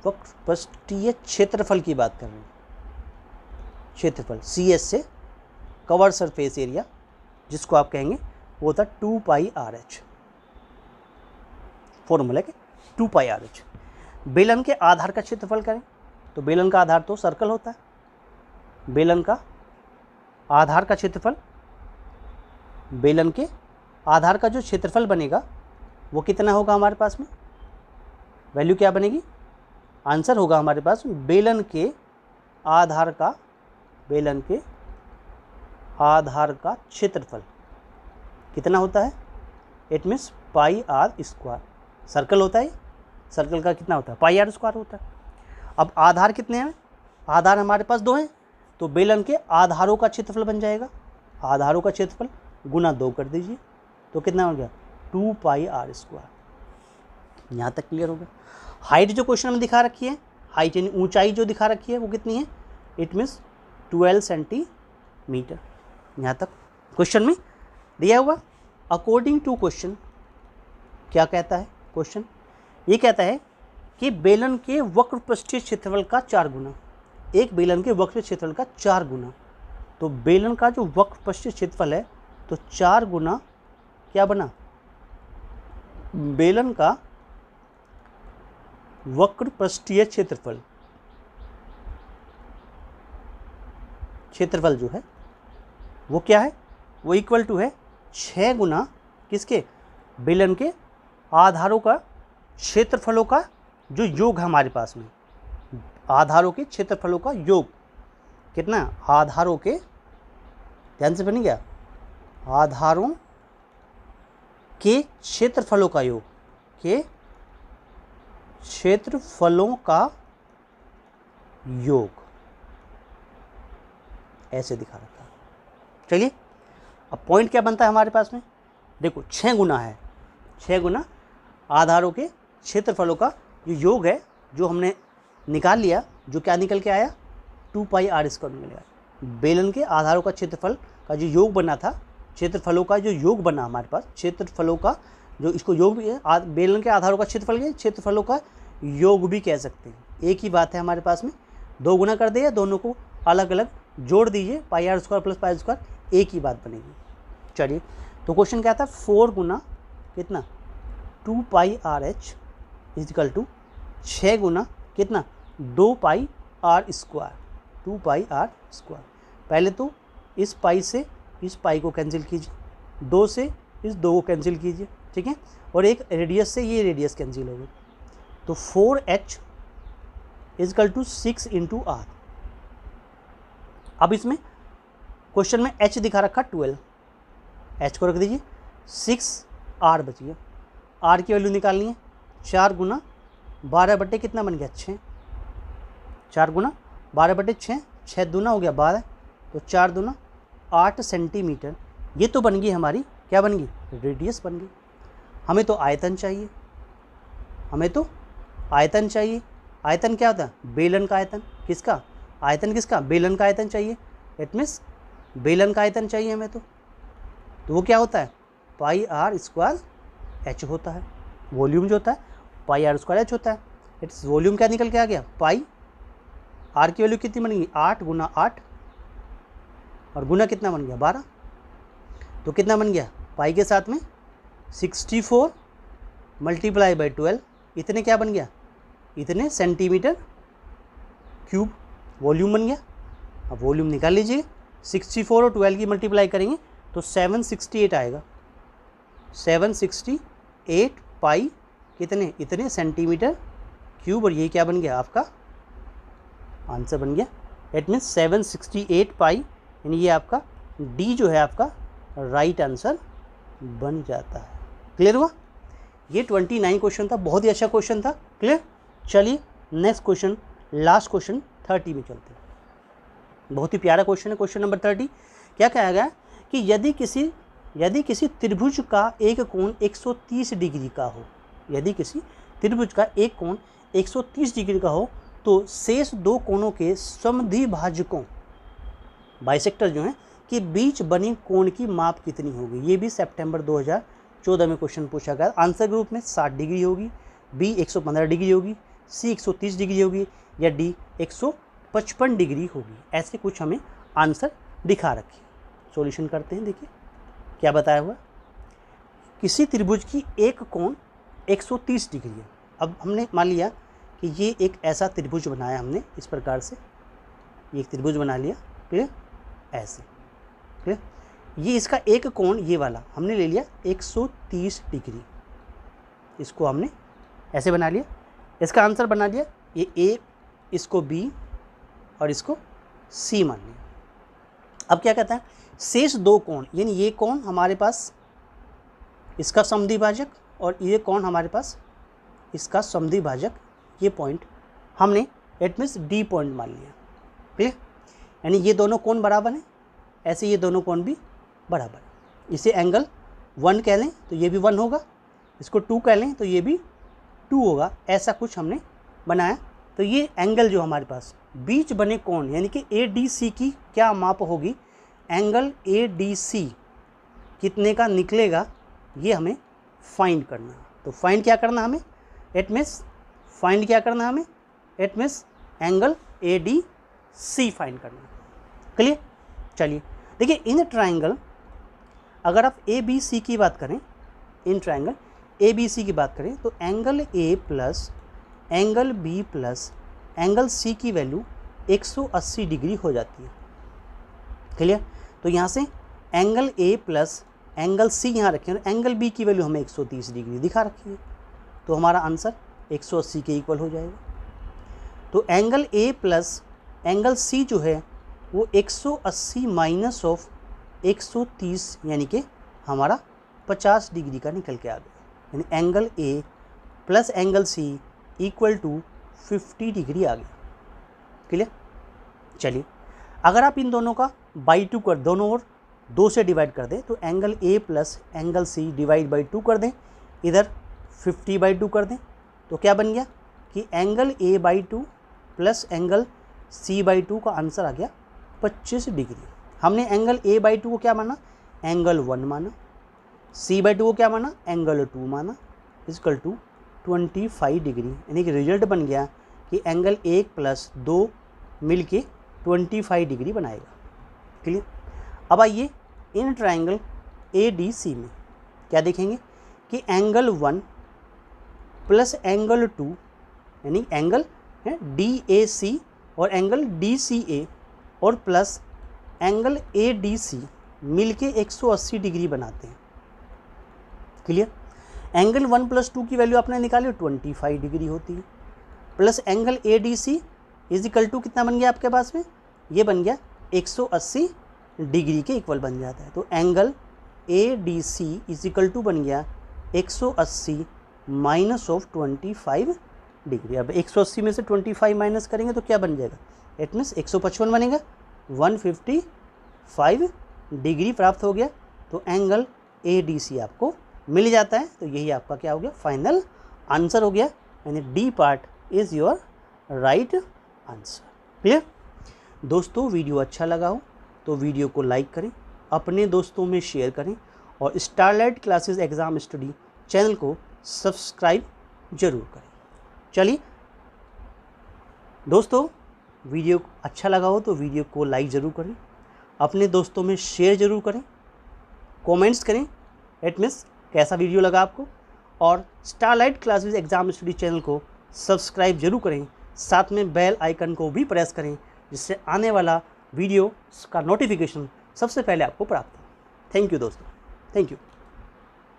वक्रपृष्ठीय क्षेत्रफल की बात कर रहे हैं। क्षेत्रफल CSA, कवर सरफेस एरिया, जिसको आप कहेंगे वो होता है 2 पाई RH। फॉर्मूला के 2 पाई RH। बेलन के आधार का क्षेत्रफल करें तो बेलन का आधार तो सर्कल होता है। बेलन का आधार का क्षेत्रफल, बेलन के आधार का जो क्षेत्रफल बनेगा वो कितना होगा हमारे पास में? वैल्यू क्या बनेगी? आंसर होगा हमारे पास बेलन के आधार का, बेलन के आधार का क्षेत्रफल कितना होता है? It means pi R square. Circle होता है, सर्कल का कितना होता है? पाई R स्क्वायर होता है। अब आधार कितने हैं? आधार हमारे पास 2 हैं, तो बेलन के आधारों का क्षेत्रफल बन जाएगा। आधारों का क्षेत्रफल गुना 2 कर दीजिए, तो कितना हो गया 2 पाई आर स्क्वायर। यहाँ तक क्लियर हो गया। हाइट जो क्वेश्चन में दिखा रखी है, हाइट यानी ऊंचाई जो दिखा रखी है वो कितनी है, इट मीन्स 12 सेंटीमीटर। यहाँ तक क्वेश्चन में दिया हुआ। अकॉर्डिंग टू क्वेश्चन क्या कहता है क्वेश्चन, ये कहता है कि बेलन के वक्र पृष्ठीय क्षेत्रफल का 4 गुना, एक बेलन के वक्र क्षेत्रफल का 4 गुना, तो बेलन का जो वक्र पृष्ठीय क्षेत्रफल है तो 4 गुना क्या बना, बेलन का वक्र पृष्ठीय क्षेत्रफल, क्षेत्रफल जो है वो क्या है, वो इक्वल टू है 6 गुना किसके, बेलन के आधारों का क्षेत्रफलों का जो योग है हमारे पास में, आधारों के क्षेत्रफलों का योग कितना, आधारों के, ध्यान से बन गया, आधारों के क्षेत्रफलों का योग, के क्षेत्रफलों का योग, ऐसे दिखा रखा है। चलिए अब पॉइंट क्या बनता है हमारे पास में, देखो 6 गुना है, 6 गुना आधारों के क्षेत्रफलों का जो योग है जो हमने निकाल लिया, जो क्या निकल के आया 2 पाई आर स्क्वायर निकल गया। बेलन के आधारों का क्षेत्रफल का जो योग बना था, क्षेत्रफलों का जो योग बना हमारे पास, क्षेत्रफलों का जो इसको योग भी है, बेलन के आधारों का क्षेत्रफल के क्षेत्रफलों का योग भी कह सकते हैं। एक ही बात है हमारे पास में, 2 गुना कर दिया, दोनों को अलग अलग जोड़ दीजिए, pi r square plus pi square, एक ही बात बनेगी। चलिए तो क्वेश्चन क्या था, 4 गुना कितना 2 pi r h equal to 6 गुना कितना 2 pi r square, 2 pi r square. पहले तो इस पाई से इस पाई को कैंसिल कीजिए, 2 से इस 2 को कैंसिल कीजिए, ठीक है, और एक रेडियस से ये रेडियस कैंसिल हो गई, तो 4h is equal to 6 into are. अब इसमें क्वेश्चन में h दिखा रखा 12, h को रख दीजिए, 6r बच गया, r की वैल्यू निकालनी है, 4 गुना 12 बटे कितना बन गया 6, 4 गुना 12 बटे 6, 6 दूना हो गया 12, तो 4 दूना 8 सेंटीमीटर। ये तो बन गई हमारी, क्या बन गई, रेडियस बन गई। हमें तो आयतन चाहिए, हमें तो आयतन चाहिए। आयतन क्या होता है, बेलन का आयतन, किसका आयतन, किसका, बेलन का आयतन चाहिए, इट मीन्स बेलन का आयतन चाहिए हमें। तो वो क्या होता है, पाई आर स्क्वायर एच होता है। वॉल्यूम जो होता है पाई आर स्क्वायर एच होता है, इट्स वॉल्यूम क्या निकल के आ गया, पाई आर की वैल्यू कितनी बन गई 8 गुना 8 और गुना कितना बन गया 12, तो कितना बन गया, पाई के साथ में 64 मल्टीप्लाई बाई 12, इतने क्या बन गया, इतने सेंटीमीटर क्यूब वॉल्यूम बन गया। अब वॉल्यूम निकाल लीजिए, 64 और 12 की मल्टीप्लाई करेंगे तो 768 आएगा, 768 पाई कितने, इतने सेंटीमीटर क्यूब, और ये क्या बन गया आपका आंसर बन गया। इट मीन्स 768 पाई, यानी ये आपका डी जो है आपका राइट आंसर बन जाता है। क्लियर हुआ, ये 29 क्वेश्चन था, बहुत ही अच्छा क्वेश्चन था। क्लियर, चलिए नेक्स्ट क्वेश्चन, लास्ट क्वेश्चन 30 में चलते हैं। बहुत ही प्यारा क्वेश्चन है क्वेश्चन नंबर 30। क्या कहा गया कि यदि किसी त्रिभुज का एक कोण 130 डिग्री का हो, यदि किसी त्रिभुज का एक कोण 130 डिग्री का हो तो शेष 2 कोणों के समद्विभाजकों, बाइसेक्टर जो हैं, के बीच बनी कोण की माप कितनी होगी। ये भी सितंबर 2014 में क्वेश्चन पूछा गया। आंसर ग्रुप में 60 डिग्री होगी, बी 115 डिग्री होगी, सी 130 डिग्री होगी, या डी 155 डिग्री होगी। ऐसे कुछ हमें आंसर दिखा रखे। सॉल्यूशन करते हैं, देखिए क्या बताया हुआ। किसी त्रिभुज की एक कोण 130 डिग्री है। अब हमने मान लिया कि ये एक ऐसा त्रिभुज बनाया हमने, इस प्रकार से ये एक त्रिभुज बना लिया, क्लियर, ऐसे, क्लियर। ये इसका एक कोण ये वाला हमने ले लिया 130 डिग्री, इसको हमने ऐसे बना लिया, इसका आंसर बना लिया ये ए, इसको बी और इसको सी मान लिया। अब क्या कहता है, शेष 2 कोण, यानी ये कोण हमारे पास इसका समद्विभाजक और ये कोण हमारे पास इसका समद्विभाजक, ये पॉइंट हमने इट मीन्स डी पॉइंट मान लिया, क्लियर। यानी ये दोनों कोण बराबर हैं, ऐसे ये दोनों कोण भी बराबर। इसे एंगल 1 कह लें तो ये भी 1 होगा, इसको 2 कह लें तो ये भी 2 होगा। ऐसा कुछ हमने बनाया। तो ये एंगल जो हमारे पास बीच बने कोण यानी कि ADC की क्या माप होगी, एंगल ADC कितने का निकलेगा ये हमें फाइंड करना है। तो फाइंड क्या करना हमें, इट मीन्स फाइंड क्या करना हमें, it means angle ADC find करना है। क्लियर। चलिए देखिए, इन ट्राइंगल अगर आप ABC की बात करें, इन ट्राइंगल ABC की बात करें तो angle A plus angle B plus angle C की वैल्यू 180 डिग्री हो जाती है। क्लियर। तो यहाँ से angle A plus angle C यहाँ रखें और एंगल B की वैल्यू हमें 130 डिग्री दिखा रखी है, तो हमारा आंसर 180 के इक्वल हो जाएगा। तो angle A plus angle C जो है वो 180 माइनस ऑफ 130 यानी कि हमारा 50 डिग्री का निकल के आ गया, यानी angle A plus angle C equal to 50 degree आ गया। क्लियर। चलिए अगर आप इन दोनों का बाई 2 कर, दोनों ओर 2 से डिवाइड कर दें तो angle A plus angle C divide by 2 कर दें, इधर 50/2 कर दें, तो क्या बन गया कि angle A/2 plus angle C/2 का आंसर आ गया 25 डिग्री। हमने एंगल A/2 को क्या माना, एंगल 1 माना, C/2 को क्या माना, एंगल 2 माना, इक्वल टू 25 डिग्री। यानी कि रिजल्ट बन गया कि एंगल 1 प्लस 2 मिल के 25 डिग्री बनाएगा। क्लियर। अब आइए इन ट्राइंगल ADC में क्या देखेंगे कि एंगल 1 प्लस एंगल 2 यानी एंगल है DAC और एंगल DCA और प्लस एंगल ADC मिलके 180 डिग्री बनाते हैं। क्लियर। एंगल 1 प्लस 2 की वैल्यू आपने निकाली 25 डिग्री होती है, plus angle ADC is equal to कितना बन गया आपके पास में, ये बन गया 180 डिग्री के इक्वल बन जाता है। तो angle ADC is equal to बन गया 180 माइनस ऑफ 25 डिग्री। अब 180 में से 25 माइनस करेंगे तो क्या बन जाएगा, इट मीन्स 155 बनेगा, 155 डिग्री प्राप्त हो गया। तो एंगल ADC आपको मिल जाता है। तो यही आपका क्या हो गया, फाइनल आंसर हो गया, यानी D part is your right answer. Clear. दोस्तों वीडियो अच्छा लगा हो तो वीडियो को लाइक करें, अपने दोस्तों में शेयर करें और starlight classes exam study channel को सब्सक्राइब जरूर करें। चलिए दोस्तों, वीडियो अच्छा लगा हो तो वीडियो को लाइक ज़रूर करें, अपने दोस्तों में शेयर ज़रूर करें, कमेंट्स करें इट मीन्स कैसा वीडियो लगा आपको, और starlight classes exam study channel को सब्सक्राइब जरूर करें, साथ में बेल आइकन को भी प्रेस करें जिससे आने वाला वीडियो का नोटिफिकेशन सबसे पहले आपको प्राप्त हो। थैंक यू दोस्तों, थैंक यू।